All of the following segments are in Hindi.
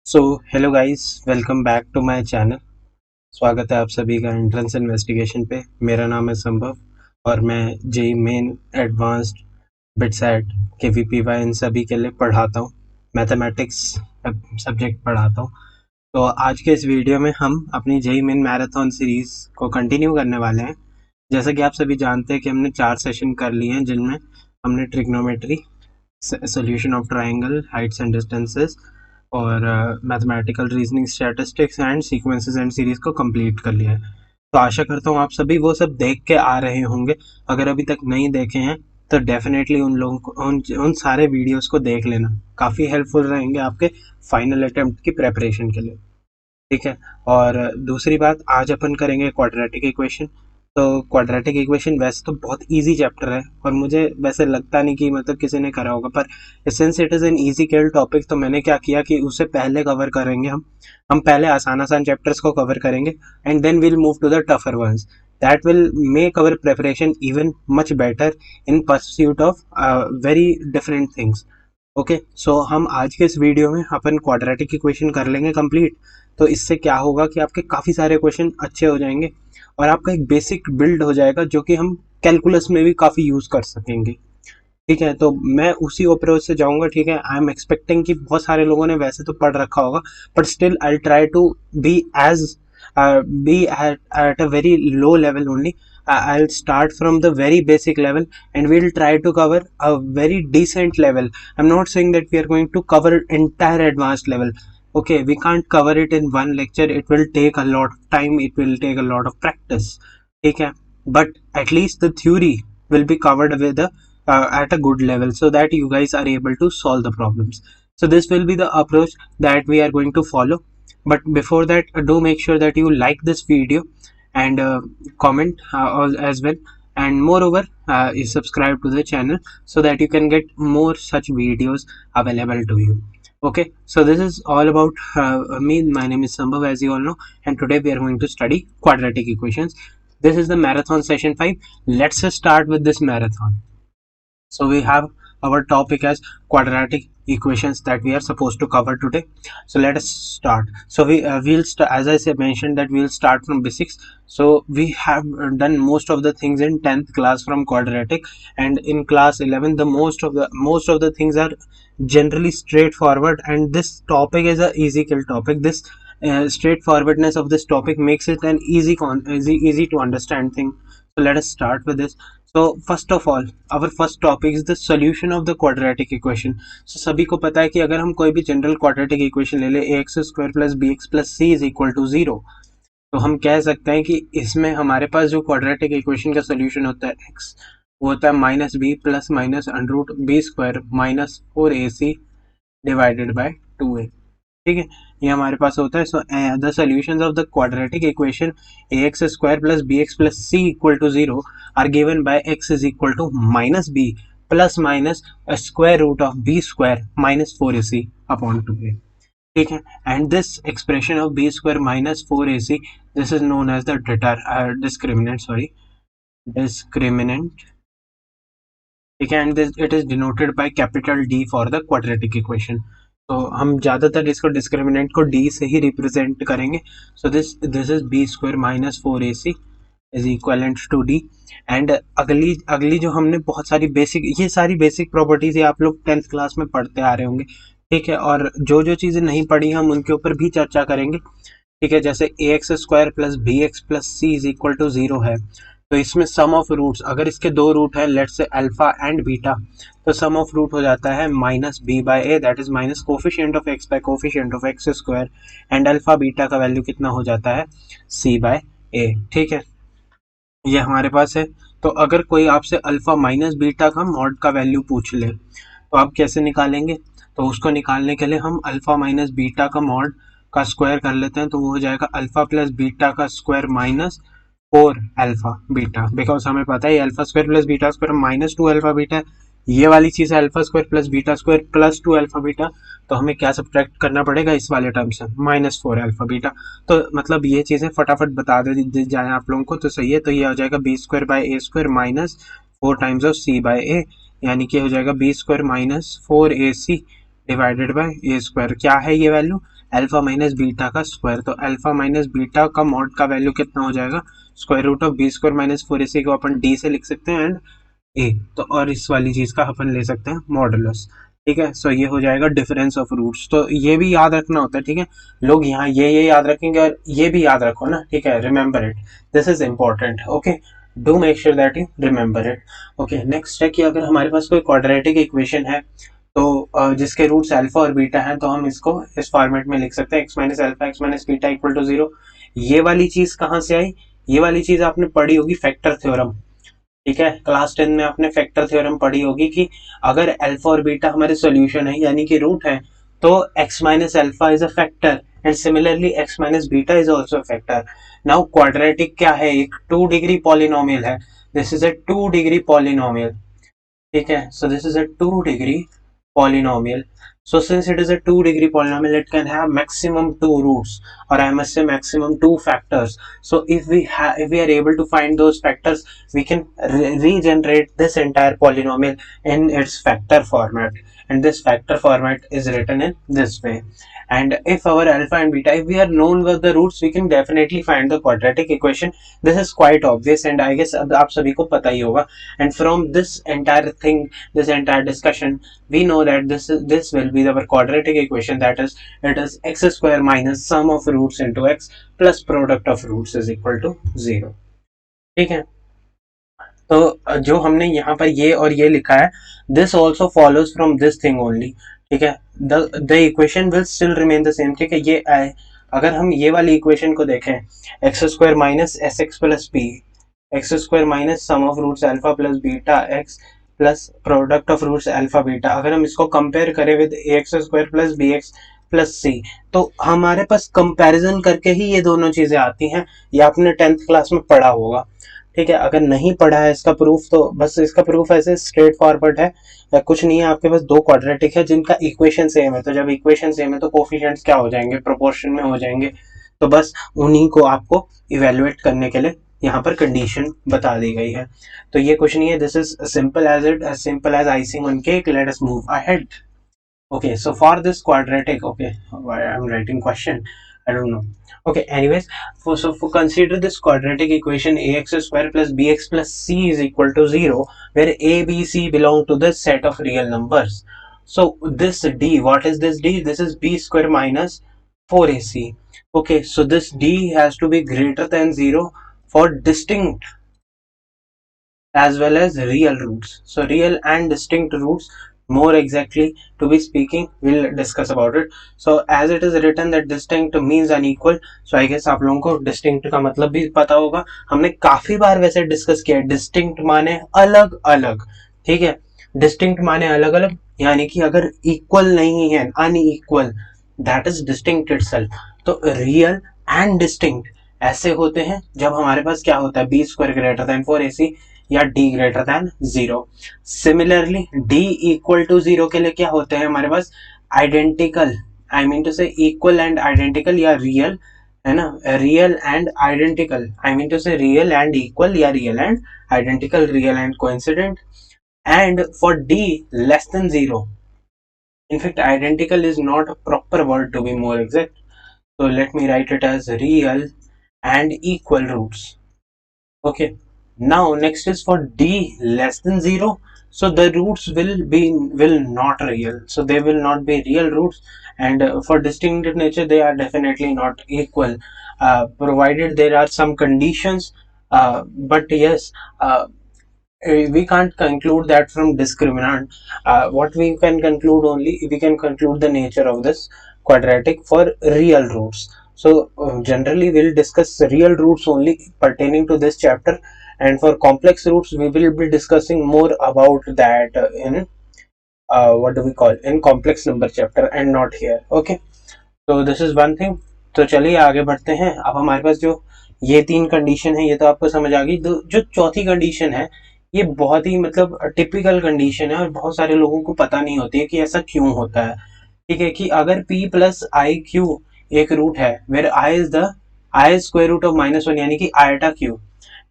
So hello guys, welcome back to my channel. स्वागत है आप सभी का एंट्रेंस इन्वेस्टिगेशन पे। मेरा नाम है संभव और मैं JEE main advanced BITSAT KVPY इन सभी के लिए पढ़ाता हूँ। मैथमेटिक्स सब्जेक्ट पढ़ाता हूँ। तो आज के इस वीडियो में हम अपनी जेई मेन मैराथन सीरीज को कंटिन्यू करने वाले हैं। जैसा कि आप सभी जानते हैं कि हमने 4 सेशन कर लिए हैं, जिनमें हमने trigonometry, solution of triangle, heights and distances और mathematical reasoning, statistics and sequences and series को कंप्लीट कर लिया है। तो आशा करता हूँ आप सभी वो सब देख के आ रहे होंगे। अगर अभी तक नहीं देखे हैं तो डेफिनेटली उन लोगों को उन सारे वीडियोस को देख लेना, काफ़ी हेल्पफुल रहेंगे आपके फाइनल अटेम्प्ट की प्रेपरेशन के लिए। ठीक है। और दूसरी बात, आज अपन करेंगे क्वाड्रेटिक इक्वेशन। तो क्वाड्रेटिक इक्वेशन वैसे तो बहुत इजी चैप्टर है और मुझे वैसे लगता नहीं कि मतलब किसी ने करा होगा, पर since it is an easy केल टॉपिक तो मैंने क्या किया कि उसे पहले कवर करेंगे। हम पहले आसान आसान चैप्टर्स को कवर करेंगे and then will move to the tougher ones. That will make our preparation even much better in pursuit of very different things. Okay, so हम आज के इस वीडियो में अपन क्वाड्रेटिक इक्वेशन कर लेंगे कंप्लीट। तो इससे क्या होगा कि आपके काफ़ी सारे क्वेश्चन अच्छे हो जाएंगे और आपका एक बेसिक बिल्ड हो जाएगा जो कि हम कैलकुलस में भी काफ़ी यूज़ कर सकेंगे। ठीक है, तो मैं उसी अप्रोच से जाऊंगा। ठीक है, आई एम एक्सपेक्टिंग कि बहुत सारे लोगों ने वैसे तो पढ़ रखा होगा, but still I try to be as be at a very low level only. I'll start from the very basic level and we'll try to cover a very decent level. I'm not saying that we are going to cover entire advanced level. Okay, we can't cover it in one lecture. It will take a lot of time, it will take a lot of practice. Okay, but at least the theory will be covered with at a good level so that you guys are able to solve the problems. So this will be the approach that we are going to follow. But before that, do make sure that you like this video and comment as well, and moreover you subscribe to the channel so that you can get more such videos available to you. Okay, so this is all about me. My name is Sambhav, as you all know, and today we are going to study quadratic equations. This is the marathon session 5. Let's start with this marathon. So we have our topic as quadratic equations that we are supposed to cover today. So let us start. So we'll as I said, mentioned that we'll start from basics. So we have done most of the things in 10th class from quadratic, and in class 11 the most of the things are generally straightforward, and this topic is a easy kill topic. This straightforwardness of this topic makes it an easy to understand thing. So let us start with this. So first of all, our first topic is the solution of the quadratic equation. So सभी को पता है कि अगर हम कोई भी जनरल क्वाड्रेटिक इक्वेशन ले ले, ax square plus B x plus C is equal to 0, तो हम कह सकते हैं कि इसमें हमारे पास जो क्वाड्रेटिक इक्वेशन का सोल्यूशन होता है x, वो होता है minus b plus minus under root b square minus 4ac divided by 2a। ठीक है, ये हमारे पास होता है। So the solutions of the quadratic equation ax square plus bx plus c equal to 0 are given by x is equal to minus b plus minus square root of b square minus 4ac upon 2a। ठीक है, and this expression of b square minus 4ac, this is known as the discriminant. ठीक है, and it is denoted by capital D for the quadratic equation. तो हम ज़्यादातर इसको डिस्क्रिमिनेंट को D से ही रिप्रेजेंट करेंगे। So this is b square minus 4ac is equivalent to D। And अगली जो हमने बहुत सारी ये सारी बेसिक प्रॉपर्टीज आप लोग 10th क्लास में पढ़ते आ रहे होंगे। ठीक है, और जो चीज़ें नहीं पढ़ी हम उनके ऊपर भी चर्चा करेंगे। ठीक है, जैसे ax square plus B x plus C is equal to 0 है, तो इसमें सम ऑफ रूट्स, अगर इसके दो रूट है, लेट्स से अल्फा एंड बीटा, तो सम ऑफ रूट हो जाता है minus b by a, that is minus coefficient of x by coefficient of x square, and alpha beta का वैल्यू कितना हो जाता है सी बाय ए। ठीक है, ये हमारे पास है। तो अगर कोई आपसे अल्फा माइनस बीटा का मॉड का वैल्यू पूछ ले तो आप कैसे निकालेंगे? तो उसको निकालने के लिए हम अल्फा माइनस बीटा का मॉड का स्क्वायर कर लेते हैं, तो वो हो जाएगा अल्फा प्लस बीटा का square minus 4 alpha beta, because हमें पता है alpha square plus beta square minus 2 alpha beta, ये वाली चीज़ है alpha square plus beta square plus 2 alpha beta, तो हमें क्या सब्ट्रैक्ट करना पड़ेगा इस वाले टर्म से, माइनस 4 अल्फा बीटा। तो मतलब ये चीज़ें फटाफट बता दे जाए आप लोगों को, तो सही है। तो ये हो जाएगा B square by A square minus 4 times of C by A, यानी कि हो जाएगा B square minus 4ac divided by A square. क्या है ये वैल्यू? अल्फा माइनस बीटा का स्क्वायर। तो अल्फा माइनस बीटा का मॉड का वैल्यू कितना हो जाएगा, square root of B square minus 4ac को अपन डी से लिख सकते हैं एंड ए, तो और इस वाली चीज का अपन ले सकते हैं मॉडुलस। ठीक है, सो ये हो जाएगा डिफरेंस ऑफ रूट्स। तो ये भी याद रखना होता है, ठीक है, लोग यहाँ ये याद रखेंगे और ये भी याद रखो ना, ठीक है, remember it, this is important. Okay, do make sure that you remember it. Okay, next है कि अगर हमारे पास कोई क्वाड्रेटिक इक्वेशन है तो जिसके रूट्स अल्फा और बीटा हैं, तो हम इसको इस फॉर्मेट में लिख सकते हैं, x minus alpha x minus beta equal to 0। ये वाली चीज कहाँ से आई, ये वाली चीज आपने पढ़ी होगी फैक्टर थ्योरम। ठीक है, क्लास 10 में आपने फैक्टर थ्योरम पढ़ी होगी कि अगर अल्फा और बीटा हमारे सॉल्यूशन है यानी कि रूट है, तो x minus alpha is a factor and similarly x minus beta is also a factor. Now quadratic क्या है, एक 2 डिग्री पॉलिनोमियल है, this is a 2 degree polynomial. ठीक है, so this is a 2 degree polynomial. So since it is a 2 degree polynomial, it can have maximum 2 roots, or I must say maximum 2 factors. So if we are able to find those factors, we can regenerate this entire polynomial in its factor format, and this factor format is written in this way. And if our alpha and beta, if we are known with the roots, we can definitely find the quadratic equation. This is quite obvious and I guess आप सभी को पता ही होगा. And from this entire thing, this entire discussion, we know that this will be our quadratic equation, that is it is x square minus sum of roots into x plus product of roots is equal to 0. ठीक है, तो जो हमने यहाँ पर ये और ये लिखा है, this also follows from this thing only. ठीक है, the equation will still remain the same. ठीक है, ये अगर हम ये वाली इक्वेशन को देखें, X square minus S X plus P, X square minus sum of roots alpha plus beta X plus product of roots alpha beta, अगर हम इसको कंपेयर करें with A x square plus B x plus C, तो हमारे पास कंपैरिजन करके ही ये दोनों चीजें आती हैं। ये आपने 10th क्लास में पढ़ा होगा। ठीक है, अगर नहीं पढ़ा है इसका प्रूफ, तो बस इसका प्रूफ ऐसे स्ट्रेट फॉरवर्ड है, या कुछ नहीं है, आपके पास दो क्वाड्रेटिक है जिनका इक्वेशन सेम है, तो जब इक्वेशन सेम है तो कोफिशिएंट्स क्या हो जाएंगे, प्रोपोर्शन में हो जाएंगे। तो बस उन्हीं को आपको इवेलुएट करने के लिए यहाँ पर कंडीशन बता दी गई है। तो ये कुछ नहीं है, this is simple as it, as simple as icing on cake, let us move ahead. Okay, so for this quadratic, okay, why I'm writing question, I don't know. Okay, anyways, for consider this quadratic equation ax square plus bx plus c is equal to 0, where a, b, c belong to the set of real numbers. So this d, what is this d? This is b square minus 4ac. Okay, so this d has to be greater than 0 for distinct as well as real roots. So real and distinct roots, more exactly to be speaking, we'll discuss about it. So as it is written that distinct means unequal, so I guess आप लोगों को distinct का मतलब भी पता होगा, हमने काफी बार वैसे डिस्कस किया है। distinct माने अलग अलग, ठीक है, distinct माने अलग अलग, यानी कि अगर equal नहीं है, unequal, that is distinct itself. तो real and distinct ऐसे होते हैं जब हमारे पास क्या होता है, b square greater than 4ac या d greater than 0। Similarly d equal to 0 के लिए क्या होते हैं हमारे पास, identical, I mean to say equal and identical, या रियल, है ना, real and identical, I mean to say real and equal, या real and identical, real and coincident. And for d less than 0, in fact identical is not a proper word, to be more exact, so let me write it as real and equal roots. Okay, now next is for d less than 0, so the roots will not real, so they will not be real roots, and for distinct nature they are definitely not equal, provided there are some conditions, but yes, we can't conclude that from discriminant. What we can conclude, only we can conclude the nature of this quadratic for real roots. So generally we'll discuss real roots only pertaining to this chapter, and for complex roots we will be discussing more about that in what do we call, in complex number chapter and not here. Okay, so this is one thing. तो चलिए आगे बढ़ते हैं। अब हमारे पास जो ये तीन कंडीशन है ये तो आपको समझ आ गई। जो चौथी कंडीशन है ये बहुत ही मतलब टिपिकल कंडीशन है और बहुत सारे लोगों को पता नहीं होती है कि ऐसा क्यों होता है। ठीक है, कि अगर p प्लस आई क्यू एक रूट है, where i is the i square root of -1 यानी कि आयटा क्यू,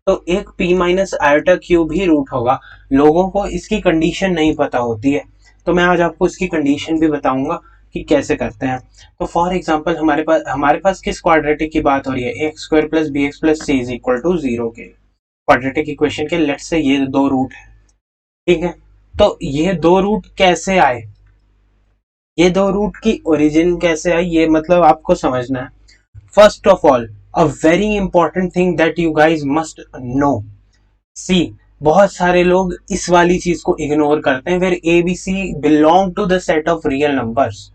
तो एक p माइनस आयटा क्यू भी रूट होगा। लोगों को इसकी कंडीशन नहीं पता होती है, तो मैं आज आपको इसकी कंडीशन भी बताऊंगा कि कैसे करते हैं। तो फॉर एग्जांपल हमारे पास किस क्वाड्रेटिक की बात हो रही है, x square plus B x plus C is equal to 0 के क्वाड्रेटिक इक्वेशन के लेट्स से ये दो रूट है, ठीक है। तो ये दो रूट कैसे आए, ये दो रूट की ओरिजिन कैसे आई, ये मतलब आपको समझना है। First of all, a very important thing that you guys must know, see बहुत सारे लोग इस वाली चीज को इग्नोर करते हैं, where A B C belong to the set of real numbers.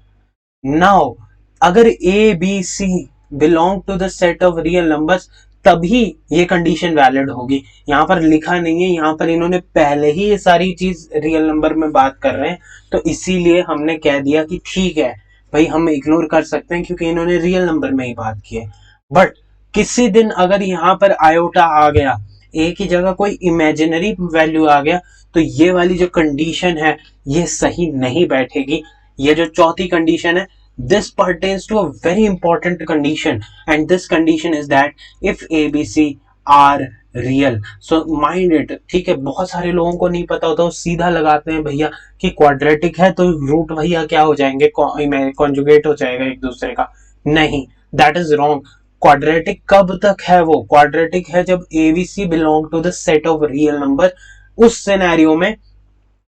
Now अगर A B C belong to the set of real numbers तभी ये कंडीशन वैलिड होगी। यहाँ पर लिखा नहीं है, यहाँ पर इन्होंने पहले ही ये सारी चीज रियल नंबर में बात कर रहे हैं, तो इसीलिए हमने कह दिया कि ठीक है भाई हम इग्नोर कर सकते हैं क्योंकि इन्होंने रियल नंबर में ही बात की है। बट किसी दिन अगर यहाँ पर आयोटा आ गया, ए की जगह कोई इमेजिनरी वैल्यू आ गया, तो ये वाली जो कंडीशन है ये सही नहीं बैठेगी। ये जो चौथी कंडीशन है, this pertains to a very important condition, and this condition is that if ABC are real, so mind it, ठीक है। बहुत सारे लोगों को नहीं पता होता, वो सीधा लगाते हैं भैया कि क्वाड्रेटिक है तो रूट भैया क्या हो जाएंगे, कॉन्जुगेट हो जाएगा एक दूसरे का। नहीं, दैट इज रॉन्ग। क्वाड्रेटिक कब तक है, वो क्वाड्रेटिक है जब ABC belong to the set of real number. उस सिनेरियो में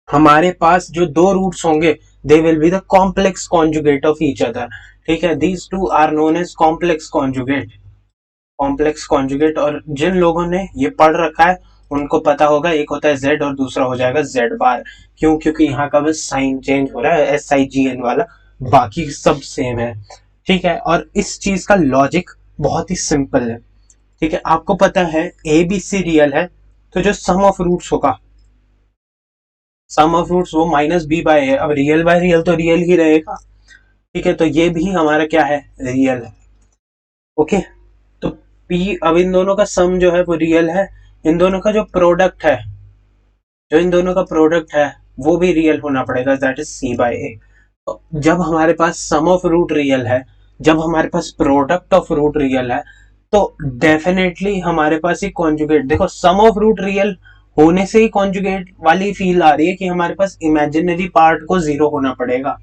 हमारे पास जो दो रूट्स होंगे, they will be the complex conjugate of each other, ठीक है। These two are known as complex conjugate, complex conjugate. और जिन लोगों ने ये पढ़ रखा है उनको पता होगा, एक होता है जेड और दूसरा हो जाएगा जेड बार। क्यों? क्योंकि यहाँ का बस साइन चेंज हो रहा है, SIGN वाला, बाकी सब सेम है, ठीक है। और इस चीज का लॉजिक बहुत ही सिंपल है, ठीक है। आपको पता है ABC रियल है, तो जो सम ऑफ रूट्स होगा, सम ऑफ रूट्स वो माइनस बी बाय है। अब रियल बाय रियल तो रियल ही रहेगा, ठीक है। तो ये भी हमारा क्या है, रियल है, ओके। तो पी, अब इन दोनों का सम जो है वो रियल है, इन दोनों का जो प्रोडक्ट है, जो इन दोनों का प्रोडक्ट है वो भी रियल होना पड़ेगा, दैट इज सी बाय ए। तो जब हमारे पास सम ऑफ रूट रियल है, जब हमारे पास प्रोडक्ट ऑफ रूट रियल है, तो डेफिनेटली हमारे पास ही कॉन्जुगेट, देखो सम ऑफ रूट रियल होने से ही कॉन्जुगेट वाली फील आ रही है कि हमारे पास इमेजिनरी पार्ट को जीरो होना पड़ेगा।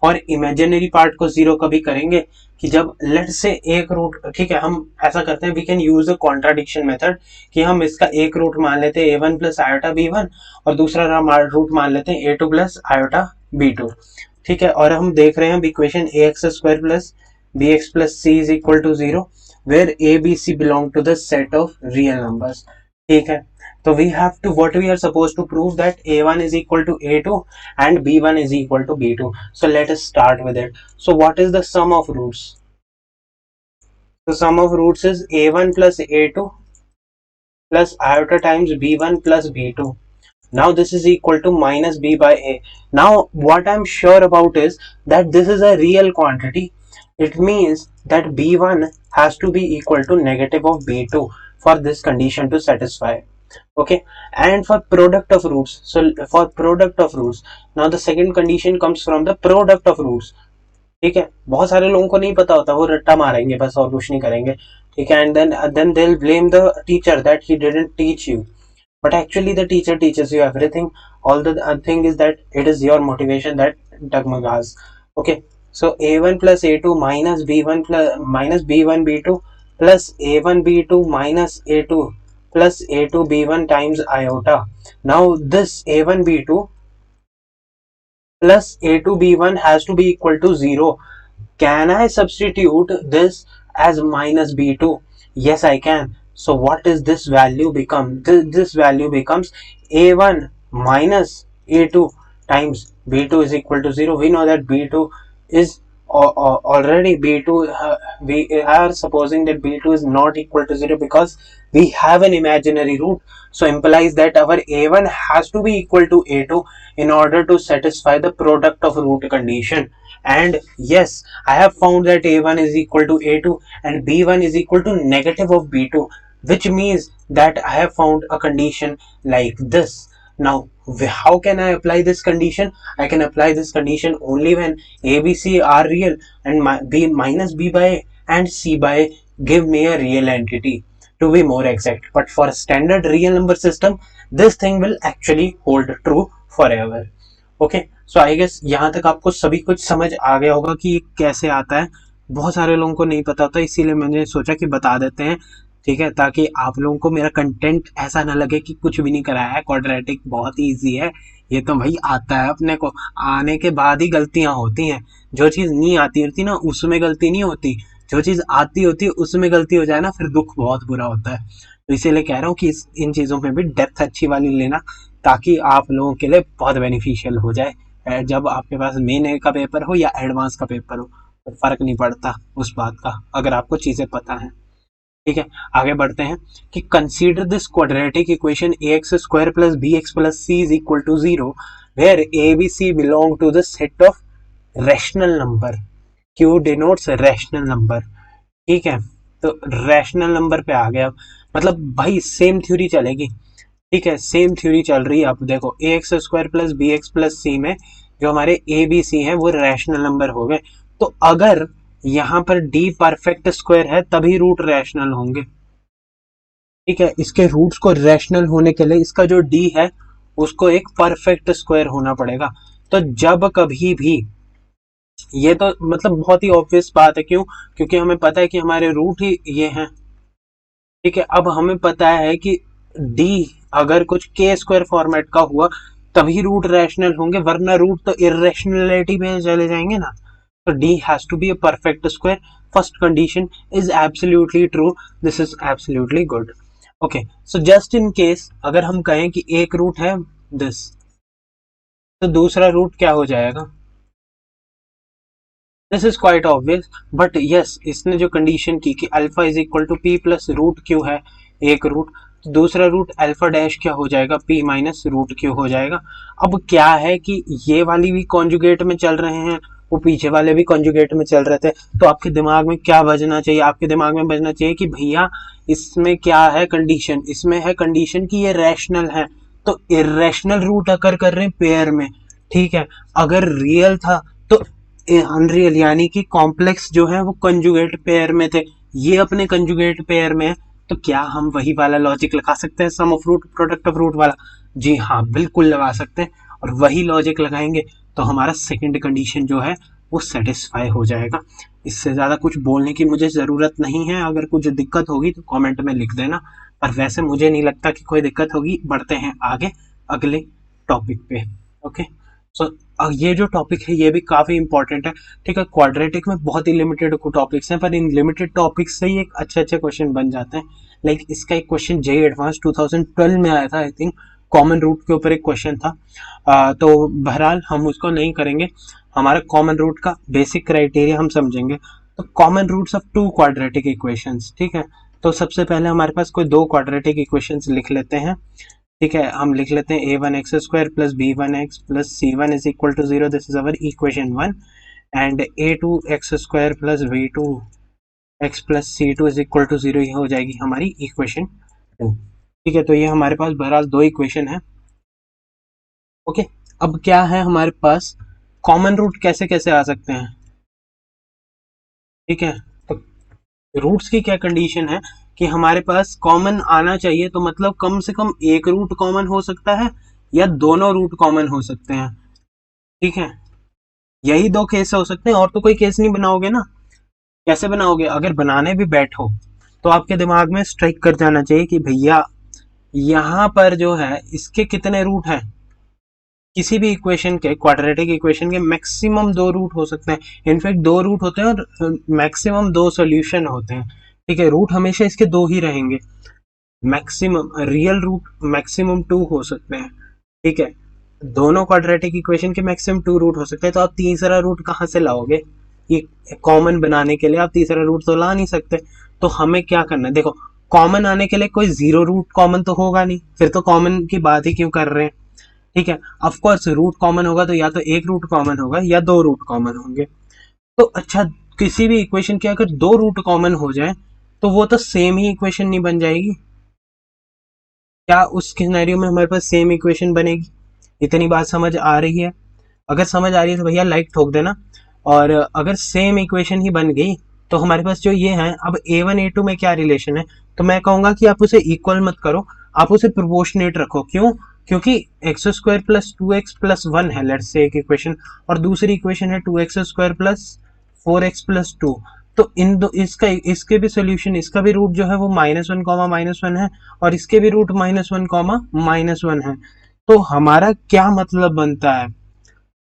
और इमेजिनरी पार्ट को जीरो कभी करेंगे कि जब लेट से एक रूट, ठीक है, हम ऐसा करते हैं, we can use a contradiction method, कि हम इसका एक रूट मान लेते हैं A1 प्लस आयोटा B1 और दूसरा रूट मान लेते हैं A2 प्लस आयोटा B2, ठीक है। और हम देख रहे हैं equation AX square plus BX plus C is equal to 0 where ABC belong to the set of real numbers, ठीक है। So we have to, what we are supposed to prove, that A1 is equal to A2 and B1 is equal to B2. So let us start with it. So what is the sum of roots? The sum of roots is A1 plus A2 plus iota times B1 plus B2. Now this is equal to minus B by A. Now what I'm sure about is that this is a real quantity. It means that B1 has to be equal to negative of B2 for this condition to satisfy. Okay, and for product of roots, so for product of roots, now the second condition comes from the product of roots, ठीक है। बहुत सारे लोगों को नहीं पता होता, वो रट्टा मारेंगे बस और कुछ नहीं करेंगे, ठीक है। And then they will blame the teacher that he didn't teach you, but actually the teacher teaches you everything. All the thing is that it is your motivation that dagmagas. Okay, so A1 plus A2 minus B1 plus minus B1 B2 plus A1 B2 minus A2 plus A2 B1 times iota. Now this A1 B2 plus A2 B1 has to be equal to 0. Can I substitute this as minus B2? Yes, I can. So what is this value become? This value becomes A1 minus A2 times B2 is equal to 0. We know that B2 is already B2, we are supposing that B2 is not equal to 0 because we have an imaginary root. So implies that our A1 has to be equal to A2 in order to satisfy the product of root condition. And yes, I have found that A1 is equal to A2 and B1 is equal to negative of B2, which means that I have found a condition like this. Now, how can I apply this condition? I can apply this condition only when A, B, C are real and B minus B by A and C by A give me a real entity, to be more exact. But for a standard real number system, this thing will actually hold true forever. Okay, so I guess यहाँ तक आपको सभी कुछ समझ आ गया होगा कि ये कैसे आता है। बहुत सारे लोगों को नहीं पता होता, इसीलिए मैंने सोचा कि बता देते हैं, ठीक है, ताकि आप लोगों को मेरा कंटेंट ऐसा ना लगे कि कुछ भी नहीं कराया है। क्वाड्रेटिक बहुत ही ईजी है, ये तो भाई आता है अपने को, आने के बाद ही गलतियां होती हैं। जो चीज़ नहीं आती होती ना उसमें गलती नहीं होती, जो चीज़ आती होती है उसमें गलती हो जाए ना फिर दुख बहुत बुरा होता है। तो इसीलिए कह रहा हूँ कि इन चीज़ों में भी डेप्थ अच्छी वाली लेना, ताकि आप लोगों के लिए बहुत बेनिफिशियल हो जाए। जब आपके पास मेन का पेपर हो या एडवांस का पेपर हो, तो फर्क नहीं पड़ता उस बात का, अगर आपको चीज़ें पता है। ठीक है, आगे बढ़ते हैं कि consider this quadratic equation a x square plus B x plus C is equal to zero where a B C belong to the set of rational number. Q denotes rational number. ठीक है, तो रैशनल नंबर पे आ गया, मतलब भाई सेम थ्योरी चलेगी। ठीक है, सेम थ्योरी चल रही है। अब देखो A x square plus B x plus C में जो हमारे ए बी सी है वो रैशनल नंबर हो गए। तो अगर यहाँ पर डी परफेक्ट स्क्वायर है तभी रूट रैशनल होंगे। ठीक है, इसके रूट्स को रैशनल होने के लिए इसका जो डी है उसको एक परफेक्ट स्क्वायर होना पड़ेगा। तो जब कभी भी, ये तो मतलब बहुत ही ऑब्वियस बात है, क्यों? क्योंकि हमें पता है कि हमारे रूट ही ये हैं। ठीक है, अब हमें पता है कि डी अगर कुछ के स्क्वायर फॉर्मेट का हुआ तभी रूट रैशनल होंगे, वरना रूट तो इरेशनलिटी में चले जाएंगे ना। तो D has to be a perfect square. First condition is absolutely true, this is absolutely good. Okay, so just in case अगर हम कहें कि एक रूट है दिस, तो दूसरा रूट क्या हो जाएगा? This is quite obvious, but yes इसने जो कंडीशन की कि alpha is equal to p plus root q है एक रूट, तो दूसरा रूट अल्फा डैश क्या हो जाएगा? पी माइनस रूट क्यू हो जाएगा। अब क्या है कि ये वाली भी कॉन्जुगेट में चल रहे हैं, वो पीछे वाले भी कॉन्जुगेट में चल रहे थे। तो आपके दिमाग में क्या बजना चाहिए? आपके दिमाग में बजना चाहिए कि भैया इसमें क्या है कंडीशन? इसमें है कंडीशन कि ये रैशनल है, तो इरेशनल रूट अकर कर रहे हैं पेयर में। ठीक है, अगर रियल था तो अनरियल, यानी कि कॉम्प्लेक्स जो है वो कंजुगेट पेयर में थे, ये अपने कंजुगेट पेयर में है। तो क्या हम वही वाला लॉजिक लगा सकते हैं sum of root product of root वाला? जी हाँ, बिल्कुल लगा सकते हैं। और वही लॉजिक लगाएंगे तो हमारा सेकंड कंडीशन जो है वो सेटिस्फाई हो जाएगा। इससे ज़्यादा कुछ बोलने की मुझे ज़रूरत नहीं है। अगर कुछ दिक्कत होगी तो कमेंट में लिख देना, पर वैसे मुझे नहीं लगता कि कोई दिक्कत होगी। बढ़ते हैं आगे अगले टॉपिक पे। ओके, सो ये जो टॉपिक है ये भी काफ़ी इंपॉर्टेंट है। ठीक है, क्वाड्रेटिक में बहुत ही लिमिटेड टॉपिक्स हैं, पर इन लिमिटेड टॉपिक्स से ही एक अच्छे अच्छे क्वेश्चन बन जाते हैं। लाइक इसका एक क्वेश्चन जेई एडवांस 2012 में आया था, आई थिंक कॉमन रूट के ऊपर एक क्वेश्चन था। तो बहरहाल हम उसको नहीं करेंगे, हमारा कॉमन रूट का बेसिक क्राइटेरिया हम समझेंगे। तो common roots of two quadratic equations. ठीक है, तो सबसे पहले हमारे पास कोई दो क्वाड्रेटिक इक्वेशंस लिख लेते हैं। ठीक है, हम लिख लेते हैं a1x square plus b1x plus c1 is equal to zero, this is our equation 1। And a2x square plus b2x plus c2 is equal to zero, ये हो जाएगी हमारी इक्वेशन 2। ठीक है, तो ये हमारे पास बहरहाल दो इक्वेशन है। ओके, अब क्या है हमारे पास, कॉमन रूट कैसे कैसे आ सकते हैं? ठीक है, तो रूट्स की क्या कंडीशन है कि हमारे पास कॉमन आना चाहिए, तो मतलब कम से कम एक रूट कॉमन हो सकता है या दोनों रूट कॉमन हो सकते हैं। ठीक है, यही दो केस हो सकते हैं, और तो कोई केस नहीं बनाओगे ना। कैसे बनाओगे? अगर बनाने भी बैठो तो आपके दिमाग में स्ट्राइक कर जाना चाहिए कि भैया यहाँ पर जो है इसके कितने रूट हैं। किसी भी इक्वेशन के, क्वाड्रेटिक इक्वेशन के मैक्सिमम दो रूट हो सकते हैं। इनफैक्ट दो रूट होते हैं और मैक्सिमम दो सॉल्यूशन होते हैं। ठीक है, रूट हमेशा इसके दो ही रहेंगे। Maximum real root maximum two हो सकते हैं। ठीक है, दोनों क्वाड्रेटिक इक्वेशन के मैक्सिमम टू रूट हो सकते हैं। तो आप तीसरा रूट कहाँ से लाओगे? ये कॉमन बनाने के लिए आप तीसरा रूट तो ला नहीं सकते। तो हमें क्या करना है? देखो, कॉमन आने के लिए कोई जीरो रूट कॉमन तो होगा नहीं, फिर तो कॉमन की बात ही क्यों कर रहे हैं। ठीक है, ऑफ कोर्स रूट कॉमन होगा तो या तो एक रूट कॉमन होगा या दो रूट कॉमन होंगे। तो अच्छा, किसी भी इक्वेशन के अगर दो रूट कॉमन हो जाए तो वो तो सेम ही इक्वेशन नहीं बन जाएगी क्या? उस सिनेरियो में हमारे पास सेम इक्वेशन बनेगी? इतनी बात समझ आ रही है? अगर समझ आ रही है तो भैया लाइक ठोक देना। और अगर सेम इक्वेशन ही बन गई तो हमारे पास जो ये है, अब a1 a2 में क्या रिलेशन है? तो मैं कहूंगा कि आप उसे इक्वल मत करो, आप उसे प्रोपोर्शनेट रखो। क्यों? क्योंकि x square plus 2x plus 1 है लेट्स से एक इक्वेशन, और दूसरी इक्वेशन है 2x square plus 4x plus 2। तो इन दो इसका इसके भी सोल्यूशन, इसका भी रूट जो है वो -1 है, और इसके भी रूट -1 है। तो हमारा क्या मतलब बनता है?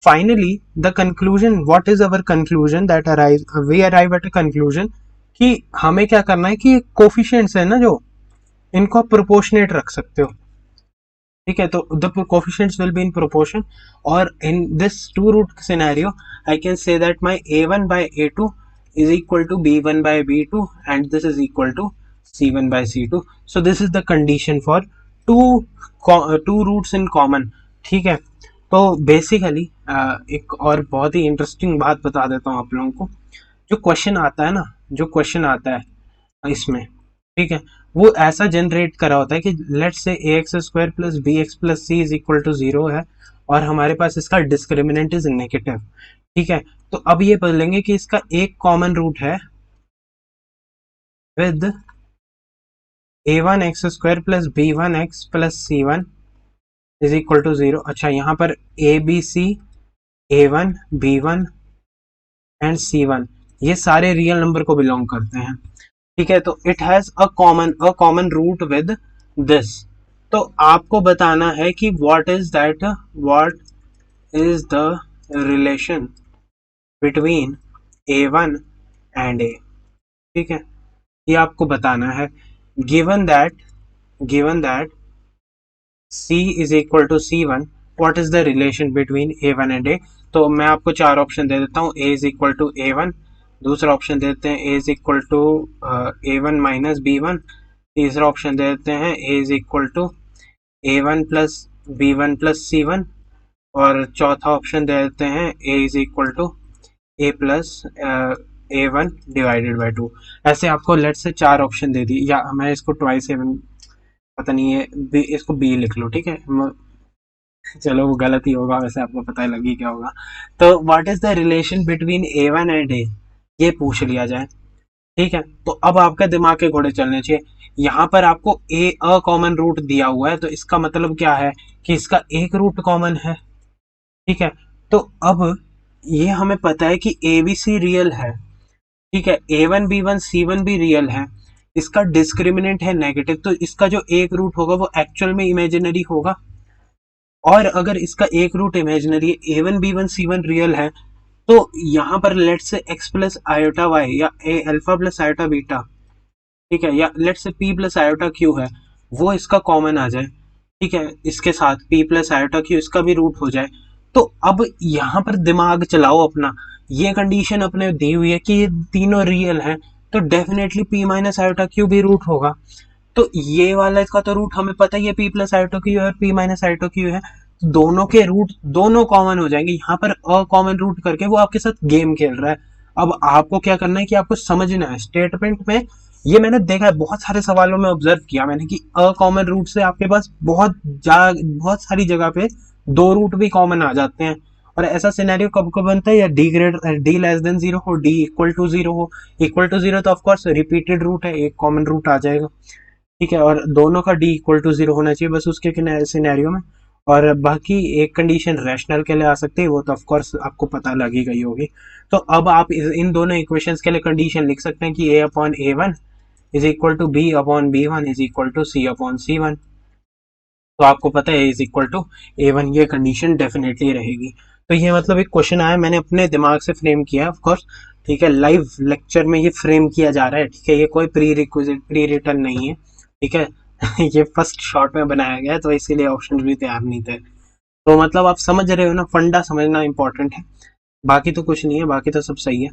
Finally the conclusion, what is our conclusion, that we arrive at a conclusion कि हमें क्या करना है कि कोफिशिएंट्स है ना जो, इनको आप प्रोपोर्शनेट रख सकते हो। ठीक है, तो the coefficients will be in proportion, और in this two root scenario I can say that my a1 by a2 is equal to b1 by b2 and this is equal to c1 by c2. so this is the condition for two roots in common. ठीक है, तो बेसिकली एक और बहुत ही इंटरेस्टिंग बात बता देता हूँ आप लोगों को। जो क्वेश्चन आता है ना, जो क्वेश्चन आता है इसमें, ठीक है, वो ऐसा जनरेट करा होता है कि let's say ax square plus B x plus C is equal to 0 है, और हमारे पास इसका डिस्क्रिमिनेंट इज नेगेटिव। ठीक है, तो अब ये बोलेंगे कि इसका एक कॉमन रूट है with a1 x square plus b1 x plus c1 is equal to 0। अच्छा, यहाँ पर A B C, a1 b1 and c1 ये सारे रियल नंबर को बिलोंग करते हैं। ठीक है, तो it has a common root with this. तो आपको बताना है कि what is the relation between a1 and a। ठीक है, ये आपको बताना है। Given that c is equal to c1, what is the relation between a1 and a। तो मैं आपको चार ऑप्शन दे देता हूँ। a is equal to a1, दूसरा ऑप्शन देते हैं a is equal to a1 minus b1, तीसरा ऑप्शन दे देते हैं a is equal to a1 plus b1 plus c1, और चौथा ऑप्शन दे देते हैं a is equal to a plus a1 divided by 2। ऐसे आपको लेट से चार ऑप्शन दे दी, या मैं इसको ट्वाइस a1, पता नहीं है, इसको b लिख लो। ठीक है, चलो वो गलत ही होगा, वैसे आपको पता ही लगी क्या होगा। तो what is the relation between a1 and a, ये पूछ लिया जाए। ठीक है, तो अब आपका दिमाग के घोड़े चलने चाहिए। यहाँ पर आपको a कॉमन रूट दिया हुआ है, तो इसका मतलब क्या है कि इसका एक रूट कॉमन है। ठीक है, तो अब ये हमें पता है कि ए बी सी रियल है। ठीक है, a1 b1 c1 भी रियल है। इसका डिस्क्रिमिनेंट है नेगेटिव, तो इसका जो एक रूट होगा वो एक्चुअल में इमेजिनरी होगा। और अगर इसका एक रूट इमेजिनरी है, a1 b1 c1 रियल है, तो यहाँ पर लेट से x प्लस आयोटा वाई या a alpha plus iota beta, ठीक है, या लेट से p प्लस आयोटा क्यू है, वो इसका कॉमन आ जाए। ठीक है, इसके साथ p प्लस आयोटा क्यू इसका भी रूट हो जाए। तो अब यहाँ पर दिमाग चलाओ अपना, ये कंडीशन अपने दी हुई है कि ये तीनों रियल हैं, तो definitely p minus iota Q भी रूट होगा। तो ये वाला इसका तो रूट हमें पता ही है, p प्लस आयोटा क्यू है और p माइनस आयोटा क्यू है, दोनों के रूट दोनों कॉमन हो जाएंगे। यहाँ पर अ कॉमन रूट करके वो आपके साथ गेम खेल रहा है। अब आपको क्या करना है कि आपको समझना है स्टेटमेंट में, ये मैंने देखा है बहुत सारे सवालों में ऑब्जर्व किया मैंने कि अ कॉमन रूट से आपके पास बहुत सारी जगह पे दो रूट भी कॉमन आ जाते हैं। और ऐसा सिनेरियो कब कब बनता है, या डी लेस देन 0 हो, डी इक्वल टू 0 हो। इक्वल टू 0 तो ऑफकोर्स रिपीटेड रूट है, एक कॉमन रूट आ जाएगा। ठीक है, और दोनों का डी इक्वल टू 0 होना चाहिए बस उसके सिनेरियो में। और बाकी एक कंडीशन रैशनल के लिए आ सकती है, वो तो ऑफकोर्स आपको पता लगी गई होगी। तो अब आप इन दोनों इक्वेशंस के लिए कंडीशन लिख सकते हैं कि a upon a1 is equal to b upon b1 is equal to c upon c1। तो आपको पता है इज इक्वल टू a1, ये कंडीशन डेफिनेटली रहेगी। तो ये मतलब एक क्वेश्चन आया, मैंने अपने दिमाग से फ्रेम किया ऑफकोर्स। ठीक है, लाइव लेक्चर में ये फ्रेम किया जा रहा है। ठीक है, ये कोई प्री रिटर्न नहीं है। ठीक है ये फर्स्ट शॉट में बनाया गया है, तो इसीलिए ऑप्शन भी तैयार नहीं थे। तो मतलब आप समझ रहे हो ना, फंडा समझना इंपॉर्टेंट है, बाकी तो कुछ नहीं है, बाकी तो सब सही है।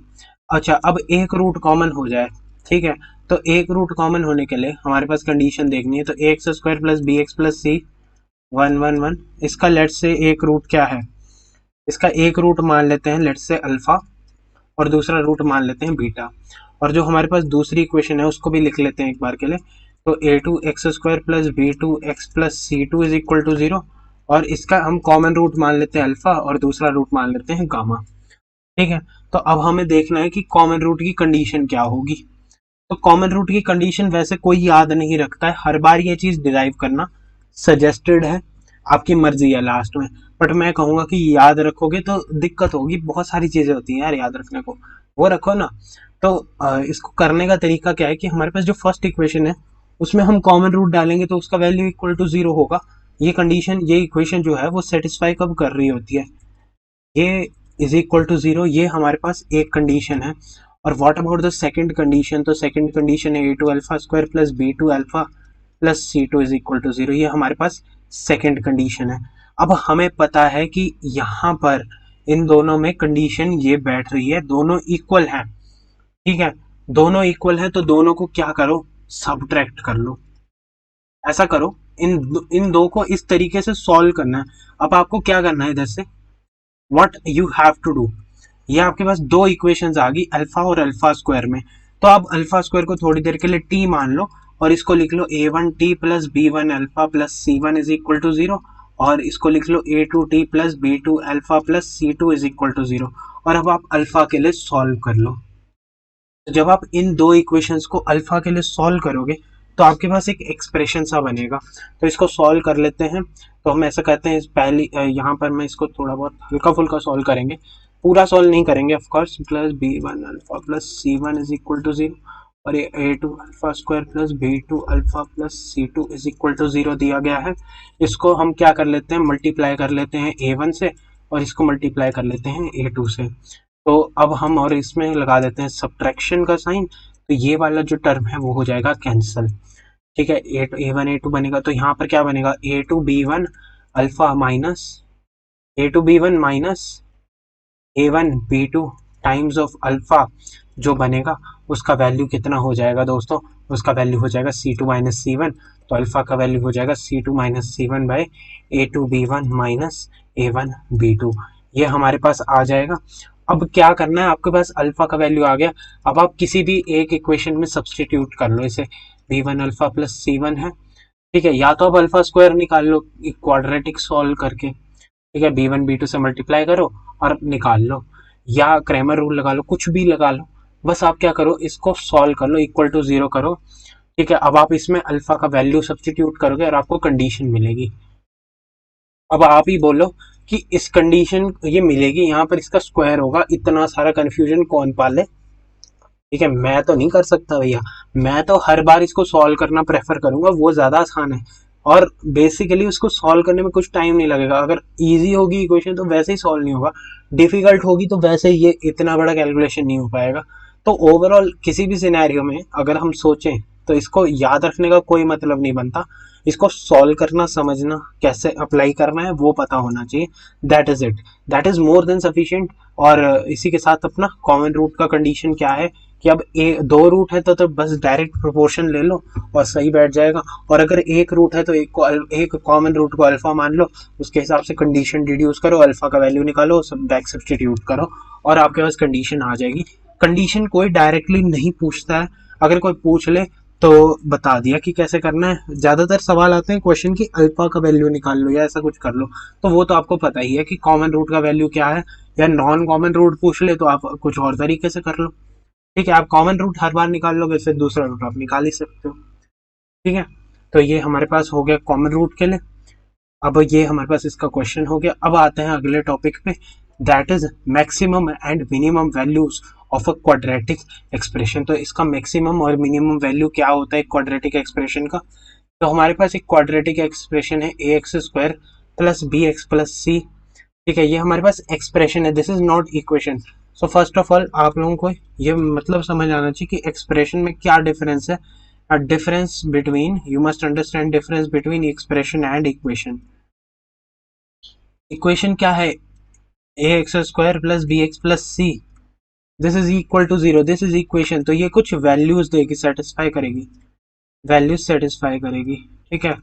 अच्छा, अब एक रूट कॉमन हो जाए। ठीक है, तो एक रूट कॉमन होने के लिए हमारे पास कंडीशन देखनी है। तो A x square plus B x plus C 1 इसका लेट से एक रूट क्या है, इसका एक रूट मान लेते हैं लेट से अल्फा, और दूसरा रूट मान लेते हैं बीटा। और जो हमारे पास दूसरी इक्वेशन है उसको भी लिख लेते हैं एक बार के लिए। तो a2 x square plus b2 x plus c2 is equal to 0, और इसका हम कॉमन रूट मान लेते हैं अल्फा, और दूसरा रूट मान लेते हैं गामा। ठीक है, तो अब हमें देखना है कि कॉमन रूट की कंडीशन क्या होगी। तो कॉमन रूट की कंडीशन वैसे कोई याद नहीं रखता है, हर बार ये चीज डिराइव करना सजेस्टेड है। आपकी मर्जी है लास्ट में। बट मैं कहूँगा कि याद रखोगे तो दिक्कत होगी, बहुत सारी चीज़ें होती हैं यार याद रखने को, वो रखो ना। तो इसको करने का तरीका क्या है कि हमारे पास जो फर्स्ट इक्वेशन है उसमें हम कॉमन रूट डालेंगे तो उसका वैल्यू इक्वल टू 0 होगा। ये कंडीशन, ये इक्वेशन जो है वो सेटिस्फाई कब कर रही होती है, ये इज इक्वल टू 0, ये हमारे पास एक कंडीशन है। और what about the second condition, तो सेकंड कंडीशन है a2 alpha square plus b2 alpha plus c2 is equal to 0, ये हमारे पास सेकंड कंडीशन है। अब हमें पता है कि यहाँ पर इन दोनों में कंडीशन ये बैठ रही है, दोनों इक्वल हैं, ठीक है। दोनों इक्वल है तो दोनों को क्या करो, सब्ट्रैक्ट कर लो। ऐसा करो, इन दो को इस तरीके से सॉल्व करना है। अब आपको क्या करना है, इधर से what you have to do, ये आपके पास दो इक्वेशंस आ गई अल्फा और अल्फा स्क्वायर में। तो आप अल्फा स्क्वायर को थोड़ी देर के लिए टी मान लो और इसको लिख लो a1t plus b1 alpha plus c1 is equal to 0, और इसको लिख लो a2t plus b2 alpha plus c2 is equal to 0। और अब आप अल्फा के लिए सॉल्व कर लो। तो जब आप इन दो इक्वेशंस को अल्फा के लिए सॉल्व करोगे तो आपके पास एक एक्सप्रेशन सा बनेगा। तो इसको सॉल्व कर लेते हैं। तो हम ऐसा कहते हैं, पहली यहाँ पर मैं इसको थोड़ा बहुत हल्का फुल्का सॉल्व करेंगे, पूरा सॉल्व नहीं करेंगे of course. Plus b1 alpha plus c1 is equal to 0, और ये a2 alpha square plus b2 alpha plus c2 is equal to 0 दिया गया है। इसको हम क्या कर लेते हैं, मल्टीप्लाई कर लेते हैं a1 से, और इसको मल्टीप्लाई कर लेते हैं a2 से। तो अब हम और इसमें लगा देते हैं सब्ट्रैक्शन का साइन, तो ये वाला जो टर्म है वो हो जाएगा कैंसिल, ठीक है। a1 a2 बनेगा, तो यहाँ पर क्या बनेगा, a2 b1 alpha minus a2 b1 minus a1 b2 times of alpha, जो बनेगा उसका वैल्यू कितना हो जाएगा दोस्तों, उसका वैल्यू हो जाएगा c2 माइनस c1। तो अल्फा का वैल्यू हो जाएगा c2 minus c1 bye a2 b1 minus a1 b2, ये हमारे पास आ जाएगा। अब क्या करना है, आपके पास अल्फा का वैल्यू आ गया। अब आप किसी भी एक इक्वेशन में सब्सटीट्यूट कर लो, इसे b1 अल्फा प्लस c1 है, ठीक है। या तो आप अल्फा स्क्वायर निकाल लो क्वाड्रेटिक सॉल्व करके, ठीक है, b1 b2 से मल्टीप्लाई करो और निकाल लो, या क्रैमर रूल लगा लो, कुछ भी लगा लो। बस आप क्या करो, इसको सॉल्व कर लो, इक्वल टू 0 करो, ठीक है। अब आप इसमें अल्फा का वैल्यू सब्सटीट्यूट करोगे और आपको कंडीशन मिलेगी। अब आप ही बोलो कि इस कंडीशन ये मिलेगी, यहाँ पर इसका स्क्वायर होगा, इतना सारा कंफ्यूजन कौन पाले, ठीक है। मैं तो नहीं कर सकता भैया, मैं तो हर बार इसको सॉल्व करना प्रेफर करूंगा, वो ज़्यादा आसान है। और बेसिकली उसको सॉल्व करने में कुछ टाइम नहीं लगेगा। अगर इजी होगी इक्वेशन तो वैसे ही सॉल्व नहीं होगा, डिफिकल्ट होगी तो वैसे ही ये इतना बड़ा कैलकुलेशन नहीं हो पाएगा। तो ओवरऑल किसी भी सिनेरियो में अगर हम सोचें तो इसको याद रखने का कोई मतलब नहीं बनता, इसको सॉल्व करना, समझना, कैसे अप्लाई करना है वो पता होना चाहिए। That is it, that is more than sufficient. और इसी के साथ अपना कॉमन रूट का कंडीशन क्या है कि अब दो रूट है तो बस डायरेक्ट प्रोपोर्शन ले लो और सही बैठ जाएगा। और अगर एक रूट है तो एक कॉमन रूट को अल्फा मान लो, उसके हिसाब से कंडीशन डिड्यूस करो, अल्फा का वैल्यू निकालो, सब बैक सब्सटीट्यूट करो और आपके पास कंडीशन आ जाएगी। कंडीशन कोई डायरेक्टली नहीं पूछता है, अगर कोई पूछ ले तो बता दिया कि कैसे करना है। ज्यादातर सवाल आते हैं क्वेश्चन की अल्फा का वैल्यू निकाल लो या ऐसा कुछ कर लो, तो वो तो आपको पता ही है कि कॉमन रूट का वैल्यू क्या है। या नॉन कॉमन रूट पूछ ले तो आप कुछ और तरीके से कर लो, ठीक है। आप कॉमन रूट हर बार निकाल लोगे, फिर दूसरा रूट आप निकाल ही सकते हो, ठीक है। तो ये हमारे पास हो गया कॉमन रूट के लिए। अब ये हमारे पास इसका क्वेश्चन हो गया। अब आते हैं अगले टॉपिक पे, that is maximum and minimum values of a quadratic expression. तो इसका मैक्सिमम और मिनिमम वैल्यू क्या होता है क्वाड्रेटिक एक्सप्रेशन का। तो हमारे पास एक क्वाड्रेटिक एक्सप्रेशन है A x square plus B x plus C, ठीक है। ये हमारे पास एक्सप्रेशन है, this is not equation. So first of all आप लोगों को ये मतलब समझ आना चाहिए कि एक्सप्रेशन में क्या डिफरेंस है। A difference between, you must understand difference between expression and equation. Equation क्या है, A x square plus B x plus C, this is equal to 0, this is equation. तो ये कुछ वैल्यूज देगी, सेटिस्फाई करेगी, वैल्यूज सेटिस्फाई करेगी, ठीक है।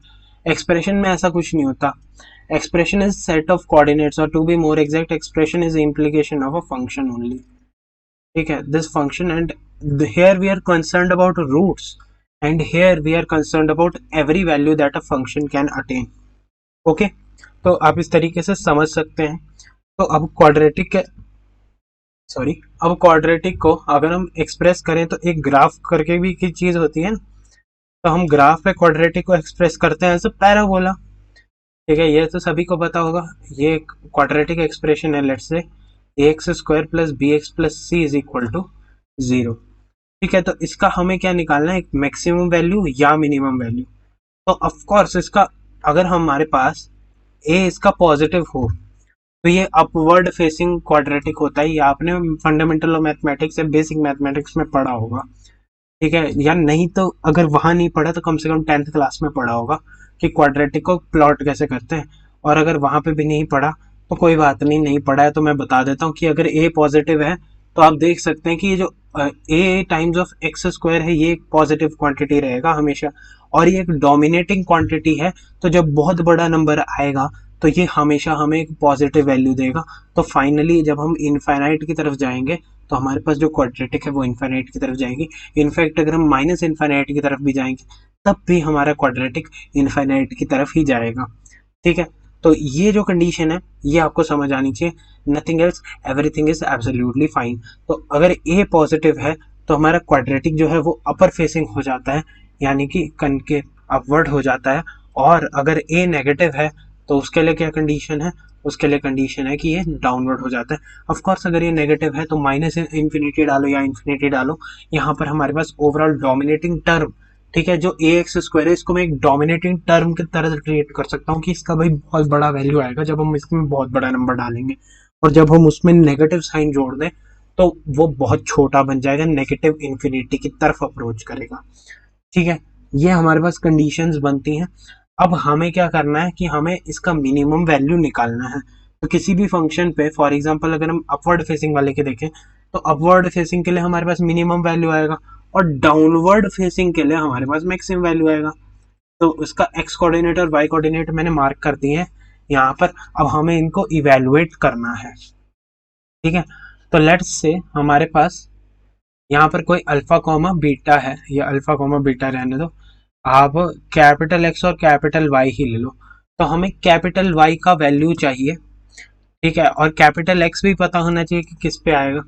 एक्सप्रेशन में ऐसा कुछ नहीं होता। Expression is set of coordinates, और to be more exact expression is implication of a function only, ठीक है, this function. And here we are concerned about roots, and here we are concerned about every value that a function can attain, okay। तो आप इस तरीके से समझ सकते हैं। तो अब क्वाड्रेटिक को अगर हम एक्सप्रेस करें तो एक ग्राफ करके भी की चीज होती है ना, तो हम ग्राफ पे क्वाड्रेटिक को एक्सप्रेस करते हैं एज अ पैराबोला। ठीक है, ये तो सभी को पता होगा। ये क्वाड्रेटिक एक्सप्रेशन है, let's say x square plus B x plus C is equal to 0। ठीक है, तो इसका हमें क्या निकालना है, एक मैक्सिमम वैल्यू या मिनिमम वैल्यू। तो ऑफ कोर्स इसका, अगर हमारे पास ए इसका पॉजिटिव हो तो ये अपवर्ड फेसिंग क्वाड्रेटिक होता है। ये आपने फंडामेंटल ऑफ मैथमेटिक्स या बेसिक मैथमेटिक्स में पढ़ा होगा। ठीक है, या नहीं तो अगर वहां नहीं पढ़ा तो कम से कम 10th क्लास में पढ़ा होगा कि क्वाड्रेटिक को प्लॉट कैसे करते हैं। और अगर वहां पे भी नहीं पढ़ा तो कोई बात नहीं, नहीं पढ़ा है तो मैं बता देता हूँ कि अगर ए पॉजिटिव है तो आप देख सकते हैं कि ये जो ए टाइम्स ऑफ एक्स स्क्वायर है, ये एक पॉजिटिव क्वांटिटी रहेगा हमेशा, और ये एक डोमिनेटिंग क्वांटिटी है। तो जब बहुत बड़ा नंबर आएगा तो ये हमेशा हमें एक पॉजिटिव वैल्यू देगा। तो फाइनली जब हम इनफाइनाइट की तरफ जाएंगे तो हमारे पास जो क्वाड्रेटिक है वो इनफाइनाइट की तरफ जाएगी। इनफैक्ट अगर हम माइनस इनफाइनाइट की तरफ भी जाएंगे तब भी हमारा क्वाड्रेटिक इनफाइनाइट की तरफ ही जाएगा। ठीक है, तो ये जो कंडीशन है ये आपको समझ आनी चाहिए। Nothing else, everything is absolutely fine. तो अगर ए पॉजिटिव है तो हमारा क्वाड्रेटिक जो है वो अपर फेसिंग हो जाता है, यानी कि कनकेव अपवर्ड हो जाता है। और अगर ए नेगेटिव है तो उसके लिए क्या कंडीशन है, उसके लिए कंडीशन है कि ये डाउनवर्ड हो जाता है। ऑफ कोर्स अगर ये नेगेटिव है तो माइनस इन्फिनिटी डालो या इन्फिनिटी डालो, यहाँ पर हमारे पास ओवरऑल डोमिनेटिंग टर्म, ठीक है, जो ए एक्स स्क्वायर है इसको मैं एक डोमिनेटिंग टर्म की तरह ट्रीट कर सकता हूँ कि इसका भाई बहुत बड़ा वैल्यू आएगा जब हम इसमें बहुत बड़ा नंबर डालेंगे। और जब हम उसमें नेगेटिव साइन जोड़ दें तो वो बहुत छोटा बन जाएगा, नेगेटिव इन्फिनिटी की तरफ अप्रोच करेगा। ठीक है, ये हमारे पास कंडीशंस बनती हैं। अब हमें क्या करना है कि हमें इसका मिनिमम वैल्यू निकालना है। तो किसी भी फंक्शन पे, फॉर एग्जांपल अगर हम अपवर्ड फेसिंग वाले के देखें तो अपवर्ड फेसिंग के लिए हमारे पास मिनिमम वैल्यू आएगा और डाउनवर्ड फेसिंग के लिए हमारे पास मैक्सिमम वैल्यू आएगा। तो उसका एक्स कोऑर्डिनेट और वाई कोऑर्डिनेट मैंने मार्क कर दिए हैं यहाँ पर। अब हमें इनको इवेलुएट करना है। ठीक है, तो लेट्स से हमारे पास यहाँ पर कोई अल्फा कॉमा बीटा है, या अल्फा कॉमा बीटा रहने दो, आप कैपिटल एक्स और कैपिटल वाई ही ले लो। तो हमें कैपिटल वाई का वैल्यू चाहिए। ठीक है, और कैपिटल एक्स भी पता होना चाहिए कि किस पे आएगा।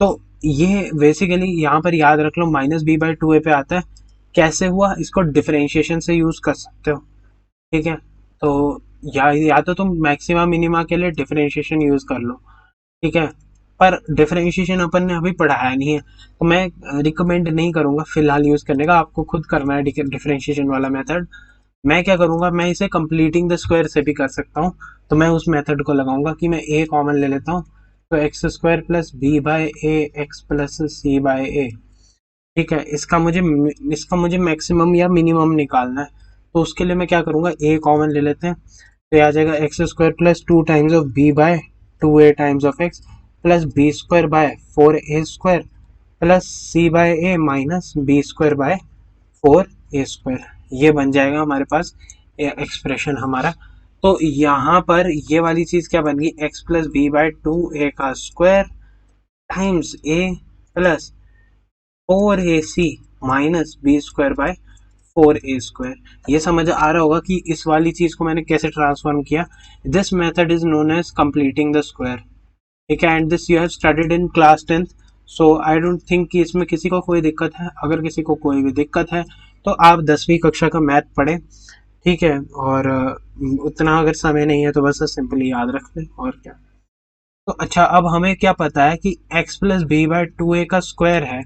तो ये बेसिकली यहाँ पर याद रख लो, माइनस बी बाई टू ए पे आता है। कैसे हुआ, इसको डिफरेंशिएशन से यूज कर सकते हो। ठीक है, तो या तो तुम मैक्सिमा मिनिमा के लिए डिफरेंशिएशन यूज कर लो। ठीक है, पर डिफरेंशिएशन अपन ने अभी पढ़ाया नहीं है तो मैं रिकमेंड नहीं करूंगा फिलहाल यूज करने का। आपको खुद करना है डिफरेंशिएशन वाला मेथड। मैं क्या करूंगा, मैं इसे कंप्लीटिंग द स्क्वायर से भी कर सकता हूँ। तो मैं उस मेथड को लगाऊंगा कि मैं ए कॉमन ले लेता हूँ, तो X square plus B by A X plus C by A. ठीक है, इसका मुझे मैक्सिमम या मिनिमम निकालना है। तो उसके लिए मैं क्या करूंगा, ए कॉमन ले लेते हैं। तो ये आ जाएगा x square plus two times of b by two a times of x plus b square by four A square plus C by a minus B square by four A square. ये बन जाएगा हमारे पास एक्सप्रेशन हमारा। तो यहाँ पर ये वाली चीज क्या बन गई, X plus B by two A का square times A plus four A C minus B square by four A square. ये समझ आ रहा होगा कि इस वाली चीज को मैंने कैसे ट्रांसफॉर्म किया। This method is known as completing the square. ठीक है, and this you have studied in class 10th। So I don't think कि इसमें किसी को कोई दिक्कत है। अगर किसी को कोई भी दिक्कत है तो आप 10वीं कक्षा का मैथ पढ़ें। ठीक है, और उतना अगर समय नहीं है तो बस सिंपली याद रख लें, और क्या। तो अच्छा, अब हमें क्या पता है कि x plus B by two A का स्क्वायर है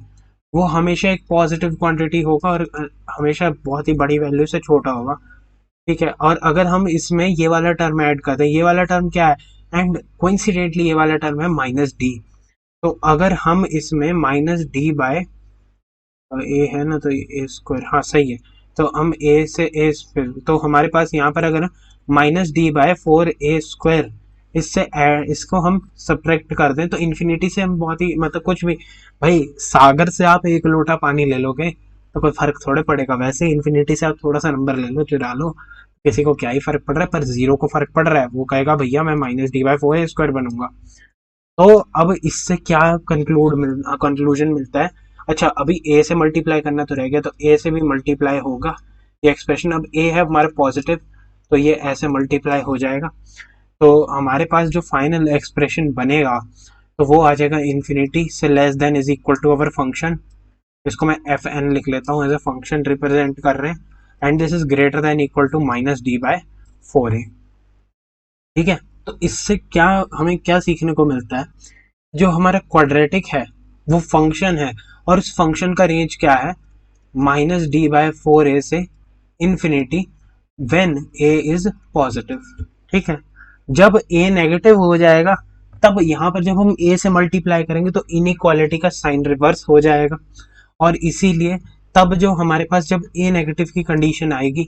वो हमेशा एक पॉजिटिव क्वांटिटी होगा और हमेशा बहुत ही बड़ी वैल्यू से छोटा होगा। ठीक है, और अगर हम इसमें ये वाला टर्म ऐड कर दें, ये वाला टर्म क्या है, एंड कोइंसिडेंटली ये वाला टर्म है माइनस डी। तो अगर हम इसमें माइनस डी बाय ए है ना, तो ए स्क्वायर, हाँ सही है। तो हम ए से ए, तो हमारे पास यहाँ पर अगर माइनस डी बाय फोर ए स्क्वायर, इससे इसको हम सब्ट्रैक्ट कर दें तो इन्फिनिटी से हम बहुत ही, मतलब कुछ भी, भाई सागर से आप एक लोटा पानी ले लोगे तो कोई फर्क थोड़े पड़ेगा। वैसे इन्फिनिटी से आप थोड़ा सा नंबर ले लो, चुरा लो, किसी को क्या ही फर्क पड़ रहा है। पर जीरो को फर्क पड़ रहा है, वो कहेगा भैया मैं माइनस डी बाय फोर ए स्क्वायर बनूंगा। तो अब इससे क्या कंक्लूजन मिलता है। अच्छा, अभी ए से मल्टीप्लाई करना तो रह गया, तो ए से भी मल्टीप्लाई होगा ये एक्सप्रेशन। अब ए है हमारा पॉजिटिव तो ये ऐसे मल्टीप्लाई हो जाएगा। तो हमारे पास जो फाइनल एक्सप्रेशन बनेगा तो वो आ जाएगा इन्फिनिटी से less than is equal to our function. इसको मैं एफ एन लिख लेता हूँ, एज ए फंक्शन रिप्रेजेंट कर रहे हैं, and this is greater than equal to minus d by 4a। ठीक है, तो इससे क्या हमें क्या सीखने को मिलता है, जो हमारा क्वाड्रेटिक है वो फंक्शन है, और उस फंक्शन का रेंज क्या है, -d/4a से infinity when a is positive. ठीक है, जब a नेगेटिव हो जाएगा तब यहाँ पर जब हम a से मल्टीप्लाई करेंगे तो इनइक्वालिटी का साइन रिवर्स हो जाएगा, और इसीलिए तब जो हमारे पास जब a नेगेटिव की कंडीशन आएगी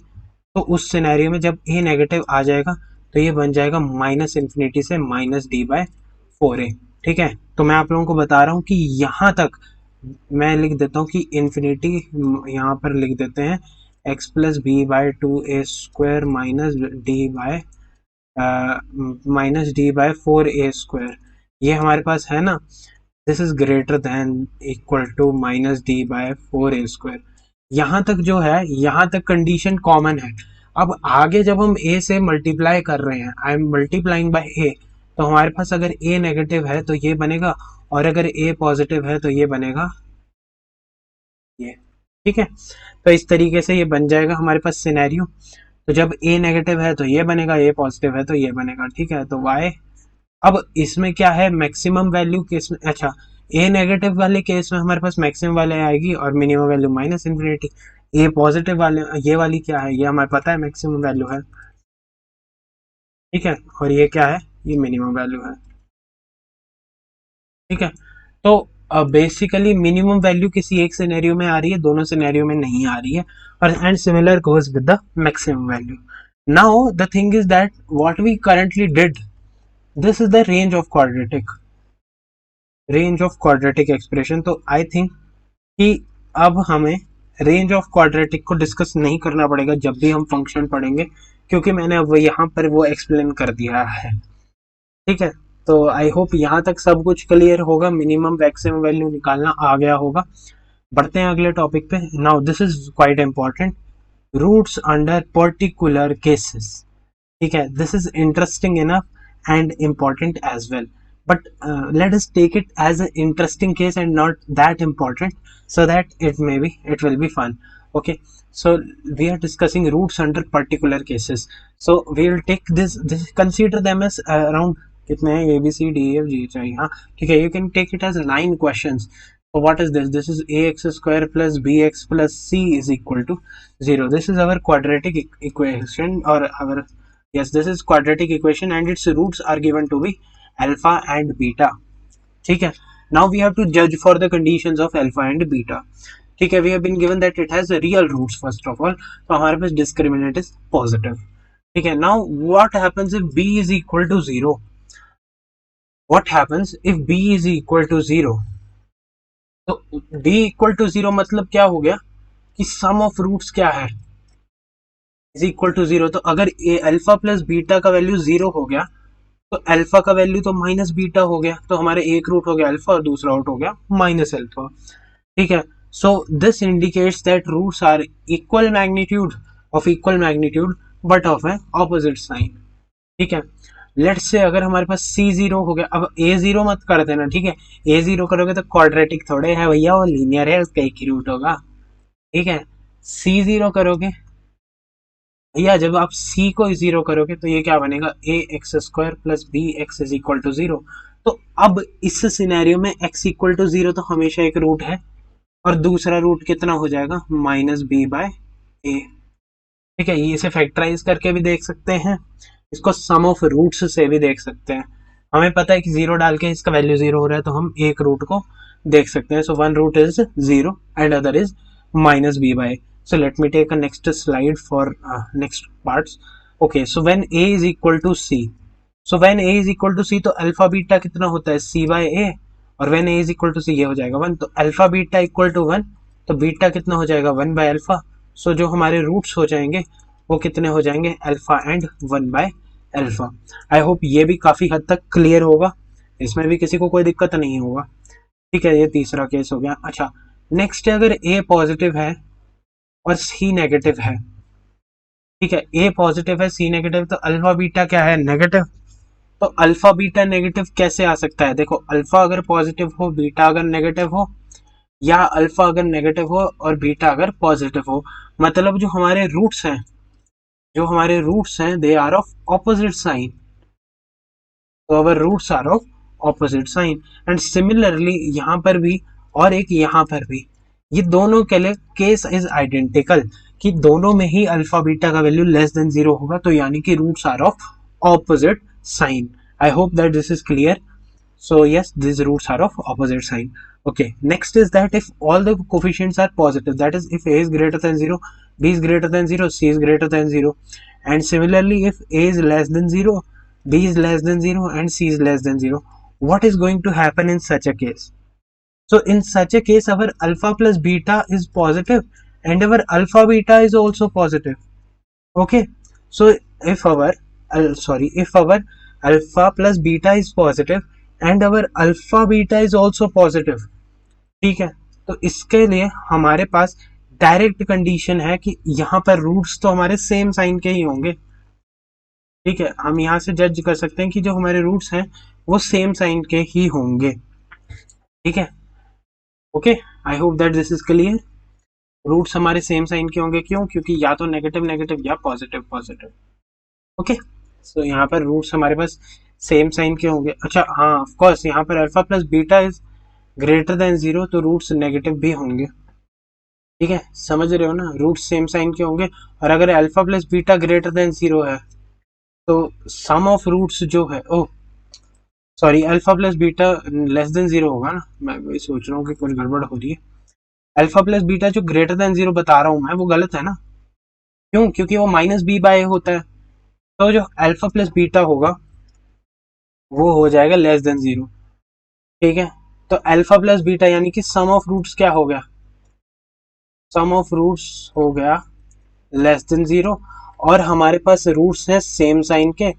तो उस सिनेरियो में जब a नेगेटिव आ जाएगा तो ये बन जाएगा -इंफिनिटी से -d/4a। ठीक है, तो मैं आप लोगों को बता रहा हूँ कि यहाँ तक मैं लिख देता हूँ कि इन्फिनिटी यहाँ पर लिख देते हैं x+b/2a² -d/4a²। ये हमारे पास है ना, this is greater than equal to -d/4a²। यहाँ तक जो है, यहाँ तक कंडीशन कॉमन है। अब आगे जब हम a से मल्टीप्लाई कर रहे हैं, I am multiplying by a, तो हमारे पास अगर a नेगेटिव है तो ये बनेगा, और अगर a पॉजिटिव है तो ये बनेगा ये। ठीक है, तो इस तरीके से ये बन जाएगा हमारे पास सिनेरियो। तो जब a नेगेटिव है तो ये बनेगा, a पॉजिटिव है तो ये बनेगा। ठीक है, तो y, अब इसमें क्या है, मैक्सिमम वैल्यू केस में, अच्छा a नेगेटिव वाले केस में हमारे पास मैक्सिमम वैल्यू आएगी और minimum value -infinity. a positive वाले, ये वाली क्या है, ये हमें पता है मैक्सिमम वैल्यू है। ठीक है, और ये क्या है, ये मिनिमम वैल्यू है। ठीक है, तो बेसिकली मिनिमम वैल्यू किसी एक सिनेरियो में आ रही है, दोनों सिनेरियो में नहीं आ रही है, और and similar goes with the maximum value. Now the thing is that what we currently did, this is the range of quadratic expression. तो आई थिंक कि अब हमें रेंज ऑफ क्वाड्रेटिक को डिस्कस नहीं करना पड़ेगा जब भी हम फंक्शन पढ़ेंगे, क्योंकि मैंने अब यहाँ पर वो एक्सप्लेन कर दिया है। ठीक है, तो आई होप यहाँ तक सब कुछ क्लियर होगा, मिनिमम मैक्सिमम वैल्यू निकालना आ गया होगा। बढ़ते हैं अगले टॉपिक पे। Now this is quite important, roots under particular cases. ठीक है, this is interesting enough and important as well, but let us take it as an interesting case and not that important, so that it will be fun. Okay, so we are discussing roots under particular cases, so we will take this consider them as around कितने हैं, a b c d e f g h i, हाँ ठीक है, you can take it as 9 questions. So what is this, this is ax² plus bx plus c is equal to 0. This is our quadratic equation, or our, yes, this is quadratic equation and its roots are given to be alpha and beta. ठीक है, now we have to judge for the conditions of alpha and beta. ठीक है, we have been given that it has real roots first of all, तो हमारे पास discriminant is positive. ठीक है, now what happens if b is equal to 0? What happens if b is equal to 0? तो b equal to 0 मतलब क्या हो गया कि sum of roots क्या है, is equal to 0। तो अगर a अल्फा प्लस बीटा का वैल्यू 0 हो गया तो अल्फा का वैल्यू तो माइनस बीटा हो गया, तो हमारे एक रूट हो गया अल्फा और दूसरा रूट हो गया माइनस अल्फा। ठीक है, so this indicates that roots are equal magnitude but of a opposite sign. ठीक है, लेट्स से अगर हमारे पास c0 हो गया, अब a0 मत कर देना। ठीक है, a0 करोगे तो क्वाड्रेटिक थोड़े है भैया, वो लीनियर है, उसका एक ही रूट होगा। ठीक है, c0 करोगे भैया, जब आप c को 0 करोगे तो ये क्या बनेगा, ax² plus bx is equal to 0। तो अब इस सिनेरियो में x इक्वल टू 0 तो हमेशा एक रूट है, और दूसरा रूट कितना हो जाएगा, -b/a। ठीक है, इसे फैक्टराइज करके भी देख सकते हैं, इसको सम ऑफ रूट्स से भी देख सकते हैं। हमें पता है कि 0 डाल के इसका वैल्यू 0 हो रहा है, तो हम एक रूट को देख सकते हैं। So one root is 0 and other is -b/a. So let me take a next slide for next parts. Okay, so when a is equal to c, so when a is equal to c तो अल्फा बीटा कितना होता है, c/a, और when a is equal to c ये हो जाएगा 1, तो अल्फा बीटा इक्वल टू 1, तो बीटा कितना हो जाएगा 1/अल्फा। सो जो हमारे रूट्स हो जाएंगे वो कितने हो जाएंगे, अल्फा एंड 1/अल्फा। आई होप ये भी काफी हद तक क्लियर होगा, इसमें भी किसी को कोई दिक्कत नहीं होगा। ठीक है, ये तीसरा केस हो गया। अच्छा, नेक्स्ट है, अगर a पॉजिटिव है और c नेगेटिव है। ठीक है, a पॉजिटिव है c नेगेटिव, तो अल्फा बीटा क्या है, नेगेटिव। तो अल्फा बीटा नेगेटिव कैसे आ सकता है, देखो अल्फा अगर पॉजिटिव हो बीटा अगर नेगेटिव हो, या अल्फा अगर नेगेटिव हो और बीटा अगर पॉजिटिव हो, मतलब जो हमारे रूट्स हैं जो हमारे रूट्स हैं they are of opposite sign, तो our roots are of opposite sign. And similarly यहाँ पर भी और एक यहाँ पर भी, ये दोनों के लिए केस इज आइडेंटिकल कि दोनों में ही अल्फा बीटा का वैल्यू लेस देन 0 होगा, तो यानी कि roots are of opposite sign. I hope that this is clear. So yes, these roots are of opposite sign. Okay, next is that if all the coefficients are positive, that is if a is greater than 0, b is greater than 0, c is greater than 0, and similarly if a is less than 0, b is less than 0, and c is less than 0, what is going to happen in such a case? So in such a case our alpha plus beta is positive and our alpha beta is also positive. Okay, so if our if our alpha plus beta is positive and our alpha beta is also positive, ठीक है, तो इसके लिए हमारे पास डायरेक्ट कंडीशन है कि यहाँ पर रूट्स तो हमारे सेम साइन के ही होंगे. ठीक है, हम यहाँ से जज कर सकते हैं कि जो हमारे रूट्स हैं वो सेम साइन के ही होंगे. ठीक है, okay, I hope that this is clear. Roots हमारे सेम साइन के होंगे, क्यों? क्योंकि या तो नेगेटिव नेगेटिव या पॉजिटिव पॉजिटिव. ओके, सो यहाँ पर रूट्स हमारे पास सेम साइन के होंगे. अच्छा हाँ, ऑफ कोर्स यहाँ पर alpha plus beta is greater than 0, तो रूट्स नेगेटिव भी होंगे. ठीक है, समझ रहे हो ना, रूट्स सेम साइन के होंगे. और अगर alpha plus beta greater than 0 है तो सम ऑफ रूट्स जो है, oh sorry, alpha plus beta less than 0 होगा ना, मैं वही सोच रहा हूँ कि कुछ गड़बड़ हो रही है. अल्फा प्लस बीटा जो ग्रेटर देन 0 बता रहा हूँ मैं, वो गलत है ना. क्यों? क्योंकि वो माइनस बी बाय होता है, तो जो अल्फा प्लस बीटा होगा वो हो जाएगा लेस देन 0. ठीक है, तो अल्फा प्लस बीटा यानी कि सम ऑफ रूट्स क्या हो गया? सम ऑफ रूट्स हो गया लेस देन 0, और हमारे पास रूट्स हैं सेम साइन के,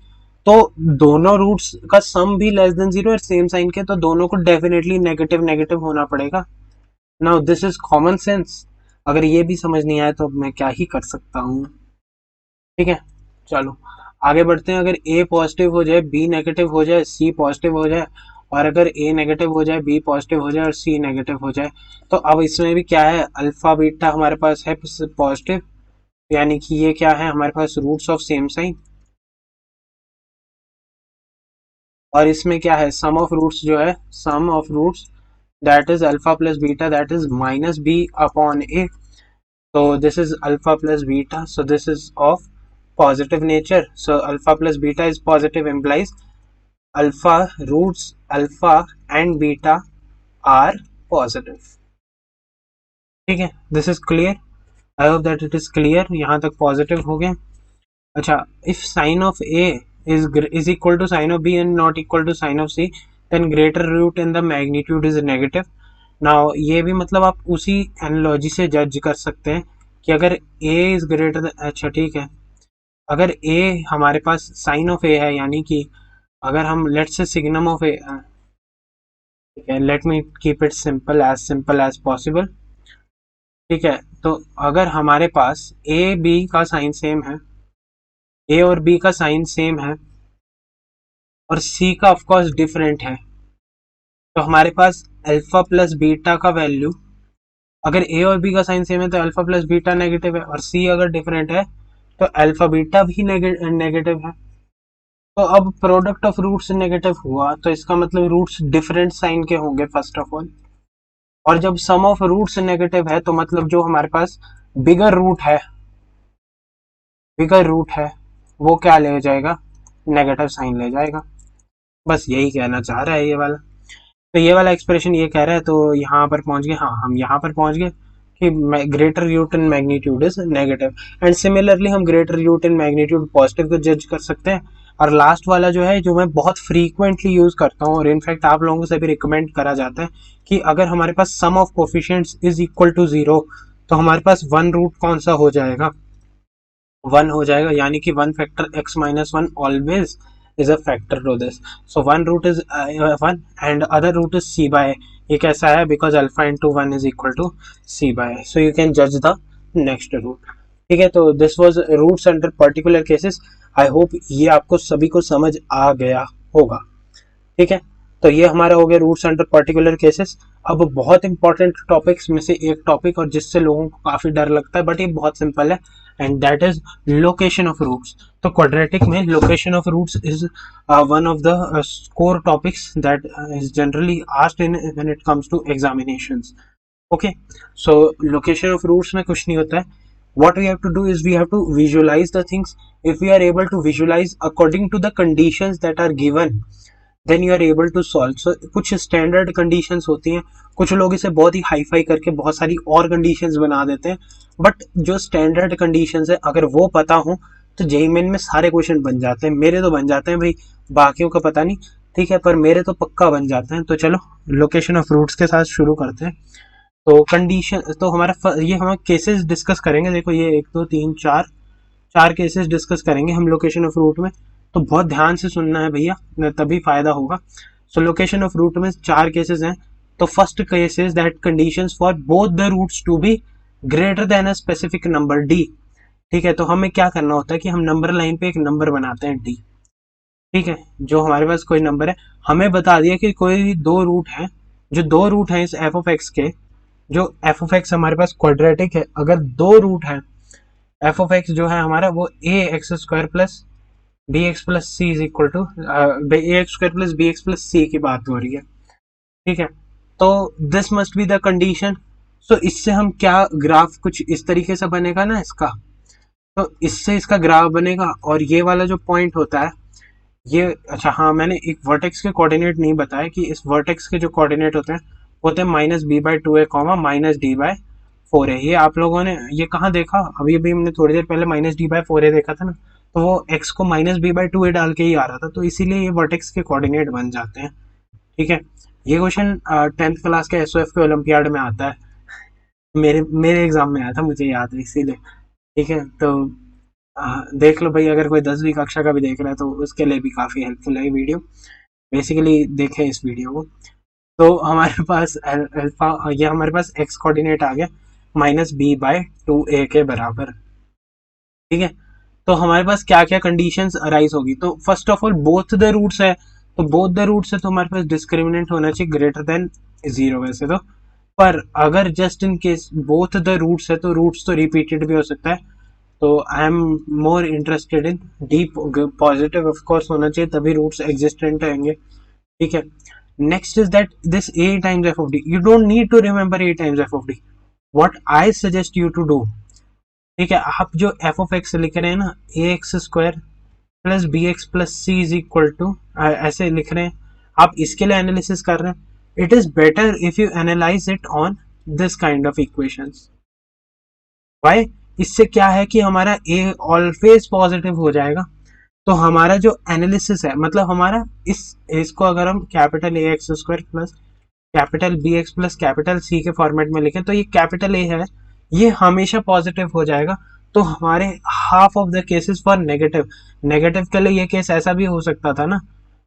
तो दोनों रूट्स का सम भी लेस देन 0 और सेम साइन के, तो दोनों को डेफिनेटली नेगेटिव नेगेटिव होना पड़ेगा. Now this is common sense. अगर ये भी समझ नहीं आया तो मैं क्या ही कर सकता हूँ. ठीक है, चलो आगे बढ़ते हैं. अगर a पॉजिटिव हो जाए, b नेगेटिव हो जाए, c पॉजिटिव हो जाए, और अगर a नेगेटिव हो जाए, b पॉजिटिव हो जाए और c नेगेटिव हो जाए, तो अब इसमें भी क्या है, अल्फा बीटा हमारे पास है पॉजिटिव, यानी कि ये क्या है हमारे पास रूट्स ऑफ सेम साइन. और इसमें क्या है, सम ऑफ रूट्स जो है, sum of roots that is alpha plus beta that is minus B upon A. So this is alpha plus beta, so this is of positive nature, so alpha plus beta is positive, implies alpha roots alpha and beta are positive. ठीक है, this is clear. I hope that it is clear. यहाँ तक positive हो गए. अच्छा, if sin of a is equal to sin of b and not equal to sin of c, then greater root in the magnitude is negative. Now ये भी मतलब आप उसी एनालॉजी से जज कर सकते हैं कि अगर a इज ग्रेटर, अच्छा ठीक है, अगर a हमारे पास साइन ऑफ a है, यानी कि अगर हम let's say signum of a, ठीक है, let me keep it simple as possible. ठीक है, तो अगर हमारे पास a b का साइन सेम है, a और b का साइन सेम है और c का ऑफ कोर्स डिफरेंट है, तो हमारे पास अल्फा प्लस बीटा का वैल्यू, अगर a और b का साइन सेम है तो अल्फा प्लस बीटा नेगेटिव है, और c अगर डिफरेंट है तो अल्फा बीटा भी नेगेटिव है. तो अब प्रोडक्ट ऑफ रूट्स नेगेटिव हुआ, तो इसका मतलब रूट्स डिफरेंट साइन के होंगे फर्स्ट ऑफ ऑल. और जब सम ऑफ रूट्स नेगेटिव है तो मतलब जो हमारे पास बिगर रूट है वो क्या ले जाएगा, नेगेटिव साइन ले जाएगा. बस यही कहना चाह रहा है ये वाला. तो ये वाला एक्सप्रेशन ये कह रहा है, तो यहाँ पर पहुंच गए. हाँ, हम यहाँ पर पहुंच गए कि greater root in magnitude is negative, and similarly हम greater root in magnitude positive को जज कर सकते हैं. और लास्ट वाला जो है, जो मैं बहुत फ्रीक्वेंटली यूज करता हूँ और इनफैक्ट आप लोगों से भी रिकमेंड करा जाता है, कि अगर हमारे पास sum of coefficients is equal to 0, तो हमारे पास वन रूट कौन सा हो जाएगा, 1 हो जाएगा, यानी कि 1 factor x minus 1 always is a factor to this. So one root is 1 and other root is c by a. ये कैसा है, because alpha into 1 is equal to c by a. So you can judge the next root. ठीक है, तो this was roots under particular cases. I hope ये आपको सभी को समझ आ गया होगा. ठीक है, तो ये हमारा हो गया रूट्स अंडर पर्टिकुलर केसेस। अब बहुत इंपॉर्टेंट टॉपिक्स में से एक टॉपिक, और जिससे लोगों को काफी डर लगता है, बट ये बहुत सिंपल है, and that is location of roots. तो क्वाड्रेटिक में location of roots is one of the core topics that is generally asked in when it comes to examinations. Okay, so location of roots में कुछ नहीं होता है. What we have to do is we have to visualize the things. If we are able to visualize according to the conditions that are given, then you are able to solve. So कुछ standard conditions होती हैं, कुछ लोग इसे बहुत ही हाई फाई करके बहुत सारी और conditions बना देते हैं, बट जो standard conditions है अगर वो पता हो तो जेईई मेन में सारे क्वेश्चन बन जाते हैं. मेरे तो बन जाते हैं भाई, बाकियों का पता नहीं, ठीक है, पर मेरे तो पक्का बन जाते हैं. तो चलो लोकेशन ऑफ रूट्स के साथ शुरू करते हैं. तो कंडीशन, तो हमारा ये हम केसेस डिस्कस करेंगे. देखो ये 1 2 3 4 केसेस डिस्कस करेंगे हम लोकेशन ऑफ रूट में. तो बहुत ध्यान से सुनना है भैया, तभी फायदा होगा. सो लोकेशन ऑफ रूट में 4 केसेस हैं. तो first case is that conditions for both the roots to be greater than a specific number d. ठीक है, तो हमें क्या करना होता है कि हम नंबर लाइन पे एक नंबर बनाते हैं डी. ठीक है, जो हमारे पास कोई नंबर है, हमें बता दिया कि कोई 2 रूट हैं, जो 2 रूट हैं इस एफ ऑफ एक्स के, जो एफ ऑफ एक्स हमारे पास क्वाड्रेटिक है, अगर 2 रूट है एफ ऑफ एक्स जो है हमारा वो A x square plus B x plus C is equal to A x square plus B x plus C की बात हो रही है. ठीक है, तो this must be the condition. So इससे हम क्या ग्राफ कुछ इस तरीके से बनेगा ना इसका, तो इससे इसका ग्राफ बनेगा. और ये वाला जो पॉइंट होता है ये, अच्छा हाँ, मैंने एक वर्टेक्स के कोऑर्डिनेट नहीं बताया कि इस वर्टेक्स के जो कोऑर्डिनेट होते हैं minus B by 2a comma minus d by 4a. ये आप लोगों ने ये कहाँ देखा, अभी अभी हमने थोड़ी देर पहले माइनस डी बाई 4a देखा था ना, तो वो x को माइनस बी बाई 2a डाल के ही आ रहा था, तो इसीलिए ये वर्टेक्स के कोऑर्डिनेट बन जाते हैं. ठीक है, ये क्वेश्चन 10th क्लास के एसओएफ के ओलंपियाड में आता है, मेरे मेरे एग्जाम में आया था, मुझे याद है इसीलिए. ठीक है, तो देख लो भाई, अगर कोई 10वीं कक्षा का भी देख रहा है तो उसके लिए भी काफ़ी हेल्पफुल है वीडियो. बेसिकली देखें इस वीडियो को. तो हमारे पास अल्फा, ये हमारे पास एक्स कोऑर्डिनेट आ गया माइनस बी बाय 2a के बराबर. ठीक है, तो हमारे पास क्या क्या कंडीशंस अराइज होगी. तो first of all both the roots है, तो बोथ द रूट्स है तो हमारे पास डिस्क्रिमिनेंट होना चाहिए ग्रेटर देन 0 वैसे तो. पर अगर just in case both the roots है तो रूट्स तो रिपीटेड भी हो सकता है. तो I am more interested in deep positive of course होना चाहिए, तभी रूट्स एग्जिस्टेंट रहेंगे. ठीक है, next is that this a times f of d, you don't need to remember a times f of d. what I suggest you to do, ठीक है, आप जो f of x लिख रहे हैं ना, ax square plus B x plus C is equal to, ऐसे लिख रहे हैं, आप इसके लिए एनालिसिस कर रहे हैं. It is better if you analyze it on this kind of equations. Why, इससे क्या है कि हमारा a ऑलवेज पॉजिटिव हो जाएगा. तो हमारा जो एनालिसिस है, मतलब हमारा इसको अगर हम capital A x square plus capital B x plus capital C के फॉर्मेट में लिखें, तो ये कैपिटल ए है, ये हमेशा पॉजिटिव हो जाएगा. तो हमारे half of the cases for negative, negative के लिए ये केस ऐसा भी हो सकता था ना,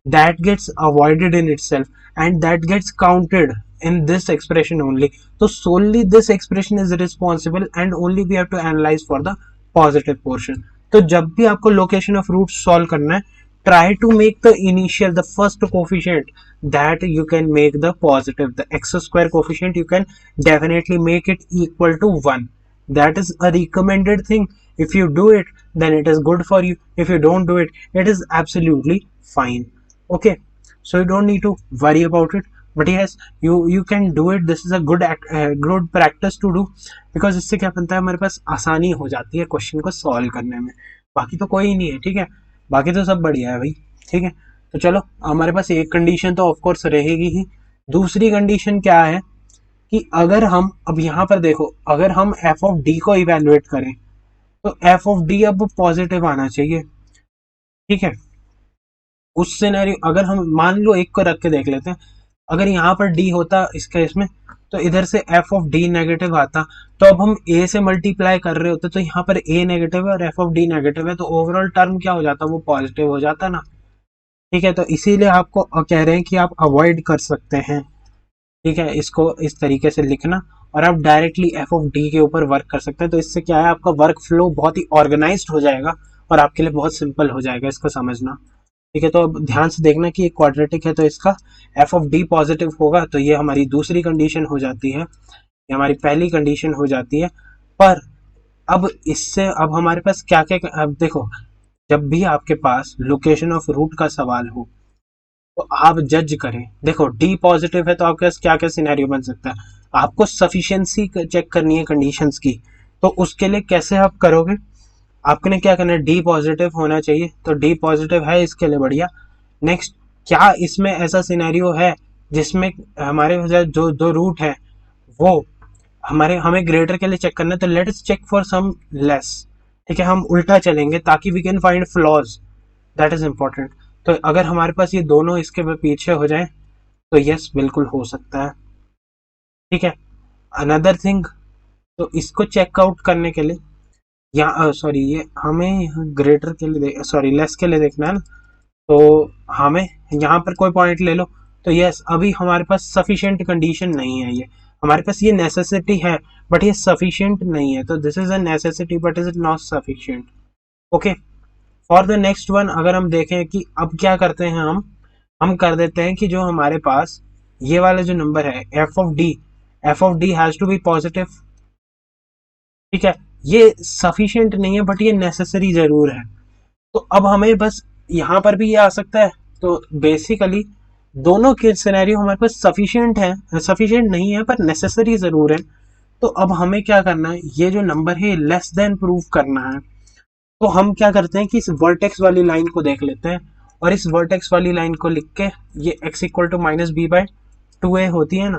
that gets avoided in itself and that gets counted in this expression only. So solely this expression is responsible and only we have to analyze for the positive portion. तो जब भी आपको location of roots solve करना है, try to make the initial, the first coefficient that you can make the positive, the x square coefficient, you can definitely make it equal to 1. That is a recommended thing. If you do it, then it is good for you. If you don't do it, it is absolutely fine. Okay, so you don't need to worry about it, but yes, you can do it. This is a good practice to do, because इससे क्या बनता है, हमारे पास आसानी हो जाती है क्वेश्चन को सॉल्व करने में. बाकी तो कोई नहीं है, ठीक है, बाकी तो सब बढ़िया है भाई. ठीक है, तो चलो हमारे पास एक कंडीशन तो ऑफ कोर्स रहेगी ही. दूसरी कंडीशन क्या है कि अगर हम अब यहाँ पर देखो, अगर हम एफ ऑफ डी को इवेलुएट करें तो एफ ऑफ डी अब पॉजिटिव आना चाहिए. ठीक है, उस सिनेरियो अगर हम मान लो एक को रख के देख लेते हैं, अगर यहाँ पर d होता इस केस में, तो इधर से f ऑफ d नेगेटिव आता, तो अब हम a से मल्टीप्लाई कर रहे होते, तो यहाँ पर a नेगेटिव है और f ऑफ d नेगेटिव है, तो ओवरऑल टर्म क्या हो जाता, वो पॉजिटिव हो जाता ना. ठीक है, तो इसीलिए आपको कह रहे हैं कि आप अवॉइड कर सकते हैं. ठीक है, इसको इस तरीके से लिखना और आप डायरेक्टली f ऑफ d के ऊपर वर्क कर सकते हैं. तो इससे क्या है, आपका वर्क फ्लो बहुत ही ऑर्गेनाइज्ड हो जाएगा और आपके लिए बहुत सिंपल हो जाएगा इसको समझना. ठीक है, तो अब ध्यान से देखना कि ये क्वाड्रेटिक है तो इसका एफ ऑफ डी पॉजिटिव होगा, तो ये हमारी दूसरी कंडीशन हो जाती है, ये हमारी पहली कंडीशन हो जाती है। पर अब इससे अब हमारे पास क्या क्या, अब देखो जब भी आपके पास लोकेशन ऑफ रूट का सवाल हो तो आप जज करें। देखो डी पॉजिटिव है तो आपके पास क्या क्या सिनेरियो बन सकता है, आपको सफिशिएंसी चेक करनी है कंडीशंस की, तो उसके लिए कैसे आप करोगे, आपने क्या करना है, डी पॉजिटिव होना चाहिए, तो डी पॉजिटिव है इसके लिए बढ़िया। नेक्स्ट, क्या इसमें ऐसा सिनेरियो है जिसमें हमारे जो दो रूट है वो हमारे हमें ग्रेटर के लिए चेक करना है, तो let us check for some less. ठीक है, हम उल्टा चलेंगे ताकि we can find flaws, that is important. तो अगर हमारे पास ये दोनों इसके पीछे हो जाए तो यस बिल्कुल हो सकता है। ठीक है, अनदर थिंग, तो इसको चेकआउट करने के लिए यहाँ सॉरी ये हमें ग्रेटर के लिए सॉरी लेस के लिए देखना है ना, तो हमें यहाँ पर कोई पॉइंट ले लो, तो यस अभी हमारे पास सफिशिएंट कंडीशन नहीं है, ये हमारे पास ये नेसेसिटी है बट ये सफिशिएंट नहीं है, तो this is a necessity but is it not sufficient. Okay, for the next one अगर हम देखें कि अब क्या करते हैं, हम कर देते हैं कि जो हमारे पास ये वाला जो नंबर है f of d has to be positive. ठीक है, ये सफिशिएंट नहीं है बट ये नेसेसरी जरूर है, तो अब हमें बस यहाँ पर भी ये आ सकता है, तो बेसिकली दोनों के सिनेरियो हमारे पास सफिशिएंट है, सफिशिएंट नहीं है पर नेसेसरी जरूर है। तो अब हमें क्या करना है, ये जो नंबर है लेस देन प्रूव करना है, तो हम क्या करते हैं कि इस वर्टेक्स वाली लाइन को देख लेते हैं, और इस वर्टेक्स वाली लाइन को लिख के ये x equal to minus B by two A होती है ना।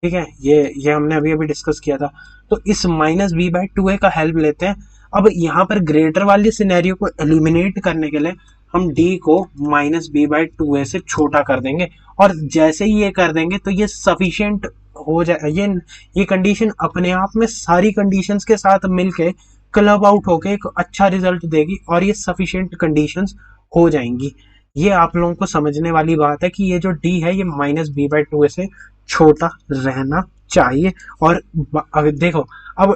ठीक है, ये हमने अभी अभी डिस्कस किया था, तो इस minus B by two A का हेल्प लेते हैं। अब यहाँ पर ग्रेटर वाले सिनेरियो को एलिमिनेट करने के लिए हम d को माइनस बी बाई टू ए से छोटा कर देंगे, और जैसे ही ये कर देंगे तो ये सफिशिएंट हो जाए, ये कंडीशन अपने आप में सारी कंडीशंस के साथ मिलके क्लब आउट होके एक अच्छा रिजल्ट देगी और ये सफिशिएंट कंडीशंस हो जाएंगी। ये आप लोगों को समझने वाली बात है कि ये जो डी है ये माइनस बी बाई टू से छोटा रहना चाहिए। और देखो अब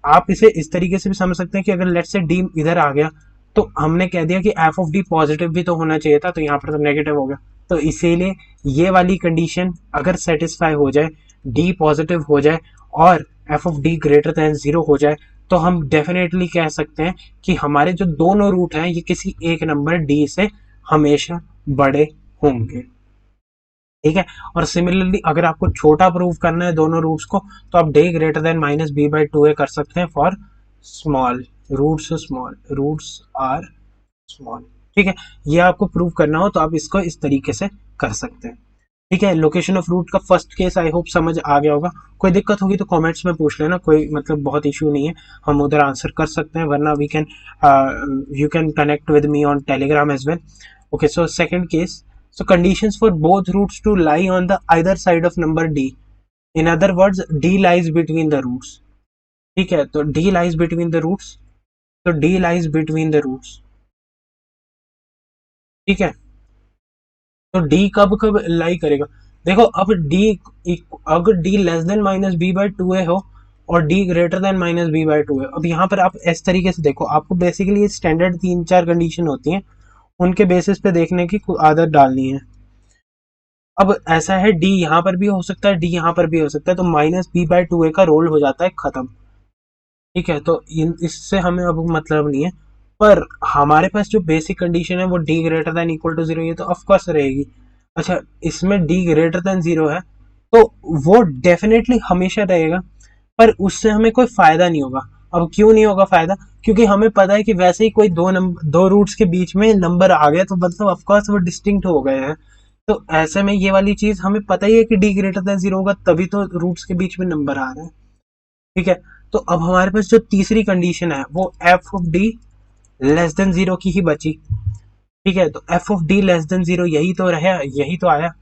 आप इसे इस तरीके से भी समझ सकते हैं कि अगर लेट से डी इधर आ गया तो हमने कह दिया कि एफ ऑफ डी पॉजिटिव भी तो होना चाहिए था, तो यहाँ पर तो नेगेटिव हो गया, तो इसीलिए ये वाली कंडीशन अगर सेटिस्फाई हो जाए, डी पॉजिटिव हो जाए और F of D greater than zero हो जाए, तो हम डेफिनेटली कह सकते हैं कि हमारे जो दोनों रूट हैं ये किसी एक नंबर डी से हमेशा बड़े होंगे। ठीक है, और सिमिलरली अगर आपको छोटा प्रूव करना है दोनों रूट्स को, तो आप D greater than minus B by two A कर सकते हैं for small roots are small. ठीक है, ये आपको प्रूव करना हो तो आप इसको इस तरीके से कर सकते हैं। ठीक है, लोकेशन ऑफ रूट का फर्स्ट केस आई होप समझ आ गया होगा। कोई दिक्कत होगी तो कमेंट्स में पूछ लेना, कोई मतलब बहुत इशू नहीं है, हम उधर आंसर कर सकते हैं, वरना we can you can connect with me on Telegram as well. Okay, so second case, so conditions for both roots to lie on the either side of number d, in other words d lies between the roots। ठीक है, तो d lies between the roots, तो d lies between the roots। ठीक है, तो d कब कब लाई करेगा, देखो अब d अगर d less than minus B by two A हो और d greater than minus B by two है, अब यहाँ पर आप इस तरीके से देखो, आपको बेसिकली स्टैंडर्ड 3-4 कंडीशन होती हैं, उनके बेसिस पे देखने की आदत डालनी है। अब ऐसा है डी यहाँ पर भी हो सकता है, डी यहाँ पर भी हो सकता है, तो minus B by two A का रोल हो जाता है खत्म। ठीक है, तो इससे हमें अब मतलब नहीं है, पर हमारे पास जो बेसिक कंडीशन है वो d greater than equal to zero, ये तो ऑफकोर्स रहेगी। अच्छा, इसमें डी ग्रेटर देन जीरो है तो वो डेफिनेटली हमेशा रहेगा, पर उससे हमें कोई फायदा नहीं होगा। अब क्यों नहीं होगा फायदा, क्योंकि हमें पता है कि वैसे ही कोई दो रूट्स के बीच में नंबर आ गया तो मतलब ऑफकोर्स वो डिस्टिंक्ट हो गए हैं, तो ऐसे में ये वाली चीज हमें पता ही है कि डी ग्रेटर देन जीरो होगा, तभी तो रूट्स के बीच में नंबर आ रहे हैं। ठीक है, तो अब हमारे पास जो तीसरी कंडीशन है वो F of D less than zero की ही बची। ठीक है, तो F of D less than zero यही तो रहा, यही तो आया।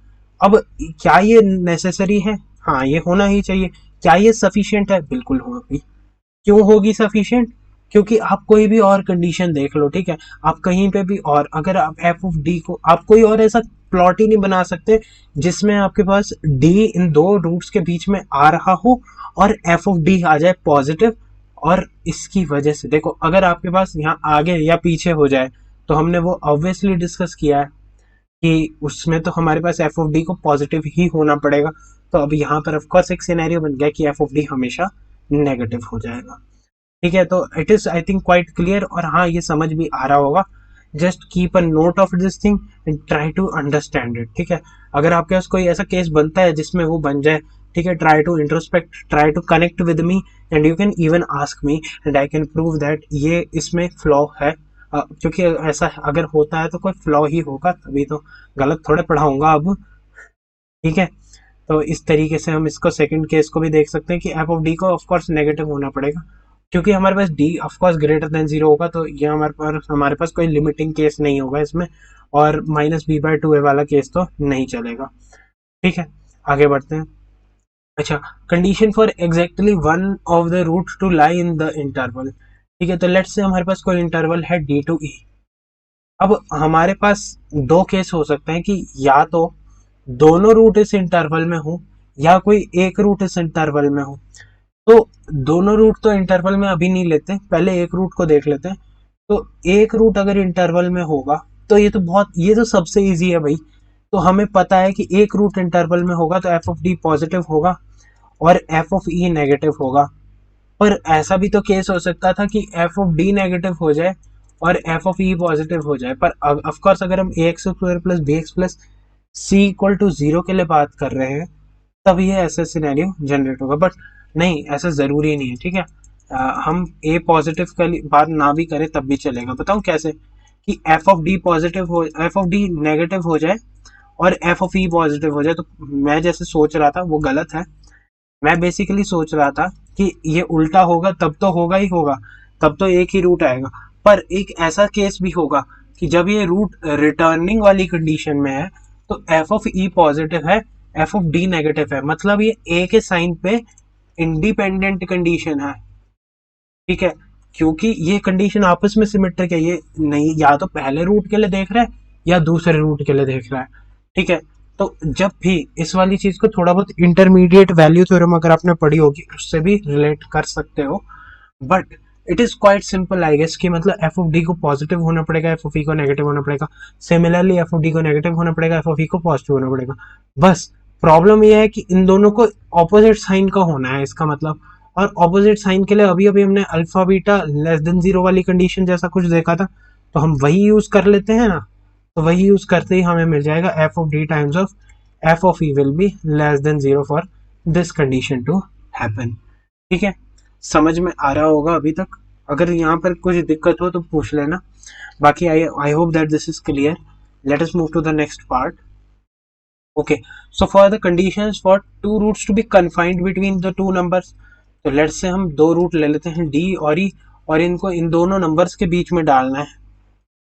अब क्या ये नेसेसरी है, हाँ ये होना ही चाहिए। क्या ये सफिशिएंट है, बिल्कुल होगी। क्यों होगी सफिशिएंट, क्योंकि आप कोई भी और कंडीशन देख लो, ठीक है, आप कहीं पे भी और अगर आप एफ ऑफ डी को आप कोई और ऐसा प्लॉट ही नहीं बना सकते जिसमें आपके पास डी इन दो रूट्स के बीच में आ रहा हो और एफ ऑफ डी आ जाए पॉजिटिव, और इसकी वजह से देखो अगर आपके पास यहाँ आगे या पीछे हो जाए तो हमने वो ऑब्वियसली डिस्कस किया है कि उसमें तो हमारे पास एफ ऑफ डी को पॉजिटिव ही होना पड़ेगा। तो अब यहाँ पर ऑफकोर्स एक सिनेरियो बन गया कि एफ ऑफ डी हमेशा नेगेटिव हो जाएगा। ठीक है, तो it is I think quite clear, और हाँ ये समझ भी आ रहा होगा। Just keep a note of this thing and try to understand it. ठीक है, अगर आपके पास कोई ऐसा केस बनता है जिसमें वो बन जाए, ठीक है, try to introspect, try to connect with me, and you can even ask me and I can prove that ये इसमें फ्लॉ है। क्योंकि ऐसा अगर होता है तो कोई फ्लॉ ही होगा, तभी तो गलत थोड़े पढ़ाऊंगा अब। ठीक है, तो इस तरीके से हम इसको सेकंड केस को भी देख सकते हैं कि एफ ऑफ डी को ऑफकोर्स नेगेटिव होना पड़ेगा, क्योंकि हमारे पास D of course greater than zero होगा, तो ये हमारे पास कोई लिमिटिंग केस नहीं होगा इसमें, और माइनस बी बाय टू ए वाला केस तो नहीं चलेगा। ठीक है, आगे बढ़ते हैं। अच्छा, condition for exactly one of the root to lie in the interval. ठीक है, तो लेट्स से हमारे पास कोई इंटरवल है डी टू ई। अब हमारे पास दो केस हो सकते हैं कि या तो दोनों रूट इस इंटरवल में हो, या कोई एक रूट इस इंटरवल में हो। तो दोनों रूट तो इंटरवल में अभी नहीं लेते, पहले एक रूट को देख लेते हैं। तो एक रूट अगर इंटरवल में होगा तो ये तो सबसे इजी है भाई। तो हमें पता है कि एक रूट इंटरवल में होगा तो एफ ऑफ डी पॉजिटिव होगा और एफ ऑफ ई नेगेटिव होगा। पर ऐसा भी तो केस हो सकता था कि एफ ऑफ डी नेगेटिव हो जाए और एफ ऑफ ई पॉजिटिव हो जाए। पर ऑफकोर्स अगर हम A x square plus B x plus C equal to zero के लिए बात कर रहे हैं, तब ये ऐसा सिनेरियो जनरेट होगा। बट नहीं, ऐसा ज़रूरी नहीं है। ठीक है, हम ए पॉजिटिव का बात ना भी करें तब भी चलेगा। बताऊँ कैसे? कि एफ ऑफ डी पॉजिटिव हो, एफ ऑफ डी नेगेटिव हो जाए और एफ ऑफ ई पॉजिटिव हो जाए। तो मैं जैसे सोच रहा था वो गलत है। मैं बेसिकली सोच रहा था कि ये उल्टा होगा, तब तो होगा ही होगा, तब तो एक ही रूट आएगा। पर एक ऐसा केस भी होगा कि जब ये रूट रिटर्निंग वाली कंडीशन में है तो एफ ऑफ ई पॉजिटिव है, एफ ऑफ डी नेगेटिव है, मतलब ये ए के साइन पे इंडिपेंडेंट कंडीशन है। ठीक है, क्योंकि ये कंडीशन आपस में सिमेट्रिक है, ये नहीं या तो पहले रूट के लिए देख रहा है या दूसरे रूट के लिए देख रहा है। ठीक है, तो जब भी इस वाली चीज को थोड़ा बहुत इंटरमीडिएट वैल्यू थ्योरम अगर आपने पढ़ी होगी उससे भी रिलेट कर सकते हो। But it is quite simple I guess कि मतलब एफ ऑफ डी को पॉजिटिव होना पड़ेगा, एफ ऑफ ई को नेगेटिव होना पड़ेगा। सिमिलरली एफ ऑफ डी को नेगेटिव होना पड़ेगा, एफ ऑफ ई को पॉजिटिव होना पड़ेगा। बस प्रॉब्लम यह है कि इन दोनों को ऑपोजिट साइन का होना है इसका मतलब। और ऑपोजिट साइन के लिए अभी अभी हमने alpha beta less than zero वाली कंडीशन जैसा कुछ देखा था, तो हम वही यूज कर लेते हैं ना। तो वही यूज करते ही हमें मिल जाएगा f of d times of f of e will be less than zero for this condition to happen. ठीक है, समझ में आ रहा होगा अभी तक? अगर यहाँ पर कुछ दिक्कत हो तो पूछ लेना। बाकी I hope that this is clear. Let us move to the next part. Okay, so for the conditions for two roots to be confined between the two numbers, तो लेट्स से हम दो रूट ले लेते हैं d और e, और इनको इन दोनों नंबर्स के बीच में डालना है।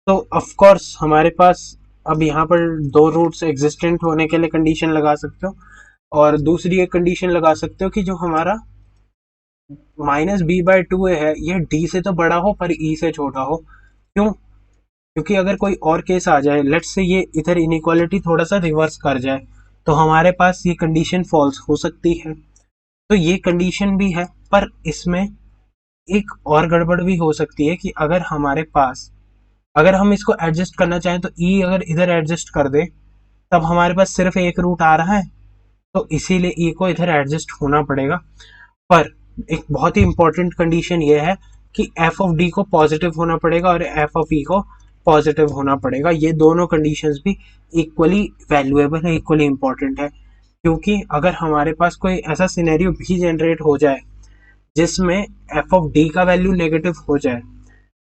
तो ऑफ कोर्स हमारे पास अब यहाँ पर दो रूट्स एग्जिस्टेंट होने के लिए कंडीशन लगा सकते हो, और दूसरी एक कंडीशन लगा सकते हो कि जो हमारा माइनस बी बाय टू है ये d से तो बड़ा हो पर e से छोटा हो। क्यों? क्योंकि अगर कोई और केस आ जाए, लेट्स से ये इधर इनइक्वालिटी थोड़ा सा रिवर्स कर जाए, तो हमारे पास ये कंडीशन फॉल्स हो सकती है। तो ये कंडीशन भी है, पर इसमें एक और गड़बड़ भी हो सकती है कि अगर हमारे पास, अगर हम इसको एडजस्ट करना चाहें तो ई अगर इधर एडजस्ट कर दे तब हमारे पास सिर्फ एक रूट आ रहा है, तो इसीलिए ई को इधर एडजस्ट होना पड़ेगा। पर एक बहुत ही इंपॉर्टेंट कंडीशन ये है कि एफ ऑफ डी को पॉजिटिव होना पड़ेगा और एफ ऑफ ई को पॉजिटिव होना पड़ेगा। ये दोनों कंडीशंस भी इक्वली वैल्यूएबल है, इक्वली इंपॉर्टेंट है। क्योंकि अगर हमारे पास कोई ऐसा सिनेरियो भी जनरेट हो जाए जिसमें एफ ऑफ डी का वैल्यू नेगेटिव हो जाए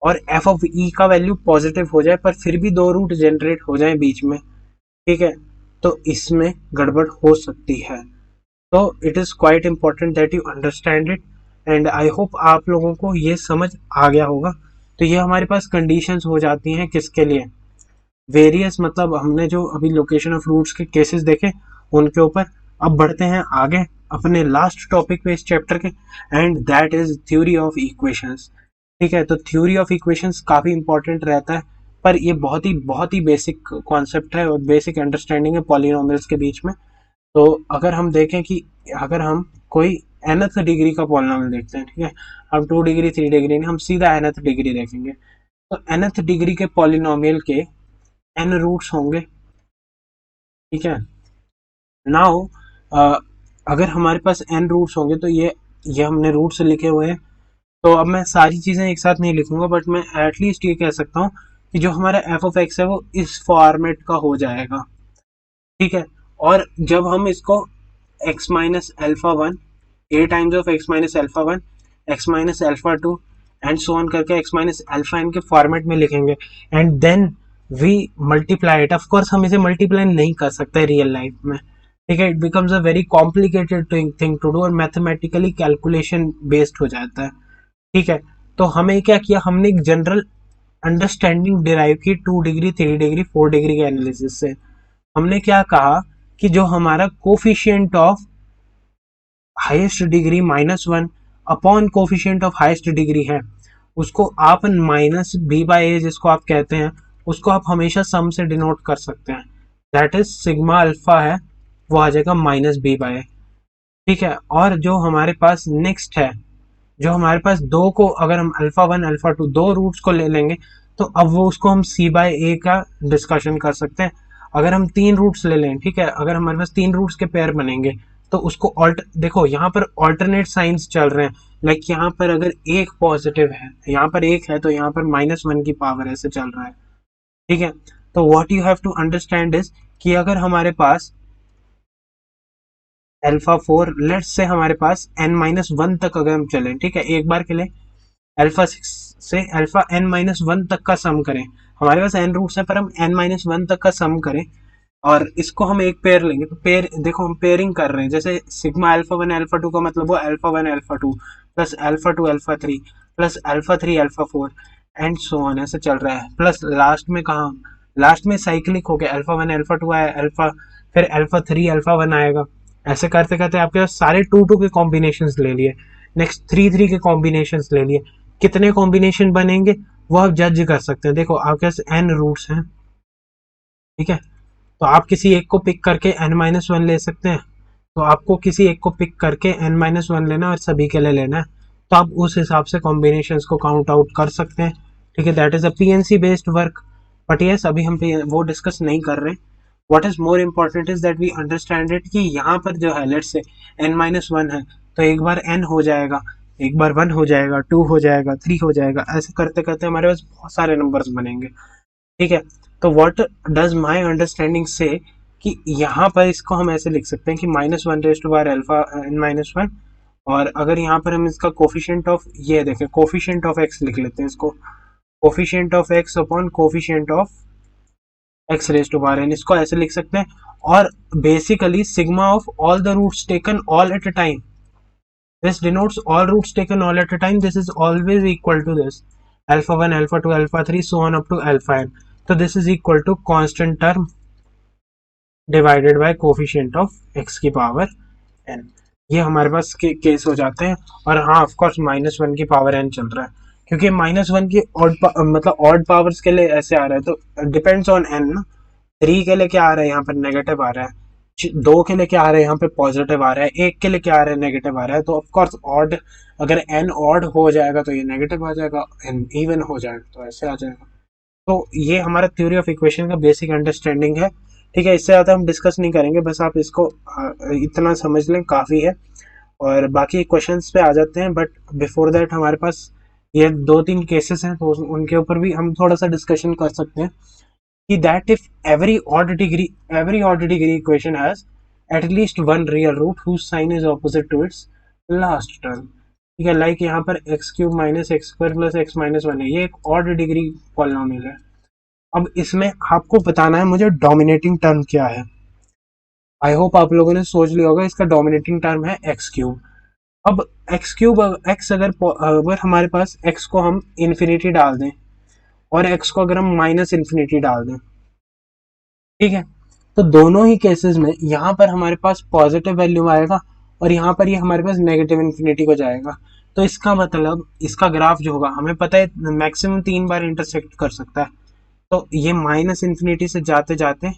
और एफ ऑफ ई का वैल्यू पॉजिटिव हो जाए, पर फिर भी दो रूट जनरेट हो जाए बीच में, ठीक है, तो इसमें गड़बड़ हो सकती है। तो it is quite important that you understand it, and I hope आप लोगों को ये समझ आ गया होगा। तो ये हमारे पास कंडीशंस हो जाती हैं किसके लिए? वेरियस, मतलब हमने जो अभी लोकेशन ऑफ रूट्स के केसेस देखे उनके ऊपर। अब बढ़ते हैं आगे अपने लास्ट टॉपिक पे इस चैप्टर के, and that is theory of equations. ठीक है, तो थ्योरी ऑफ इक्वेशंस काफ़ी इंपॉर्टेंट रहता है, पर ये बहुत ही बेसिक कॉन्सेप्ट है और बेसिक अंडरस्टैंडिंग है पॉलिनोमियल्स के बीच में। तो अगर हम देखें कि अगर हम कोई nth डिग्री का पॉलिनोमियल देखते हैं, ठीक है, हम 2 डिग्री 3 डिग्री नहीं, हम सीधा nth डिग्री देखेंगे। तो nth डिग्री के पॉलिनोमियल के n रूट्स होंगे, ठीक है। नाउ अगर हमारे पास n रूट्स होंगे तो ये हमने रूट्स लिखे हुए हैं, तो अब मैं सारी चीज़ें एक साथ नहीं लिखूंगा, बट मैं एटलीस्ट ये कह सकता हूँ कि जो हमारा एफ ऑफ एक्स है वो इस फॉर्मेट का हो जाएगा, ठीक है। और जब हम इसको x minus alpha one, a times of x minus alpha one, x minus alpha two and so on करके x माइनस एल्फा एन के फॉर्मेट में लिखेंगे, and then we multiply it. Of course हम इसे मल्टीप्लाई नहीं कर सकते रियल लाइफ में, ठीक है। It becomes a very complicated thing to do और मैथमेटिकली कैलकुलेशन बेस्ड हो जाता है, ठीक है। तो हमें क्या किया, हमने एक जनरल अंडरस्टैंडिंग डिराइव की 2 डिग्री 3 डिग्री 4 डिग्री के एनालिसिस से। हमने क्या कहा कि जो हमारा coefficient of highest degree -1 upon coefficient of highest degree है, उसको आप माइनस बी बाई ए जिसको आप कहते हैं, उसको आप हमेशा सम से डिनोट कर सकते हैं। दैट इज सिग्मा अल्फा है, वो आ जाएगा माइनस बी बाई ए, ठीक है। और जो हमारे पास नेक्स्ट है, जो हमारे पास दो को अगर हम अल्फा वन अल्फा टू दो रूट्स को ले लेंगे, तो अब वो उसको हम सी बाय ए का डिस्कशन कर सकते हैं। अगर हम 3 रूट्स ले लें, ठीक है, अगर हमारे पास 3 रूट्स के पेयर बनेंगे तो उसको देखो यहाँ पर ऑल्टरनेट साइंस चल रहे हैं, लाइक यहाँ पर अगर एक पॉजिटिव है, यहाँ पर एक है, तो यहाँ पर -1 की पावर ऐसे चल रहा है, ठीक है। तो what you have to understand is कि अगर हमारे पास अल्फा फोर, लेट्स से हमारे पास n-1 तक अगर हम चलें, ठीक है, एक बार के लिए अल्फा 6 से अल्फा n-1 तक का सम करें, हमारे पास n रूट्स है पर हम n-1 तक का सम करें, और इसको हम एक पेयर लेंगे, तो पेयर देखो हम पेयरिंग कर रहे हैं, जैसे sigma alpha one alpha two का मतलब वो alpha one alpha two plus alpha two alpha three plus alpha three alpha four and so on ऐसे चल रहा है, प्लस लास्ट में कहा, लास्ट में साइक्लिक हो गया, अल्फा वन अल्फा टू आया, अल्फा फिर अल्फा थ्री अल्फा वन आएगा, ऐसे करते करते आपके पास सारे 2 के कॉम्बिनेशन ले लिए, नेक्स्ट 3 के कॉम्बिनेशन ले लिए, कितने कॉम्बिनेशन बनेंगे वो आप जज कर सकते हैं। देखो आपके पास n रूट्स हैं, ठीक है, तो आप किसी एक को पिक करके n-1 ले सकते हैं, तो आपको किसी एक को पिक करके n-1 लेना और सभी के लिए लेना है, तो आप उस हिसाब से कॉम्बिनेशन को काउंट आउट कर सकते हैं, ठीक है। That is a PNC based work, but yes अभी हम वो डिस्कस नहीं कर रहे। What is more important is that we understand it कि यहाँ पर जो है लेट्स से n-1 है, तो एक बार n हो जाएगा, एक बार 1 हो जाएगा, 2 हो जाएगा, 3 हो जाएगा, ऐसे करते करते हमारे पास बहुत सारे नंबर्स बनेंगे, ठीक है। तो व्हाट डज माई अंडरस्टैंडिंग से कि यहाँ पर इसको हम ऐसे लिख सकते हैं कि -1 rays to power alpha n-1, और अगर यहाँ पर हम इसका कोफिशिएंट ऑफ ये देखें, कोफिशिएंट ऑफ x लिख लेते हैं इसको, coefficient of x upon coefficient of x raise to power n, इसको ऐसे लिख सकते हैं। और basically sigma of all the roots taken all at a time, this denotes all roots taken all at a time, this is always equal to this alpha 1 alpha 2 alpha 3 so on up to alpha n, so this is equal to constant term divided by coefficient of x की पावर n। ये हमारे पास केस हो जाते हैं। और हाँ ऑफ कोर्स -1 की पावर n चल रहा है, क्योंकि -1 की मतलब ऑड पावर्स के लिए ऐसे आ रहा है, तो डिपेंड्स ऑन n ना। 3 के लिए क्या आ रहा है, यहाँ पर नेगेटिव आ रहा है, 2 के लिए क्या आ रहा है, यहाँ पे पॉजिटिव आ रहा है, 1 के लिए क्या आ रहा है, नेगेटिव आ रहा है, तो ऑफकोर्स ऑड, अगर n ऑड हो जाएगा तो ये नेगेटिव आ जाएगा, n इवन हो जाएगा तो ऐसे आ जाएगा। तो ये हमारा थ्योरी ऑफ इक्वेशन का बेसिक अंडरस्टैंडिंग है, ठीक है। इससे ज़्यादा हम डिस्कस नहीं करेंगे, बस आप इसको इतना समझ लें काफ़ी है, और बाकी क्वेश्चंस पे आ जाते हैं। बट बिफोर दैट हमारे पास ये 2-3 केसेस हैं, तो उनके ऊपर भी हम थोड़ा सा डिस्कशन कर सकते हैं कि that if every odd degree equation has at least one real root whose sign is opposite to its last term, ठीक है। लाइक यहाँ पर x cube minus x square plus x minus one है, ये एक ऑड डिग्री पॉलिनोमियल है। अब इसमें आपको बताना है मुझे डोमिनेटिंग टर्म क्या है। आई होप आप लोगों ने सोच लिया होगा, इसका डोमिनेटिंग टर्म है एक्स क्यूब। अब एक्स क्यूब एक्स अगर हमारे पास एक्स को हम इन्फिनिटी डाल दें और एक्स को अगर हम माइनस इन्फिनिटी डाल दें, ठीक है, तो दोनों ही केसेस में यहाँ पर हमारे पास पॉजिटिव वैल्यू आएगा और यहाँ पर ये हमारे पास नेगेटिव इन्फिनिटी को जाएगा। तो इसका मतलब इसका ग्राफ जो होगा हमें पता है मैक्सिमम 3 बार इंटरसेक्ट कर सकता है, तो ये माइनस इन्फिनिटी से जाते जाते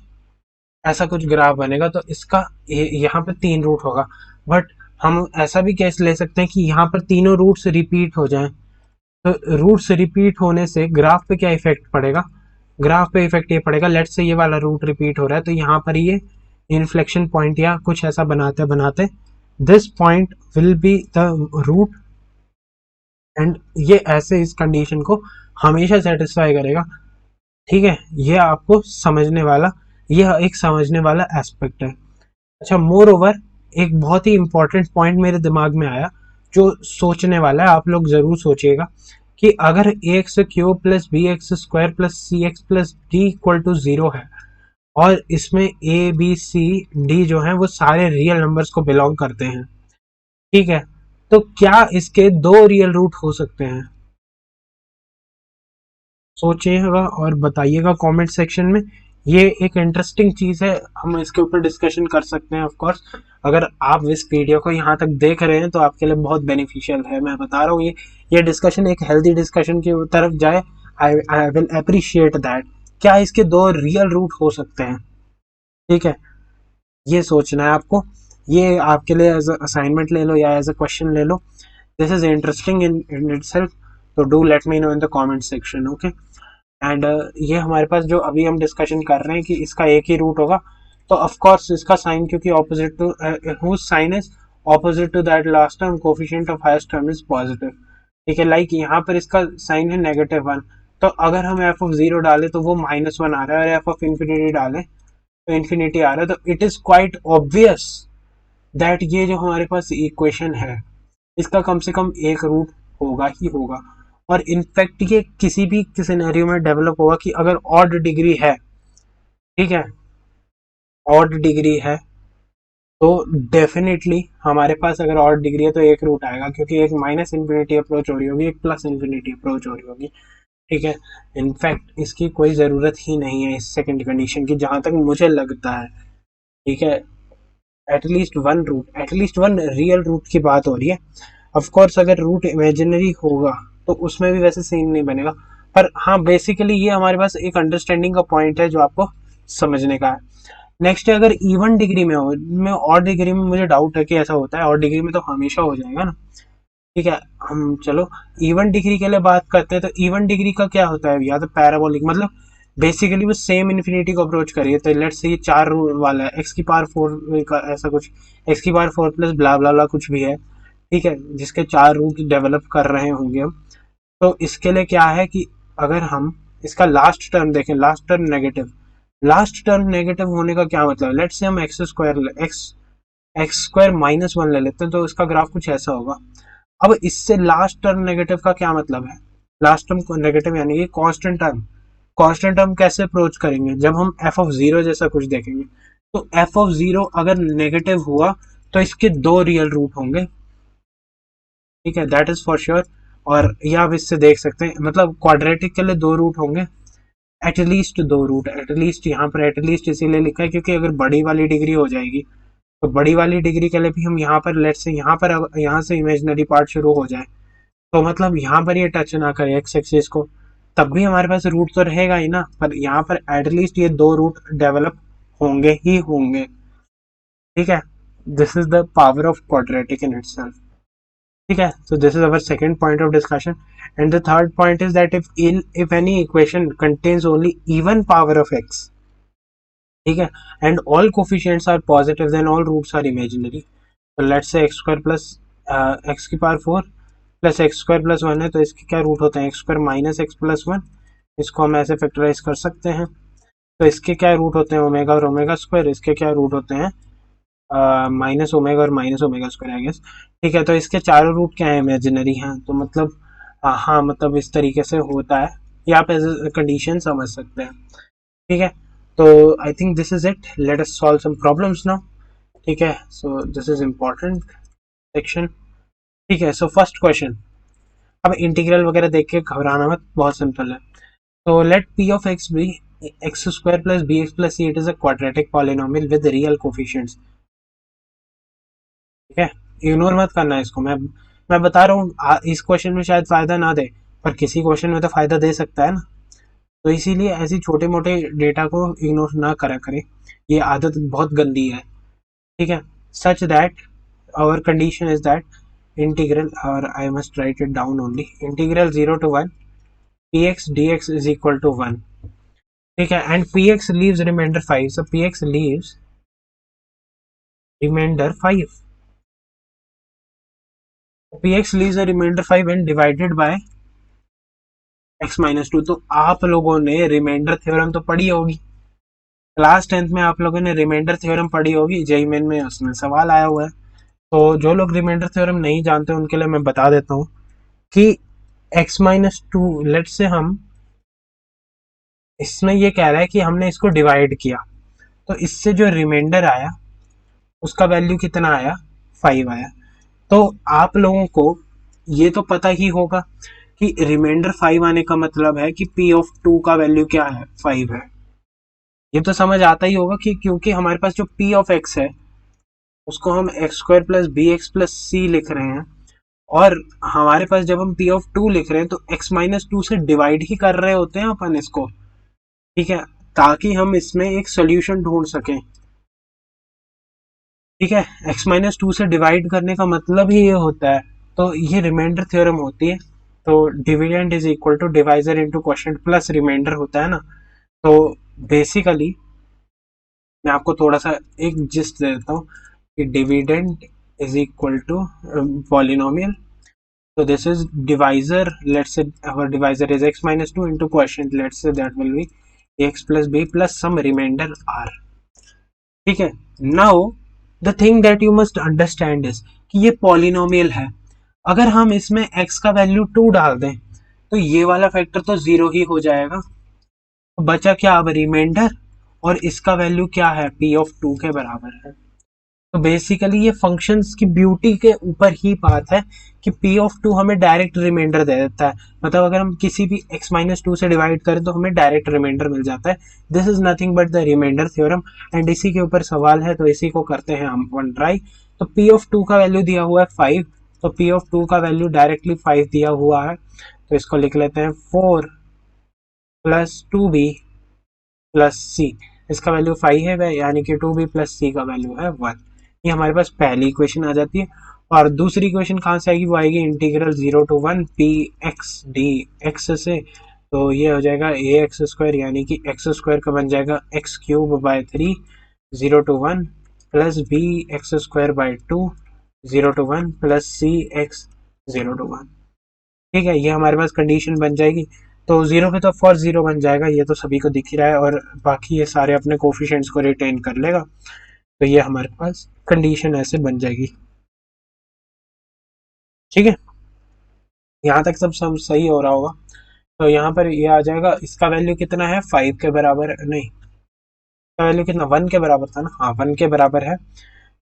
ऐसा कुछ ग्राफ बनेगा, तो इसका यहाँ पर 3 रूट होगा। बट हम ऐसा भी केस ले सकते हैं कि यहाँ पर तीनों रूट्स रिपीट हो जाएं, तो रूट्स रिपीट होने से ग्राफ पे क्या इफेक्ट पड़ेगा, ग्राफ पे इफेक्ट ये पड़ेगा, लेट्स से ये वाला रूट रिपीट हो रहा है तो यहाँ पर ये इन्फ्लेक्शन पॉइंट या कुछ ऐसा बनाते बनाते this point will be the root, एंड ये ऐसे इस कंडीशन को हमेशा सेटिस्फाई करेगा। ठीक है, ये आपको समझने वाला, यह एक समझने वाला एस्पेक्ट है। अच्छा, मोर ओवर एक बहुत ही इंपॉर्टेंट पॉइंट मेरे दिमाग में आया जो सोचने वाला है, आप लोग जरूर सोचिएगा कि अगर A X cube plus B x square plus C X plus D equal to 0 है और इसमें ए बी सी डी जो है वो सारे रियल नंबर्स को बिलोंग करते हैं, ठीक है, तो क्या इसके दो रियल रूट हो सकते हैं? सोचिएगा और बताइएगा कमेंट सेक्शन में। ये एक इंटरेस्टिंग चीज़ है, हम इसके ऊपर डिस्कशन कर सकते हैं ऑफ कोर्स। अगर आप इस वीडियो को यहाँ तक देख रहे हैं तो आपके लिए बहुत बेनिफिशियल है, मैं बता रहा हूँ। ये डिस्कशन एक हेल्दी डिस्कशन की तरफ जाए, आई विल अप्रिशिएट दैट। क्या इसके दो रियल रूट हो सकते हैं? ठीक है, ये सोचना है आपको। ये आपके लिए एज असाइनमेंट ले लो या एज अ क्वेश्चन ले लो। This is interesting in itself, तो do let me know in the comment section, okay. And ये हमारे पास जो अभी हम डिस्कशन कर रहे हैं कि इसका एक ही रूट होगा, तो ऑफ कोर्स इसका साइन, क्योंकि opposite to whose sign is opposite to that last term, coefficient of highest term is positive. ठीक है, लाइक यहाँ पर इसका साइन है -1, तो अगर हम एफ ऑफ 0 डालें तो वो -1 आ रहा है, और एफ ऑफ इन्फिनिटी डालें तो इन्फिनिटी आ रहा है। तो it is quite obvious that ये जो हमारे पास इक्वेशन है इसका कम से कम एक रूट होगा ही होगा। और इनफैक्ट ये किसी भी सिनेरियो में डेवलप होगा कि अगर ऑड डिग्री है, ठीक है, ऑड डिग्री है तो डेफिनेटली हमारे पास अगर ऑड डिग्री है तो एक रूट आएगा, क्योंकि एक माइनस इन्फिनिटी अप्रोच हो रही होगी, एक प्लस इन्फिनिटी अप्रोच हो रही होगी। ठीक है, इनफैक्ट इसकी कोई ज़रूरत ही नहीं है इस सेकंड कंडीशन की, जहाँ तक मुझे लगता है। ठीक है, at least one root, at least one real root की बात हो रही है। ऑफ कोर्स अगर रूट इमेजिनरी होगा तो उसमें भी वैसे सीन नहीं बनेगा, पर हाँ बेसिकली ये हमारे पास एक अंडरस्टैंडिंग का पॉइंट है जो आपको समझने का है। नेक्स्ट है, अगर इवन डिग्री में हो, में ऑड डिग्री में मुझे डाउट है कि ऐसा होता है, ऑड डिग्री में तो हमेशा हो जाएगा ना। ठीक है, हम चलो इवन डिग्री के लिए बात करते हैं। तो इवन डिग्री का क्या होता है, या तो पैराबोलिक, मतलब बेसिकली वो सेम इन्फिनिटी को अप्रोच करिए। तो लेट्स से ये 4 वाला है, एक्स की पावर 4 का ऐसा कुछ, एक्स की पावर 4 प्लस ब्ला ब्ला ब्ला कुछ भी है, ठीक है, जिसके 4 रूट डेवलप कर रहे होंगे हम। तो इसके लिए क्या है कि अगर हम इसका लास्ट टर्म देखें, last term negative, last term negative होने का क्या मतलब, लेट्स से हम एक्स स्क्वायर -1 ले लेते हैं, तो इसका ग्राफ कुछ ऐसा होगा। अब इससे लास्ट टर्म नेगेटिव का क्या मतलब है, लास्ट टर्म नेगेटिव यानी कि कांस्टेंट टर्म। कांस्टेंट टर्म कैसे अप्रोच करेंगे, जब हम एफ ऑफ 0 जैसा कुछ देखेंगे। तो एफ ऑफ 0 अगर नेगेटिव हुआ तो इसके दो रियल रूट होंगे, ठीक है, दैट इज फॉर श्योर। और ये आप इससे देख सकते हैं, मतलब क्वाड्रेटिक के लिए दो रूट होंगे, एटलीस्ट दो रूट। एटलीस्ट यहाँ पर एटलीस्ट इसीलिए लिखा है क्योंकि अगर बड़ी वाली डिग्री हो जाएगी तो बड़ी वाली डिग्री के लिए भी हम यहाँ पर लेट्स से यहाँ से इमेजिनरी पार्ट शुरू हो जाए, तो मतलब यहाँ पर ये टच ना करे एक्स एक्सिस को, तब भी हमारे पास रूट तो रहेगा ही ना। पर यहाँ पर एटलीस्ट ये दो रूट डेवलप होंगे ही होंगे। ठीक है, this is the power of quadratic in itself. ठीक है, so this is our second point of discussion, and the third point is that if any equation contains only even power of x, ठीक है, and all coefficients are positive, then all roots are imaginary. So let's say x square plus x की power 4 plus x square plus 1 है, तो इसके क्या रूट होते हैं, x square minus x plus 1, इसको हम ऐसे फैक्टराइज कर सकते हैं। तो इसके क्या रूट होते हैं, ओमेगा और ओमेगा स्क्वायर, इसके क्या रूट होते हैं, माइनस ओमेगा और minus omega square, I guess. ठीक है, तो इसके चारों रूट क्या है, इमेजिनरी हैं, तो मतलब हाँ मतलब इस तरीके से होता है, या आप एज ए कंडीशन समझ सकते हैं। ठीक है, तो I think this is it, let us solve some problems now. ठीक है, so this is important section. ठीक है, सो फर्स्ट क्वेश्चन, अब इंटीग्रल वगैरह देख के घबराना मत, बहुत सिंपल है। तो let p of x b x square plus B x plus c, it is a quadratic polynomial with real coefficients. ठीक है, इग्नोर मत करना इसको, मैं बता रहा हूँ इस क्वेश्चन में शायद फायदा ना दे, पर किसी क्वेश्चन में तो फायदा दे सकता है ना। तो इसीलिए ऐसी छोटे मोटे डेटा को इग्नोर ना करा करें, ये आदत बहुत गंदी है। ठीक है, such that our condition is that integral, और I must write it down only, integral 0 to 1 px dx is equal to 1. ठीक है, and px leaves remainder 5, so px leaves remainder 5, px leaves a remainder 5 and divided by x minus 2. तो आप लोगों ने रिमाइंडर थ्योरम तो पढ़ी होगी, क्लास 10th में आप लोगों ने रिमाइंडर थ्योरम पढ़ी होगी, जेईई मेन में उसमें सवाल आया हुआ है। तो जो लोग रिमाइंडर थ्योरम नहीं जानते उनके लिए मैं बता देता हूँ कि x माइनस 2, लेट से हम इसमें ये कह रहा है कि हमने इसको डिवाइड किया, तो इससे जो रिमाइंडर आया उसका वैल्यू कितना आया, 5 आया। तो आप लोगों को ये तो पता ही होगा कि रिमाइंडर 5 आने का मतलब है कि p ऑफ 2 का वैल्यू क्या है, 5 है। ये तो समझ आता ही होगा कि क्योंकि हमारे पास जो p ऑफ x है उसको हम X square plus B x plus C लिख रहे हैं, और हमारे पास जब हम p ऑफ 2 लिख रहे हैं तो x माइनस 2 से डिवाइड ही कर रहे होते हैं अपन इसको, ठीक है, ताकि हम इसमें एक सोल्यूशन ढूंढ सकें। ठीक है, x माइनस 2 से डिवाइड करने का मतलब ही ये होता है, तो ये रिमाइंडर थ्योरम होती है। तो dividend is equal to divisor into quotient plus remainder होता है ना। तो बेसिकली मैं आपको थोड़ा सा एक जिस्ट दे देता हूँ कि dividend is equal to polynomial, so this is divisor, let's say our divisor is x minus 2 into quotient, let's say that will be x plus b plus some remainder r. ठीक है, now the thing that you must understand is कि ये पॉलिनोमियल है, अगर हम इसमें x का वैल्यू 2 डाल दें तो ये वाला फैक्टर तो 0 ही हो जाएगा, तो बचा क्या अब, रिमाइंडर, और इसका वैल्यू क्या है, p ऑफ 2 के बराबर है। तो बेसिकली ये फंक्शंस की ब्यूटी के ऊपर ही बात है कि p ऑफ 2 हमें डायरेक्ट रिमाइंडर दे देता है, मतलब अगर हम किसी भी x माइनस 2 से डिवाइड करें तो हमें डायरेक्ट रिमाइंडर मिल जाता है। This is nothing but the remainder theorem, and इसी के ऊपर सवाल है, तो इसी को करते हैं हम वन ट्राई। तो p ऑफ 2 का वैल्यू दिया हुआ है 5, तो p ऑफ 2 का वैल्यू डायरेक्टली 5 दिया हुआ है, तो इसको लिख लेते हैं 4 प्लस 2b प्लस सी, इसका वैल्यू 5 है वह, यानी कि 2b प्लस सी का वैल्यू है 1। ये हमारे पास पहली इक्वेशन आ जाती है, और दूसरी इक्वेशन कहाँ से आएगी, वो आएगी integral 0 to 1 P x D x से, तो ये हो जाएगा ए एक्स स्क्वायर, यानी कि एक्स स्क्वायर का बन जाएगा x cube by 3 0 to 1 plus B x square by 2 0 to 1 plus C x 0 to 1। ठीक है, ये हमारे पास कंडीशन बन जाएगी, तो 0 पे तो फॉर 0 बन जाएगा, ये तो सभी को दिख ही रहा है, और बाकी ये सारे अपने कोफिशिएंट्स को रिटेन कर लेगा, तो ये हमारे पास कंडीशन ऐसे बन जाएगी। ठीक है, यहाँ तक सब सही हो रहा होगा। तो यहाँ पर ये आ जाएगा, इसका वैल्यू कितना है, 5 के बराबर, नहीं इसका वैल्यू कितना, 1 के बराबर था ना, हाँ 1 के बराबर है,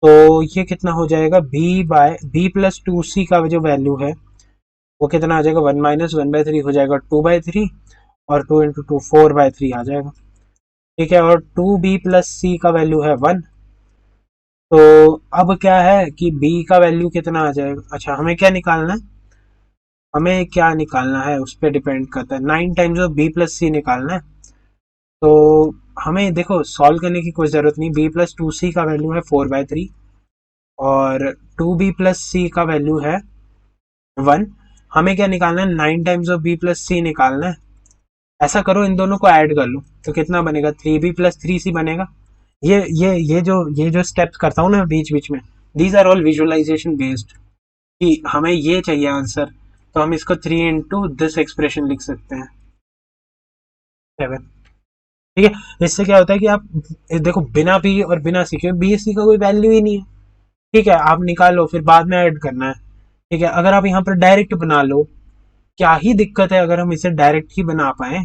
तो ये कितना हो जाएगा, b प्लस 2c का जो वैल्यू है वो कितना आ जाएगा, 1 माइनस 1/3 हो जाएगा 2/3, और 2 इंटू 2 4/3 आ जाएगा। ठीक है, और 2b प्लस सी का वैल्यू है 1, तो अब क्या है कि b का वैल्यू कितना आ जाएगा, अच्छा हमें क्या निकालना है, हमें क्या निकालना है उस पर डिपेंड करता है, 9 टाइम्स ऑफ b प्लस सी निकालना है। तो हमें देखो सॉल्व करने की कोई ज़रूरत नहीं, b प्लस 2c का वैल्यू है 4/3 और 2b प्लस सी का वैल्यू है 1, हमें क्या निकालना है, 9 टाइम्स ऑफ b प्लस सी निकालना है। ऐसा करो इन दोनों को ऐड कर लो तो कितना बनेगा, 3b प्लस 3c बनेगा। ये जो स्टेप्स करता हूँ ना बीच बीच में, these are all visualization based, कि हमें ये चाहिए आंसर, तो हम इसको 3 इंटू दिस एक्सप्रेशन लिख सकते हैं 7। ठीक है, इससे क्या होता है कि आप देखो बिना बी और बिना सी के, बी सी का कोई वैल्यू ही नहीं है। ठीक है, आप निकालो फिर बाद में ऐड करना है। ठीक है, अगर आप यहाँ पर डायरेक्ट बना लो, क्या ही दिक्कत है अगर हम इसे डायरेक्ट ही बना पाए,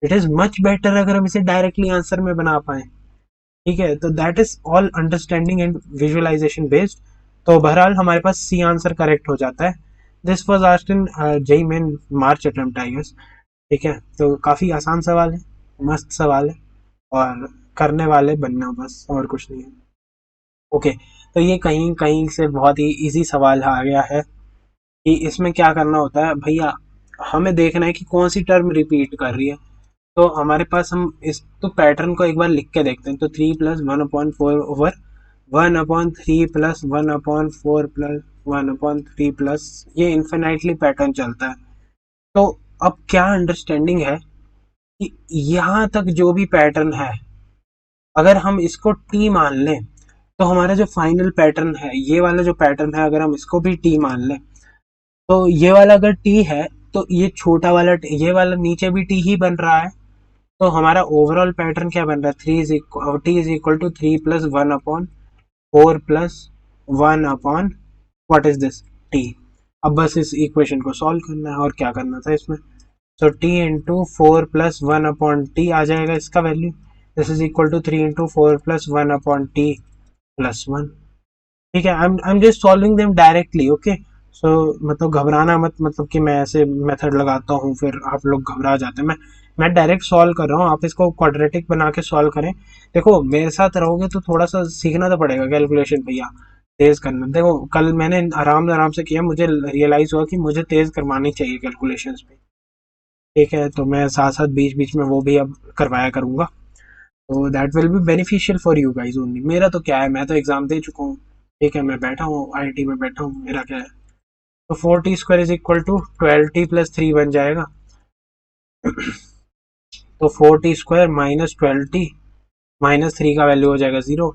इट इज मच बेटर अगर हम इसे डायरेक्टली आंसर में बना पाए। ठीक है, तो that is all understanding and visualization based. तो बहरहाल हमारे पास सी आंसर करेक्ट हो जाता है। This was asked in JEE Main March attempt I guess. ठीक है, तो काफ़ी आसान सवाल है, मस्त सवाल है, और करने वाले बनना बस, और कुछ नहीं है। ओके, तो ये कहीं कहीं से बहुत ही इजी सवाल आ गया है कि इसमें क्या करना होता है भैया, हमें देखना है कि कौन सी टर्म रिपीट कर रही है। तो हमारे पास हम इस तो पैटर्न को एक बार लिख के देखते हैं, तो 3 plus 1/4 over 1/3 plus 1/4 plus 1/3 plus, ये इन्फिनाइटली पैटर्न चलता है। तो अब क्या अंडरस्टैंडिंग है कि यहाँ तक जो भी पैटर्न है, अगर हम इसको टी मान लें तो हमारा जो फाइनल पैटर्न है, ये वाला जो पैटर्न है, अगर हम इसको भी टी मान लें तो ये वाला अगर टी है तो ये छोटा वाला ये वाला नीचे भी टी ही बन रहा है। तो हमारा ओवरऑल पैटर्न क्या बन रहा है, t is equal to 3 plus 1/4 plus 1/, what is this, t. अब बस इस इक्वेशन को सॉल्व करना है, और क्या करना था इसमें। तो टी इंटू 4 प्लस 1/t आ जाएगा इसका value. This is equal to 3 into 4 plus 1/t plus 1। ठीक है, I am just solving them directly, okay. So मतलब घबराना मत, मतलब कि मैं ऐसे मेथड लगाता हूँ फिर आप लोग घबरा जाते हैं। मैं डायरेक्ट सॉल्व कर रहा हूँ, आप इसको क्वाड्रेटिक बना के सॉल्व करें। देखो मेरे साथ रहोगे तो थोड़ा सा सीखना तो पड़ेगा कैलकुलेशन भैया, तेज करना। देखो कल मैंने आराम आराम से किया, मुझे रियलाइज हुआ कि मुझे तेज करवानी चाहिए कैलकुलेशंस पे। ठीक है, तो मैं साथ साथ बीच बीच में वो भी अब करवाया करूंगा, तो that will be beneficial for you guys only. मेरा तो क्या है, मैं तो एग्जाम दे चुका हूँ। ठीक है, मैं बैठा हूँ आईआईटी में बैठा हूँ, मेरा क्या है। तो 4t² is equal to 12t plus 3 बन जाएगा। तो 4t² माइनस 12t माइनस 3 का वैल्यू हो जाएगा 0।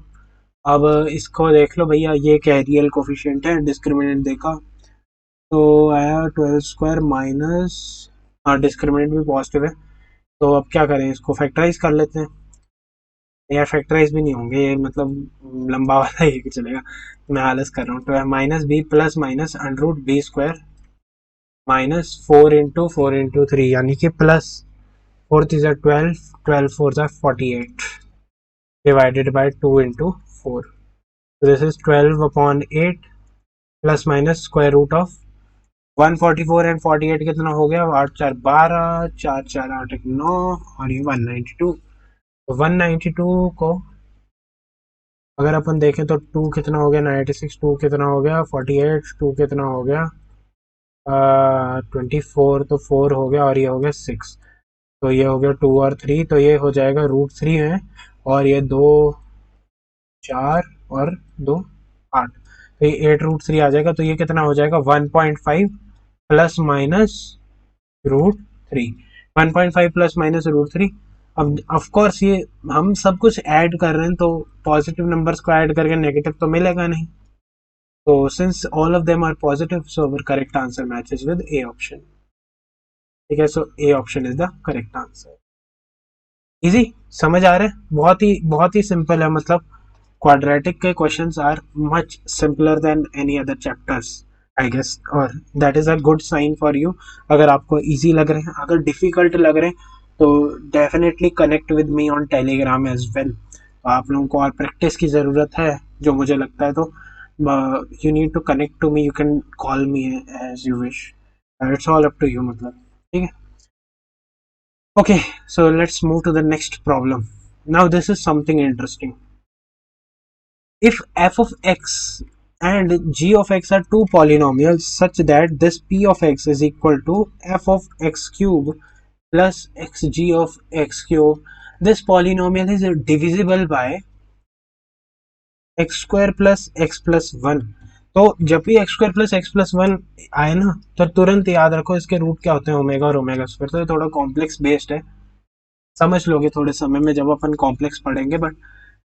अब इसको देख लो भैया, ये क्या रियल कोफिशिएंट है, डिस्क्रिमिनेंट देखा तो आया 12² माइनस, हाँ डिस्क्रिमिनेंट भी पॉजिटिव है। तो अब क्या करें, इसको फैक्टराइज कर लेते हैं। यार फैक्टराइज भी नहीं होंगे ये, मतलब लंबा वाला ही चलेगा, मैं आलस कर रहा हूँ। तो minus b plus minus √b² minus 4 into 3 यानी कि प्लस 4 × 12, 12 4 × 48 डिवाइडेड बाई 2 इंटू 4। तो this is 12/8 plus minus square root of 144 and 48 कितना हो गया, 8×4 = 12, 4×4 = 8, 9 और ये 192। तो 192 को अगर अपन देखें तो 2 कितना हो गया, 96, 2 कितना हो गया 48, 2 कितना हो गया 24, तो 4 हो गया और ये हो गया 6। तो ये हो गया 2 और 3, तो ये हो जाएगा √3 है, और ये 2 4 और 2 8, तो ये 8√3 आ जाएगा। तो ये कितना हो जाएगा 1.5 प्लस माइनस √3, 1.5 प्लस माइनस √3। अब ऑफ कोर्स ये हम सब कुछ ऐड कर रहे हैं, तो पॉजिटिव नंबर्स को ऐड करके नेगेटिव तो मिलेगा नहीं। तो since all of them are positive, so our correct answer matches with A option. ठीक है, so A option is the correct answer. Easy, समझ आ रहा है, बहुत ही सिंपल है। मतलब क्वाड्रेटिक के questions are much simpler than any other chapters I guess, और that is a good sign for you. अगर आपको इजी लग रहे हैं, अगर डिफिकल्ट लग रहे हैं, तो definitely connect with me on Telegram as well. तो आप लोगों को और प्रैक्टिस की ज़रूरत है जो मुझे लगता है, तो you need to connect to me, you can call me as you wish, it's all up to you, मतलब ठीक है। Okay, so let's move to the next problem. Now this is something interesting. If f of x and g of x are two polynomials such that this p of x is equal to f of x cube plus xg of x cube, this polynomial is divisible by x² plus x plus 1। तो जब भी x² plus x plus 1 आए ना, तो तुरंत याद रखो इसके रूट क्या होते हैं, ओमेगा और ओमेगा स्क्वायर। तो ये थोड़ा कॉम्प्लेक्स बेस्ड है, समझ लोगे थोड़े समय में जब अपन कॉम्प्लेक्स पढ़ेंगे। बट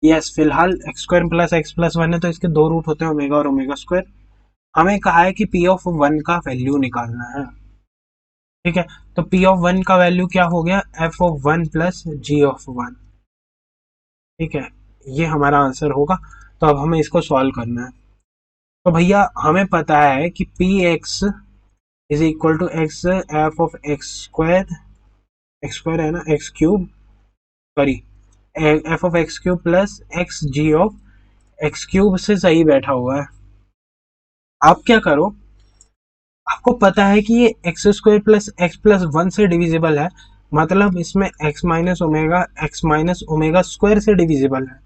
यस, फिलहाल x² plus x plus 1 है, तो इसके दो रूट होते हैं, ओमेगा और ओमेगा स्क्वायर। हमें कहा है कि p of 1 का वैल्यू निकालना है। ठीक है, तो p of 1 का वैल्यू क्या हो गया, f of 1 plus g of 1। ठीक है, ये हमारा आंसर होगा। तो अब हमें इसको सॉल्व करना है। तो भैया हमें पता है कि p x is equal to x f of x² है ना, x³ sorry f of x³ plus x g of x³ से सही बैठा हुआ है। आप क्या करो, आपको पता है कि ये x² प्लस x प्लस 1 से डिविजिबल है, मतलब इसमें x माइनस ओमेगा स्क्वायर से डिविजिबल है।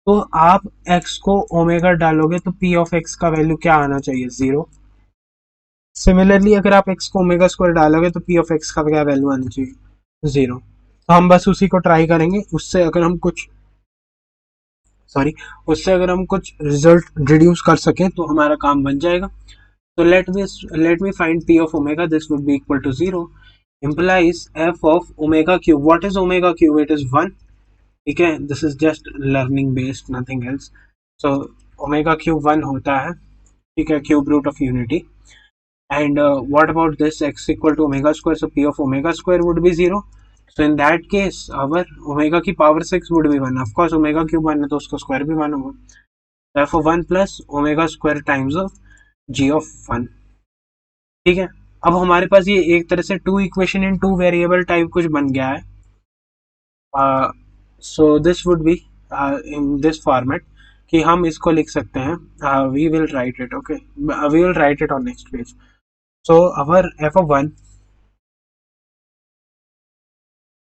तो आप x को ओमेगा डालोगे तो p ऑफ x का वैल्यू क्या आना चाहिए, 0। सिमिलरली अगर आप x को ओमेगा स्क्वायर डालोगे तो p ऑफ x का क्या वैल्यू आना चाहिए, 0। तो हम बस उसी को ट्राई करेंगे, उससे अगर हम कुछ सॉरी, उससे अगर हम कुछ रिजल्ट डिड्यूस कर सकें तो हमारा काम बन जाएगा. So let me find p of omega. This would be equal to 0. Implies f of omega cube. What is omega cube? It is 1. ठीक है, this is just learning based, nothing else. So omega cube 1 होता है. ठीक है, cube root of unity. And what about this x equal to omega square? So p of omega square would be 0. So in that case our omega की power 6 would be 1. Of course omega cube 1 है तो उसका square भी 1 होगा. So f of 1 plus omega square times of g of 1. ठीक है, अब हमारे पास ये एक तरह से two equation in two variable type कुछ बन गया है. So this would be in this format कि हम इसको लिख सकते हैं. We will write it. Okay, we will write it on next page. So our f of 1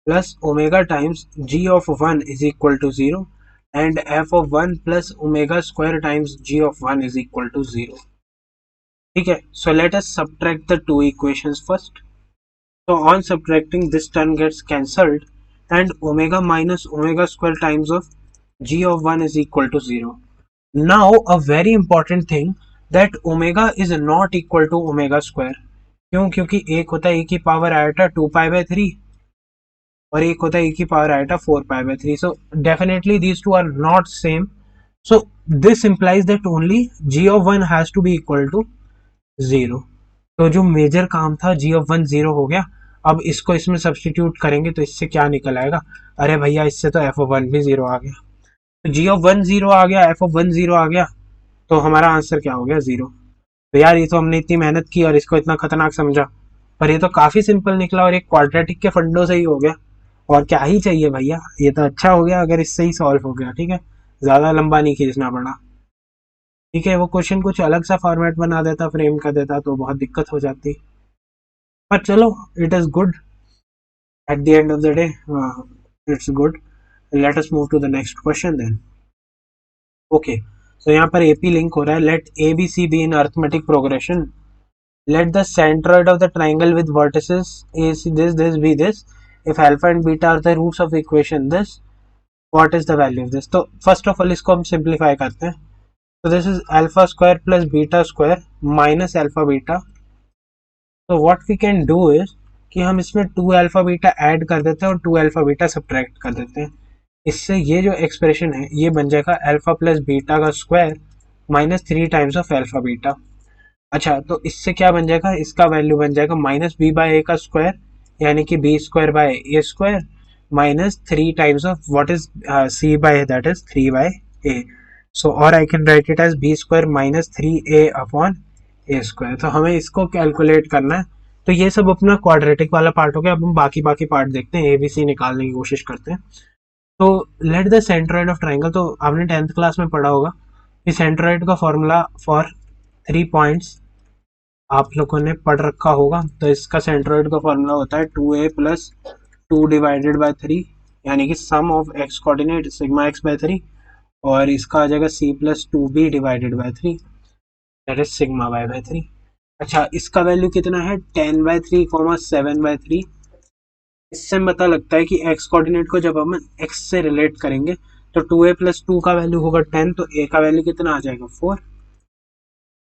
plus omega times g of 1 is equal to 0 and f of 1 plus omega square times g of 1 is equal to 0. ठीक है, so let us subtract the two equations first. So on subtracting, this term gets cancelled and omega minus omega square times of g of 1 is equal to 0. Now a very important thing, that omega is not equal to omega square. क्यों? क्योंकि एक होता है e की पावर आयोटा 2 पाई बाय 3 और एक होता है e की power iota 4 pi by 3. So definitely these two are not same. So this implies that only g of 1 has to be equal to 0. तो जो मेजर काम था g of 1 0 हो गया. अब इसको इसमें सब्सटीट्यूट करेंगे तो इससे क्या निकल आएगा? अरे भैया इससे तो f of 1 भी 0 आ गया. तो g of 1 0 आ गया, f of 1 0 आ गया, तो हमारा आंसर क्या हो गया? 0. तो यार ये तो हमने इतनी मेहनत की और इसको इतना खतरनाक समझा, पर ये तो काफी सिंपल निकला और एक क्वाड्रेटिक के फंडों से ही हो गया. और क्या ही चाहिए भैया, ये तो अच्छा हो गया अगर इससे ही सॉल्व हो गया. ठीक है, ज्यादा लंबा नहीं खींचना पड़ा. ठीक है, वो क्वेश्चन कुछ अलग सा फॉर्मेट बना देता, फ्रेम कर देता तो बहुत दिक्कत हो जाती. पर चलो, it is good at the end of the day. It's good. Let us move to the next question then. Okay, so यहाँ पर एपी लिंक हो रहा है. Let A B C be in arithmetic progression. Let the centroid of the triangle with vertices A C this B this. If alpha and beta are the roots of equation this, what is the value of this? तो फर्स्ट ऑफ ऑल इसको हम सिंप्लीफाई करते हैं. So this is alpha square plus beta square minus alpha beta. So what we can do is कि हम इसमें 2 alpha beta ऐड कर देते हैं और 2 alpha beta सब्ट्रैक्ट कर देते हैं. इससे ये जो एक्सप्रेशन है ये बन जाएगा अल्फा प्लस बीटा का square minus 3 times of alpha beta. अच्छा, तो इससे क्या बन जाएगा? इसका वैल्यू बन जाएगा माइनस बी बाय ए का स्क्वायर, यानी कि b square by A square minus 3 times of what is c by, that is 3 by a. So or I can write it as b square minus 3a upon a square. तो हमें इसको कैलकुलेट करना है. तो ये सब अपना क्वाड्रेटिक वाला पार्ट हो गया. अब हम बाकी पार्ट देखते हैं, ABC निकालने की कोशिश करते हैं. तो late the centroid of triangle. तो आपने 10th क्लास में पढ़ा होगा कि सेंट्रोइड का फॉर्मूला फॉर 3 पॉइंट्स आप लोगों ने पढ़ रखा होगा. तो इसका सेंट्रोइड का फॉर्मूला होता है 2a प्लस 2 डिवाइडेड बाय 3, यानी कि sum of X coordinate sigma X by 3, और इसका आ जाएगा c plus 2b divided by 3, that is sigma y by 3. अच्छा, इसका वैल्यू कितना है? 10 बाय 3 7 बाय 3. इससे पता लगता है कि x कोऑर्डिनेट को जब हम x से रिलेट करेंगे तो 2a प्लस 2 का वैल्यू होगा 10, तो a का वैल्यू कितना आ जाएगा? 4.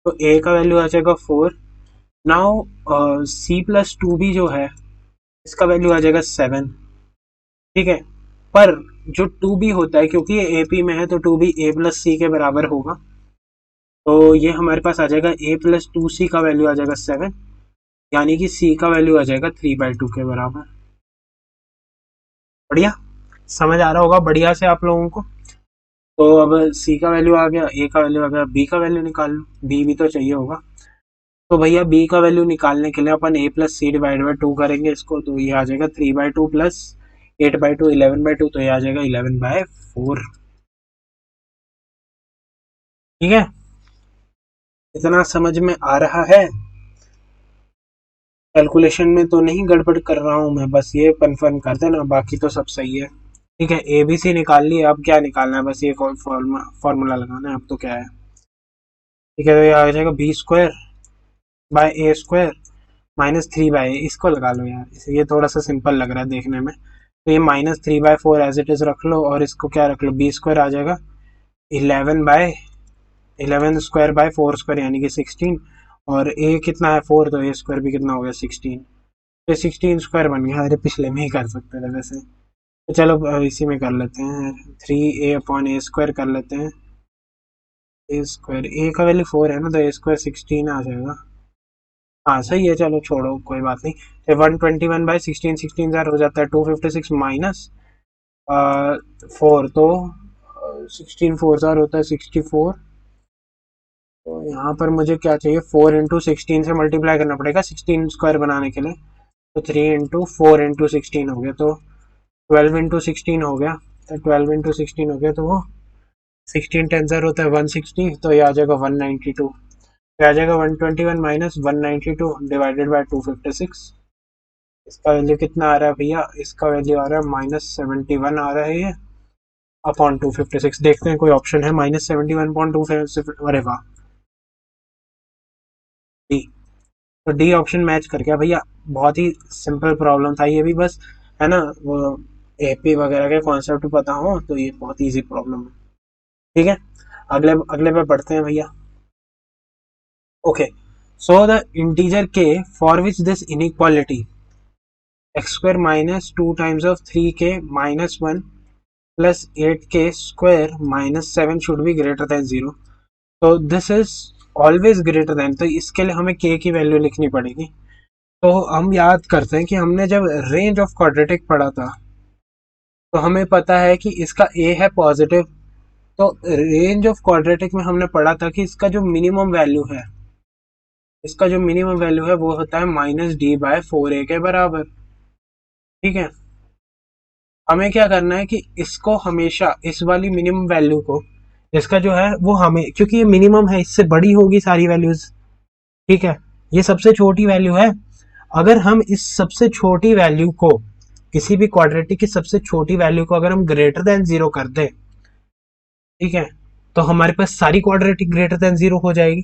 तो a का वैल्यू आ जाएगा 4. नाउ c प्लस 2b जो है इसका वैल्यू आ जाएगा 7. ठीक है, पर जो 2b होता है, क्योंकि ये AP में है तो 2b a प्लस c के बराबर होगा, तो ये हमारे पास आ जाएगा a प्लस 2c का वैल्यू आ जाएगा 7, यानी कि c का वैल्यू आ जाएगा 3/2 के बराबर. बढ़िया, समझ आ रहा होगा बढ़िया से आप लोगों को. तो अब c का वैल्यू आ गया, a का वैल्यू आ गया, b का वैल्यू निकाल लो. b भी तो चाहिए होगा. तो भैया b का वैल्यू निकालने के लिए अपन a plus c divide by 2 करेंगे इसको, तो ये आ जाएगा 3/2 प्लस 8/2 11/2, तो ये आ जाएगा 11/4. ठीक है, इतना समझ में आ रहा है? कैलकुलेशन में तो नहीं गड़बड़ कर रहा हूं मैं, बस ये कन्फर्म कर देना, बाकी तो सब सही है. ठीक है, ABC निकाल लिए. अब क्या निकालना है? बस ये फॉर्मूला लगाना है. अब तो क्या है? ठीक है, तो ये आ जाएगा b square by a square minus 3 by A. इसको लगा लो यार, ये थोड़ा सा सिंपल लग रहा है देखने में. तो ये माइनस 3/4 एज इट इज रख लो और इसको क्या रख लो? b स्क्वायर आ जाएगा 11 स्क्वायर बाय 4 स्क्वायर यानी कि 16, और ए कितना है 4, तो ए स्क्वायर भी कितना हो गया 16, तो 16 स्क्वायर बन गया। अरे पिछले में ही कर सकते थे वैसे, तो चलो इसी में कर लेते हैं, 3a/a² कर लेते हैं। ए स्क्वायर, ए का वैल्यू 4 है ना, तो ए स्क्वायर 16 आ जाएगा। हाँ सही है, चलो छोड़ो कोई बात नहीं। तो 121/16, 16 जार हो जाता है 256 माइनस 4, तो 16 4 जार होता है 64। तो यहाँ पर मुझे क्या चाहिए, 4 इंटू 16 से मल्टीप्लाई करना पड़ेगा 16 स्क्वायर बनाने के लिए। तो 3 इंटू 4 इंटू 16 हो गया, तो 12 इंटू 16 हो गया। तो 12 इंटू 16 हो गया, तो वो 16 10 जार होता है 160, तो ये आ जाएगा 192। तो आ जाएगा 121 माइनस 192 डिवाइडेड बाई 256। इसका वैल्यू कितना आ रहा है भैया, इसका वैल्यू आ रहा है -71 आ रहा है ये अपॉन 256। देखते हैं कोई ऑप्शन है -71/256। अरे वाह, डी। तो डी ऑप्शन मैच कर गया भैया। बहुत ही सिंपल प्रॉब्लम था ये भी, बस है ना, वो एपी वगैरह के कॉन्सेप्ट पता हो तो ये बहुत इजी प्रॉब्लम है। ठीक है, अगले अगले पे पढ़ते हैं भैया। ओके, सो द इंटीजर के for which this inequality x square minus 2 times of 3k minus 1 plus 8k square minus 7 should be greater than 0। तो this is always greater than, तो इसके लिए हमें k की वैल्यू लिखनी पड़ेगी। तो हम याद करते हैं कि हमने जब रेंज ऑफ क्वाड्रेटिक पढ़ा था, तो हमें पता है कि इसका a है पॉजिटिव। तो रेंज ऑफ क्वाड्रेटिक में हमने पढ़ा था कि इसका जो मिनिमम वैल्यू है, वो होता है -d/4a के बराबर। ठीक है, हमें क्या करना है कि इसको हमेशा इस वाली मिनिमम वैल्यू को, इसका जो है वो हमें, क्योंकि ये मिनिमम है, इससे बड़ी होगी सारी वैल्यूज। ठीक है, ये सबसे छोटी वैल्यू है। अगर हम इस सबसे छोटी वैल्यू को, किसी भी क्वाड्रेटिक की सबसे छोटी वैल्यू को अगर हम ग्रेटर देन 0 कर दें, ठीक है, तो हमारे पास सारी क्वाड्रेटिक ग्रेटर देन 0 हो जाएगी।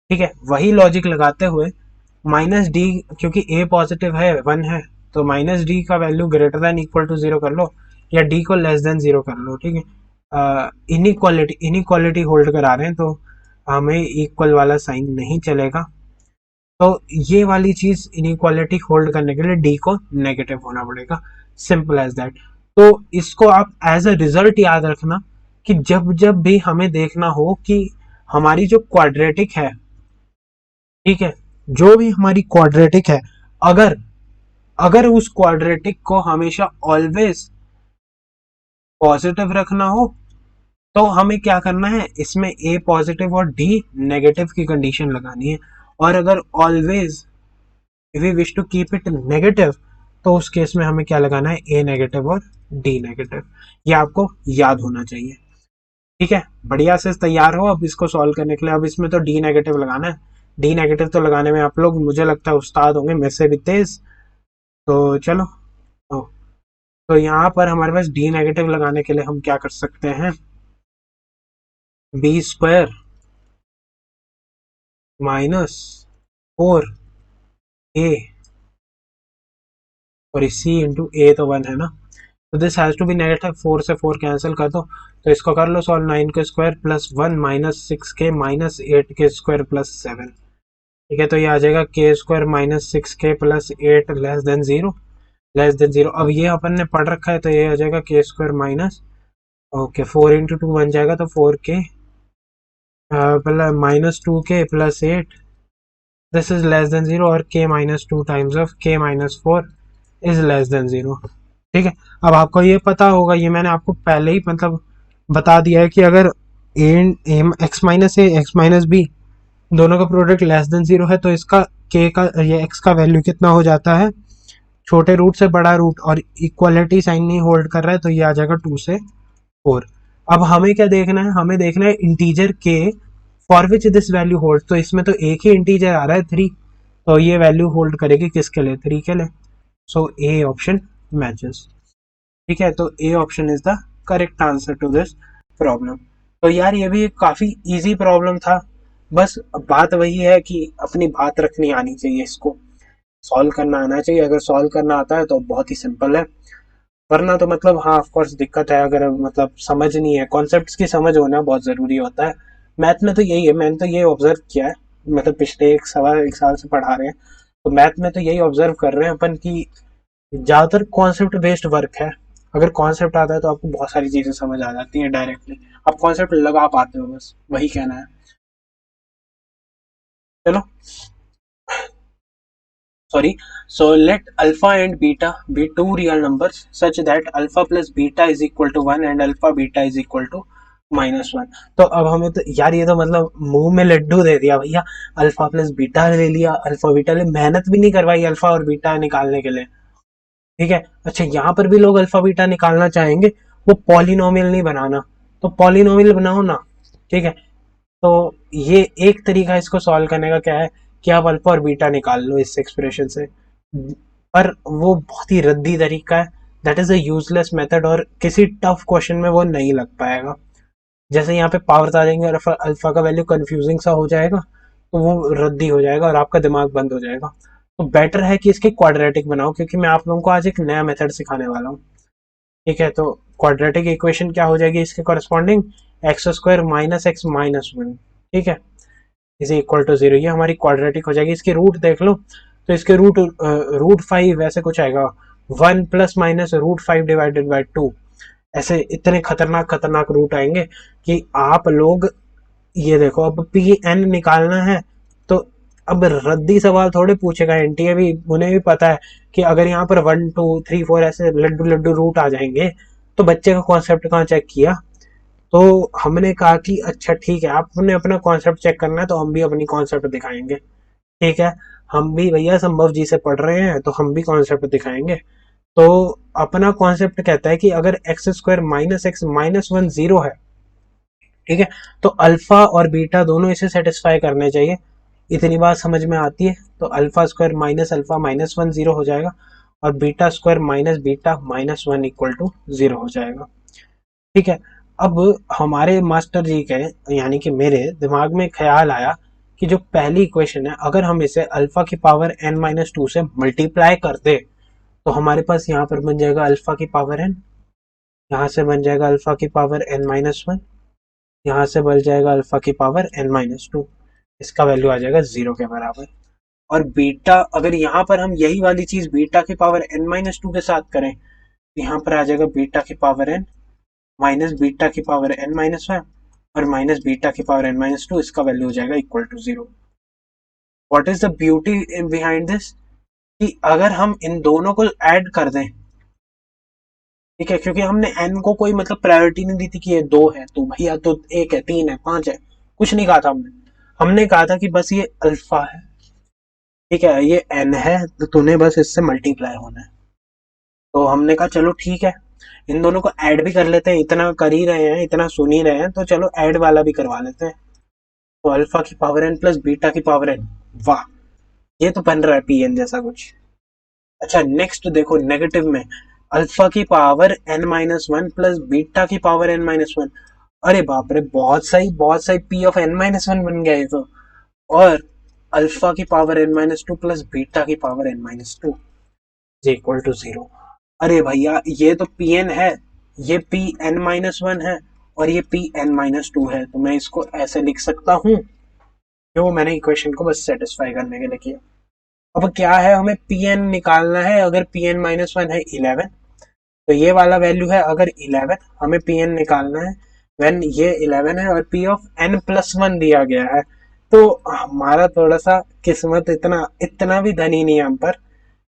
ठीक है, वही लॉजिक लगाते हुए -d, क्योंकि a पॉजिटिव है 1 है, तो -d का value greater than equal to 0 कर लो, या d को लेस देन 0 कर लो। ठीक है, इनइक्वालिटी होल्ड करा रहे हैं, तो हमें इक्वल वाला साइन नहीं चलेगा। तो ये वाली चीज इनइक्वालिटी होल्ड करने के लिए d को नेगेटिव होना पड़ेगा, सिंपल एज दैट। तो इसको आप एज अ रिजल्ट याद रखना कि जब जब भी हमें देखना हो कि हमारी जो क्वाड्रेटिक है, ठीक है, जो भी हमारी क्वाड्रेटिक है, अगर अगर उस क्वाड्रेटिक को हमेशा ऑलवेज पॉजिटिव रखना हो, तो हमें क्या करना है, इसमें a पॉजिटिव और d नेगेटिव की कंडीशन लगानी है। और अगर always we wish to keep it negative, तो उस केस में हमें क्या लगाना है, a नेगेटिव और d नेगेटिव। ये आपको याद होना चाहिए। ठीक है, बढ़िया से तैयार हो अब इसको सॉल्व करने के लिए। अब इसमें तो d नेगेटिव लगाना है, d नेगेटिव तो लगाने में आप लोग मुझे लगता है उस्ताद होंगे मेरे से भी तेज। तो चलो, तो यहाँ पर हमारे पास d नेगेटिव लगाने के लिए हम क्या कर सकते हैं, b² माइनस 4a और c इंटू a तो 1 है ना, तो this has to be negative. 4 से 4 कैंसिल कर दो, तो इसको कर लो सॉल्व। 9 के square plus 1 minus 6k minus 8 के स्क्वायर प्लस 7। ठीक है, तो ये आ जाएगा k square minus 6k plus 8 less than 0। अब ये अपन ने पढ़ रखा है, तो ये आ जाएगा k square minus, okay, 4 into 2 बन जाएगा, तो 4k plus -2k plus 8, this is less than 0, और k minus 2 times of k minus 4 is less than 0। ठीक है, अब आपको ये पता होगा, ये मैंने आपको पहले ही मतलब बता दिया है कि अगर एक्स माइनस ए एक्स माइनस बी दोनों का प्रोडक्ट लेस देन 0 है, तो इसका k का, ये x का वैल्यू कितना हो जाता है, छोटे रूट से बड़ा रूट, और इक्वालिटी साइन नहीं होल्ड कर रहा है, तो ये आ जाएगा 2 से 4। अब हमें क्या देखना है, हमें देखना है integer k for which this value hold. तो इसमें तो एक ही इंटीजर आ रहा है 3, तो ये वैल्यू होल्ड करेगी किसके लिए, 3 के लिए। So A option matches. ठीक है, तो A option is the correct answer to this problem. तो यार ये भी काफी इजी प्रॉब्लम था, बस बात वही है कि अपनी बात रखनी आनी चाहिए, इसको सॉल्व करना आना चाहिए। अगर सॉल्व करना आता है तो बहुत ही सिंपल है। वरना तो मतलब हाँ ऑफ कोर्स दिक्कत है, अगर मतलब समझ नहीं है, कॉन्सेप्ट्स की समझ होना बहुत ज़रूरी होता है। मैथ में तो यही है, मैंने तो ये ऑब्जर्व किया है, मतलब पिछले एक साल से पढ़ा रहे हैं, तो मैथ में तो यही ऑब्जर्व कर रहे हैं अपन की ज़्यादातर कॉन्सेप्ट बेस्ड वर्क है। अगर कॉन्सेप्ट आता है तो आपको बहुत सारी चीज़ें समझ आ जाती हैं डायरेक्टली, आप कॉन्सेप्ट लगा पाते हो, बस वही कहना है। चलो, sorry, so let alpha and beta be two real numbers such that alpha plus beta is equal to 1 and alpha beta is equal to -1। तो अब हमें तो यार ये तो मतलब मुंह में लड्डू दे दिया भैया, अल्फा प्लस बीटा ले लिया, अल्फा बीटा ले, मेहनत भी नहीं करवाई अल्फा और बीटा निकालने के लिए। ठीक है, अच्छा यहाँ पर भी लोग अल्फा बीटा निकालना चाहेंगे, वो पॉलिनोमियल नहीं बनाना, तो पॉलिनोमियल बनाओ ना। ठीक है, तो ये एक तरीका इसको सॉल्व करने का क्या है कि आप अल्फा और बीटा निकाल लो इस एक्सप्रेशन से, पर वो बहुत ही रद्दी तरीका है, that is a useless method, और किसी टफ क्वेश्चन में वो नहीं लग पाएगा। जैसे यहाँ पे पावर्स आ जाएंगे और अल्फा का वैल्यू कंफ्यूजिंग सा हो जाएगा, तो वो रद्दी हो जाएगा और आपका दिमाग बंद हो जाएगा। तो बेटर है कि इसके क्वाड्रेटिक बनाओ, क्योंकि मैं आप लोगों को आज एक नया मेथड सिखाने वाला हूँ। ठीक है, तो क्वाड्रेटिक इक्वेशन क्या हो जाएगी इसके corresponding, x square minus x minus one, ठीक है, इज इक्वल टू जीरो, ये हमारी क्वाड्रेटिक हो जाएगी। इसके रूट देख लो, तो इसके रूट फाइव ऐसे कुछ आएगा, one plus minus root five divided by two, ऐसे इतने खतरनाक खतरनाक रूट आएंगे कि आप लोग ये देखो, अब पी एन निकालना है तो अब रद्दी सवाल थोड़े पूछेगा एनटीए भी, उन्हें भी पता है कि अगर यहाँ पर वन टू थ्री फोर ऐसे लड्डू लड्डू रूट आ जाएंगे तो बच्चे का कॉन्सेप्ट कहाँ चेक किया। तो हमने कहा कि अच्छा ठीक है, आपने अपना कॉन्सेप्ट चेक करना है तो हम भी अपनी कॉन्सेप्ट दिखाएंगे। ठीक है, हम भी भैया संभव जी से पढ़ रहे हैं तो हम भी कॉन्सेप्ट दिखाएंगे। तो अपना कॉन्सेप्ट कहता है कि अगर x square minus x minus one zero है, ठीक है, तो अल्फा और बीटा दोनों इसे सेटिस्फाई करने चाहिए। इतनी बात समझ में आती है, तो alpha square minus alpha minus one zero हो जाएगा, और beta square minus beta minus one equal to zero हो जाएगा। ठीक है, अब हमारे मास्टर जी के यानी कि मेरे दिमाग में ख्याल आया कि जो पहली इक्वेशन है, अगर हम इसे अल्फा की पावर n माइनस टू से मल्टीप्लाई कर दे तो हमारे पास यहाँ पर बन जाएगा अल्फा की पावर n, यहाँ से बन जाएगा अल्फा की पावर n माइनस वन, यहाँ से बन जाएगा अल्फा की पावर n माइनस टू, इसका वैल्यू आ जाएगा जीरो के बराबर। और बीटा, अगर यहाँ पर हम यही वाली चीज बीटा की पावर n माइनस टू के साथ करें, यहाँ पर आ जाएगा बीटा की पावर n माइनस बीटा की पावर n माइनस वन और माइनस बीटा की पावर n माइनस टू, इसका वैल्यू हो जाएगा equal to zero. What is the beauty behind this, कि अगर हम इन दोनों को ऐड कर दें, ठीक है, क्योंकि हमने n को कोई मतलब प्रायोरिटी नहीं दी थी कि ये दो है तो भैया तो एक है तीन है पांच है, कुछ नहीं कहा था हमने। हमने कहा था कि बस ये अल्फा है, ठीक है, ये n है, तो तूने बस इससे मल्टीप्लाई होना है। तो हमने कहा चलो ठीक है, इन दोनों को ऐड भी कर लेते हैं, इतना कर ही रहे हैं, इतना सुन ही रहे हैं, तो चलो ऐड वाला भी करवा लेते हैं। तो अल्फा की पावर एन प्लस बीटा की पावर एन, वाह, ये तो बन रहा है पी एन जैसा कुछ। अच्छा नेक्स्ट देखो नेगेटिव में, अल्फा की power N minus one plus beta की पावर एन माइनस वन, अरे बाप रे, बहुत सही P of N minus one बन गया ये तो। और अल्फा की power N minus two plus beta की power N minus two is equal to zero. अरे भैया ये तो पी एन है, ये पी एन माइनस वन है और ये पी एन माइनस टू है, तो मैं इसको ऐसे लिख सकता हूँ, जो मैंने इक्वेशन को बस सेटिस्फाई करने के लिए किया। अब क्या है, हमें पी एन निकालना है, अगर पी एन माइनस वन है 11, तो ये वाला वैल्यू है अगर 11, हमें पी एन निकालना है व्हेन ये 11 है और p of n plus one दिया गया है। तो हमारा थोड़ा सा किस्मत इतना इतना भी धनी नहीं है हम पर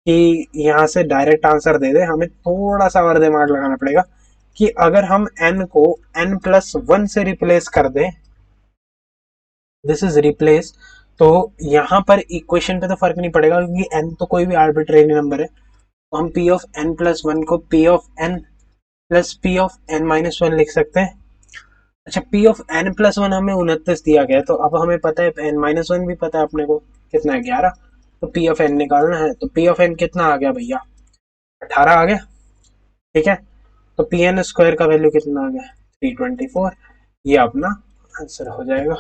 कि यहाँ से डायरेक्ट आंसर दे दे, हमें थोड़ा सा और दिमाग लगाना पड़ेगा कि अगर हम n को n प्लस वन से रिप्लेस कर दें, दिस इज रिप्लेस, तो यहाँ पर इक्वेशन पे तो फर्क नहीं पड़ेगा क्योंकि n तो कोई भी आर्बिट्रेरी नंबर है, तो हम p of n plus one को p of n plus p of n minus one लिख सकते हैं। अच्छा p of n plus one हमें 29 दिया गया है, तो अब हमें पता है n माइनस वन भी पता है अपने को कितना है 11, तो p ऑफ n निकालना है, तो p ऑफ n कितना आ गया भैया 18 आ गया। ठीक है, तो पी एन स्क्वायर का वैल्यू कितना आ गया 324, ये अपना आंसर हो जाएगा।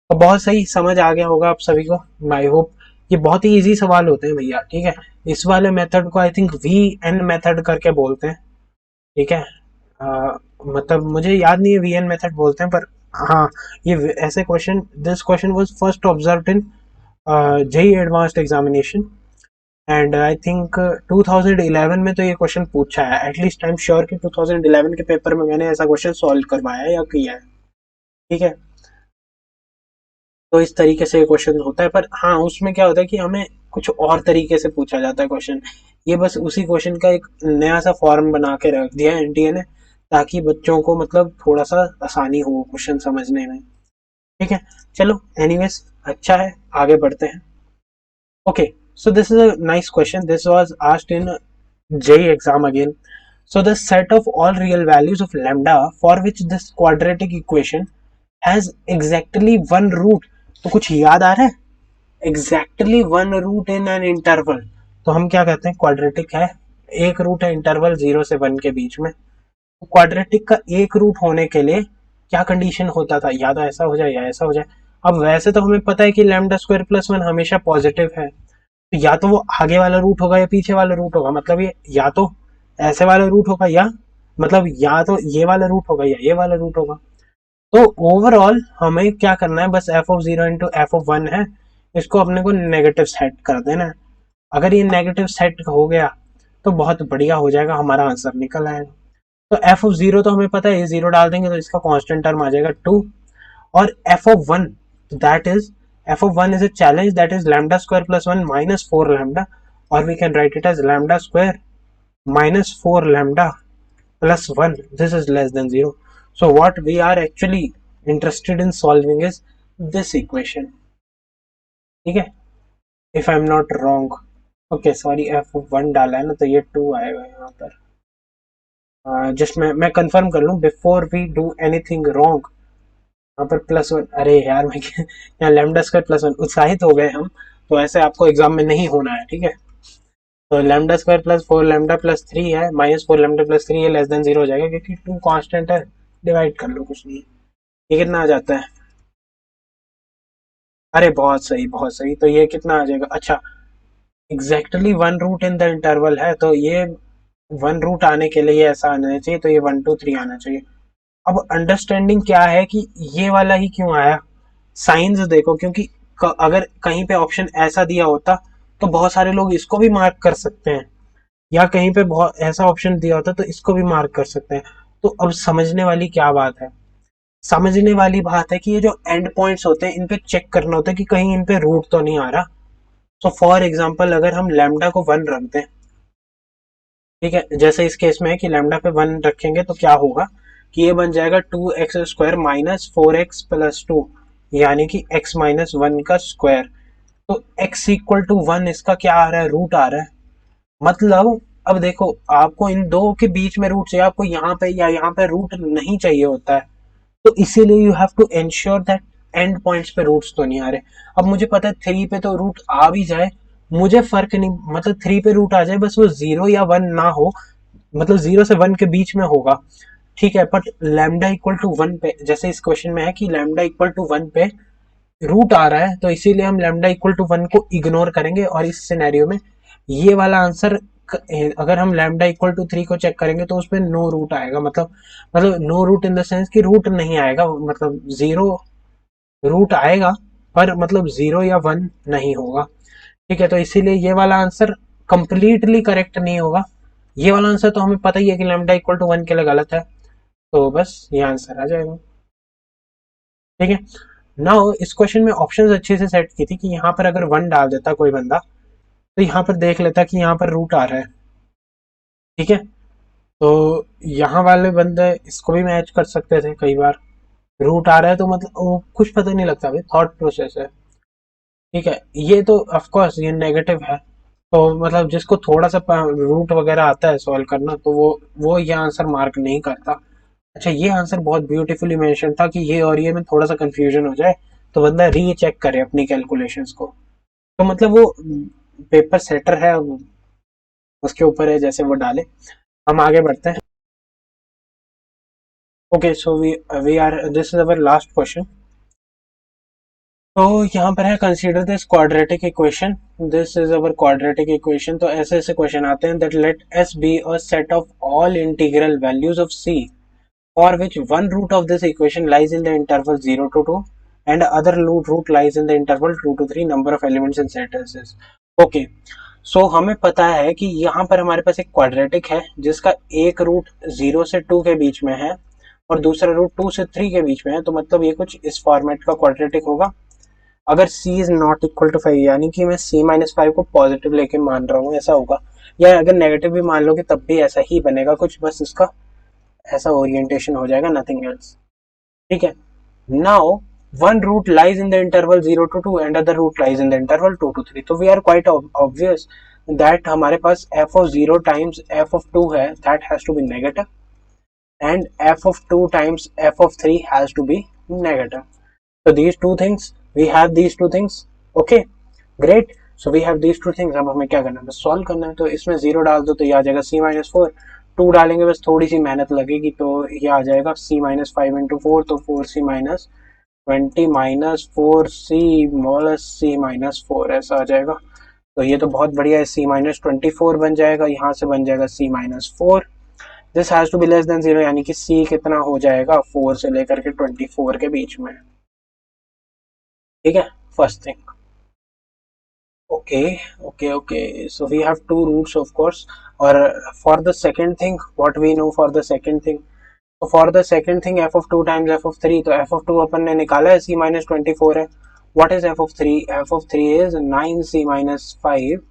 तो बहुत सही समझ आ गया होगा आप सभी को, आई होप। ये बहुत ही इजी सवाल होते हैं भैया, ठीक है, इस वाले मेथड को I think V N method करके बोलते हैं। ठीक है। मतलब मुझे याद नहीं है वीएन मेथड बोलते हैं, पर हाँ, ये ऐसे question, this question was first observed in JEE Advanced examination, and I think 2011 में तो ये क्वेश्चन पूछा है, एटलीस्ट आई एम श्योर कि 2011 के पेपर में मैंने ऐसा क्वेश्चन सॉल्व करवाया है या किया है। ठीक है, तो इस तरीके से क्वेश्चन होता है, पर हाँ उसमें क्या होता है कि हमें कुछ और तरीके से पूछा जाता है क्वेश्चन। ये बस उसी क्वेश्चन का एक नया सा फॉर्म बना के रख दिया है एनटीए ने, ताकि बच्चों को मतलब थोड़ा सा आसानी हो क्वेश्चन समझने में। ठीक है, चलो एनीवेज, अच्छा है, आगे बढ़ते हैं। Okay, so this is a nice question. This was asked in JEE exam again. So the set of all real values of lambda for which this quadratic equation has exactly one root. तो कुछ याद आ रहा है? Exactly one root in an interval. तो हम क्या कहते हैं, क्वाड्रेटिक है, एक रूट है इंटरवल 0 से 1 के बीच में। क्वाड्रेटिक का एक रूट होने के लिए क्या कंडीशन होता था, या तो ऐसा हो जाए या ऐसा हो जाए। अब वैसे तो हमें पता है कि लैम्डा स्क्वायर प्लस वन हमेशा पॉजिटिव है, तो या तो वो आगे वाला रूट होगा या पीछे वाला रूट होगा, मतलब ये या तो ऐसे वाला रूट होगा या मतलब या तो ये वाला रूट होगा या ये वाला रूट होगा। तो ओवरऑल हमें क्या करना है, बस F of zero into F of one है, इसको अपने को नेगेटिव सेट कर देना है। अगर ये नेगेटिव सेट हो गया तो बहुत बढ़िया हो जाएगा, हमारा आंसर निकल आएगा। तो एफ ऑफ जीरो तो हमें पता है, ये जीरो डाल देंगे तो इसका कांस्टेंट टर्म आ जाएगा 2, और F of one, that is F of one is a challenge, that is lambda square plus one minus 4 lambda, और we can write it as lambda square minus 4 lambda plus 1, this is less than 0. So what we are actually interested in solving is this equation. ठीक है, if I'm not wrong. Okay sorry, F one डाला है ना तो ये 2 आएगा यहाँ पर। जस्ट मैं कंफर्म कर लूँ before we do anything wrong. यहाँ पर प्लस वन, अरे यार मैं यहाँ लैम्डा स्क्वायर प्लस वन, उत्साहित हो गए हम, तो ऐसे आपको एग्जाम में नहीं होना है। ठीक है, तो lambda square plus 4 lambda plus 3 है, माइनस 4 लैम्डा प्लस 3 है, लेस देन 0 हो जाएगा क्योंकि 2 कांस्टेंट है, डिवाइड कर लो, कुछ नहीं। ये कितना आ जाता है, अरे बहुत सही बहुत सही, तो ये कितना आ जाएगा, अच्छा exactly one root in the interval है, तो ये वन रूट आने के लिए ऐसा आना चाहिए, तो ये 1 2 3 आना चाहिए। अब अंडरस्टैंडिंग क्या है कि ये वाला ही क्यों आया, साइंस देखो, क्योंकि अगर कहीं पे ऑप्शन ऐसा दिया होता तो बहुत सारे लोग इसको भी मार्क कर सकते हैं, या कहीं पे बहुत ऐसा ऑप्शन दिया होता तो इसको भी मार्क कर सकते हैं। तो अब समझने वाली क्या बात है, समझने वाली बात है कि ये जो एंड पॉइंट्स होते हैं इन पे चेक करना होता है कि कहीं इन पे रूट तो नहीं आ रहा। तो फॉर एग्जांपल अगर हम लैम्डा को 1 रख दें, ठीक है, जैसे इस केस में है कि लैम्डा पे 1 रखेंगे तो क्या होगा कि ये बन जाएगा 2x square minus 4x plus 2, यानी कि x माइनस 1 का स्क्वायर। तो x इक्वल टू 1 इसका क्या आ रहा है, रूट आ रहा है। मतलब अब देखो, आपको इन दो के बीच में रूट चाहिए, आपको यहाँ पे या यहाँ पे रूट नहीं चाहिए होता है, तो इसीलिए you have to ensure that end points पे रूट्स तो नहीं आ रहे। अब मुझे पता है 3 पे तो रूट आ भी जाए, मुझे फर्क नहीं, मतलब 3 पे रूट आ जाए, बस वो 0 या 1 ना हो, मतलब 0 से 1 के बीच में होगा। ठीक है, बट लैम्डा इक्वल टू 1 पे, जैसे इस क्वेश्चन में है कि लैम्डा इक्वल टू 1 पे रूट आ रहा है, तो इसीलिए हम लैम्डा इक्वल टू 1 को इग्नोर करेंगे, और इस सिनेरियो में ये वाला आंसर, अगर हम लैम्डा इक्वल टू 3 को चेक करेंगे तो उसमें नो रूट आएगा, मतलब no root in the sense कि रूट नहीं आएगा, मतलब 0 रूट आएगा, पर मतलब 0 या 1 नहीं होगा। ठीक है, तो इसीलिए ये वाला आंसर कंप्लीटली करेक्ट नहीं होगा। ये वाला आंसर तो हमें पता ही है कि लैम्डा इक्वल टू 1 के लिए गलत है, तो बस ये आंसर आ जाएगा। ठीक है, नाउ इस क्वेश्चन में ऑप्शंस अच्छे से सेट की थी कि यहाँ पर अगर 1 डाल देता कोई बंदा, तो यहाँ पर देख लेता कि यहाँ पर रूट आ रहा है। ठीक है, तो यहाँ वाले बंदे इसको भी मैच कर सकते थे, कई बार रूट आ रहा है तो मतलब वो कुछ पता नहीं लगता, भाई थॉट प्रोसेस है। ठीक है, ये तो ऑफ कोर्स ये नेगेटिव है, तो मतलब जिसको थोड़ा सा रूट वगैरह आता है सॉल्व करना, तो वो ये आंसर मार्क नहीं करता। अच्छा, ये आंसर बहुत ब्यूटीफुली मेंशन था कि ये और ये में थोड़ा सा कंफ्यूजन हो जाए तो बंदा रीचेक करे अपनी कैलकुलेशंस को, तो मतलब वो पेपर सेटर है, उसके ऊपर है जैसे वो डाले। हम आगे बढ़ते हैं। Okay, so we are, this is our last question. तो यहाँ पर है consider this quadratic equation, this is our quadratic equation. तो ऐसे ऐसे क्वेश्चन आते हैं that let S be a set of all integral values of c for which one root of this equation lies in the interval 0 to 2 and other root lies in the interval 2 to 3 number of elements in set S is। Okay, so हमें पता है कि यहाँ पर हमारे पास एक क्वाड्रेटिक है जिसका एक रूट 0 से 2 के बीच में है और दूसरा रूट 2 से 3 के बीच में है। तो मतलब ये कुछ इस फॉर्मेट का क्वाड्रेटिक होगा। अगर c is not equal to 5 यानी कि मैं c माइनस 5 को पॉजिटिव लेके मान रहा हूँ, ऐसा होगा। या अगर नेगेटिव भी मान लोगे तब भी ऐसा ही बनेगा कुछ, बस इसका ऐसा ओरिएंटेशन हो जाएगा, नथिंग एल्स। ठीक है, now one root lies in the interval 0 to 2 and other root lies in the interval 2 to 3। तो we are quite obvious that हमारे पास f of 0 times f of 2 है, that has to be negative, and f of 2 times f of 3 has to be negative। So these two things, we have these two things, okay, great। So we have these two things। अब हमें क्या करना है, बस सॉल्व करना है। तो इसमें 0 डाल दो तो ये आ जाएगा c minus 4, 2 डालेंगे बस थोड़ी सी मेहनत लगेगी तो ये आ जाएगा c minus 5 into 4, तो 4c minus 20 minus 4c मोलस c minus 4 ऐसा आ जाएगा। तो ये तो बहुत बढ़िया है, c minus 24 बन जाएगा, यहाँ से बन जाएगा c minus 4। This has to be less than 0 यानी कि c कितना हो जाएगा, 4 से लेकर के 24 के बीच में। ठीक है, first thing. okay, so we have two roots of course। और for the second thing, what we know for the second thing, तो for the second thing f of 2 times f of 3, तो f of 2 अपन ने निकाला है c minus 24 है। what is f of 3? f of 3 is 9c minus 5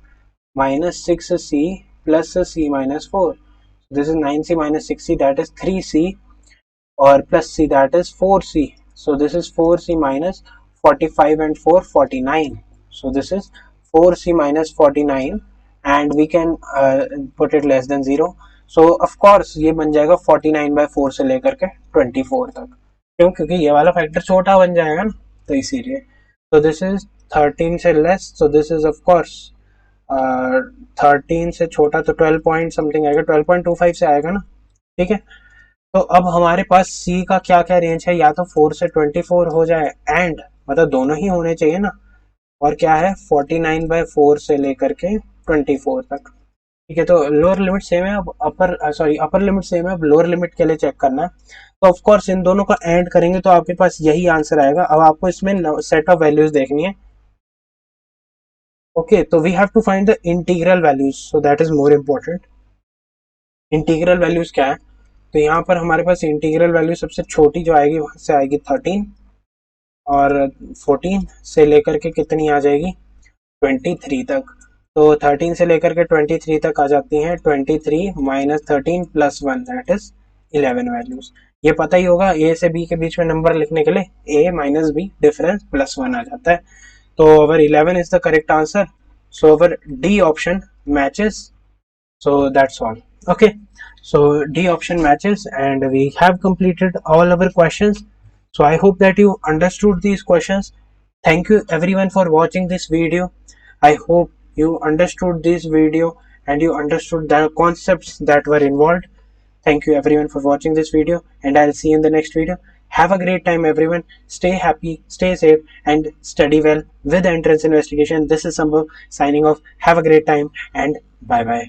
minus 6c plus c minus 4। this is 9c minus 6c, that is 3c, और plus c, that is 4c। so this is 4c minus 45 and 4 49। so this is 4c minus 49 and we can put it less than 0। So of course ये बन जाएगा 49/4 से लेकर के 24 तक, क्यों? क्योंकि ये वाला फैक्टर छोटा बन जाएगा ना, तो इसीलिए। तो दिस इज 13 से less, so this is of course 13 से छोटा, तो 12 पॉइंट समथिंग आएगा, 12.25 से आएगा ना। ठीक है, तो अब हमारे पास c का क्या क्या रेंज है, या तो 4 से 24 हो जाए एंड मतलब दोनों ही होने चाहिए ना, और क्या है 49/4 से लेकर के 24 तक। ठीक है, तो लोअर लिमिट सेम है, अब अपर लिमिट सेम है, अब लोअर लिमिट के लिए चेक करना है। तो ऑफ कोर्स इन दोनों का एंड करेंगे तो आपके पास यही आंसर आएगा। अब आपको इसमें सेट ऑफ वैल्यूज देखनी है। ओके, तो we have to find the integral values, so that is more important. Integral values क्या है, तो यहाँ पर हमारे पास इंटीग्रल वैल्यू सबसे छोटी जो आएगी वहां से आएगी 13, और 14 से लेकर के कितनी आ जाएगी 23 तक। तो 13 से लेकर के 23 तक आ जाती हैं 23 minus 13 plus 1, that is 11 values. ये पता ही होगा, ए से बी के बीच में नंबर लिखने के लिए ए माइनस बी डिफरेंस प्लस 1 आ जाता है। तो अवर 11 is the correct answer, so our D option matches, so that's all। okay, so D option matches and we have completed all our questions। so I hope that you understood these questions। thank you everyone for watching this video। I hope you understood this video and you understood the concepts that were involved। thank you everyone for watching this video and I'll see you in the next video। have a great time everyone, stay happy, stay safe and study well with entrance investigation। this is Sambhav signing off, have a great time and bye bye।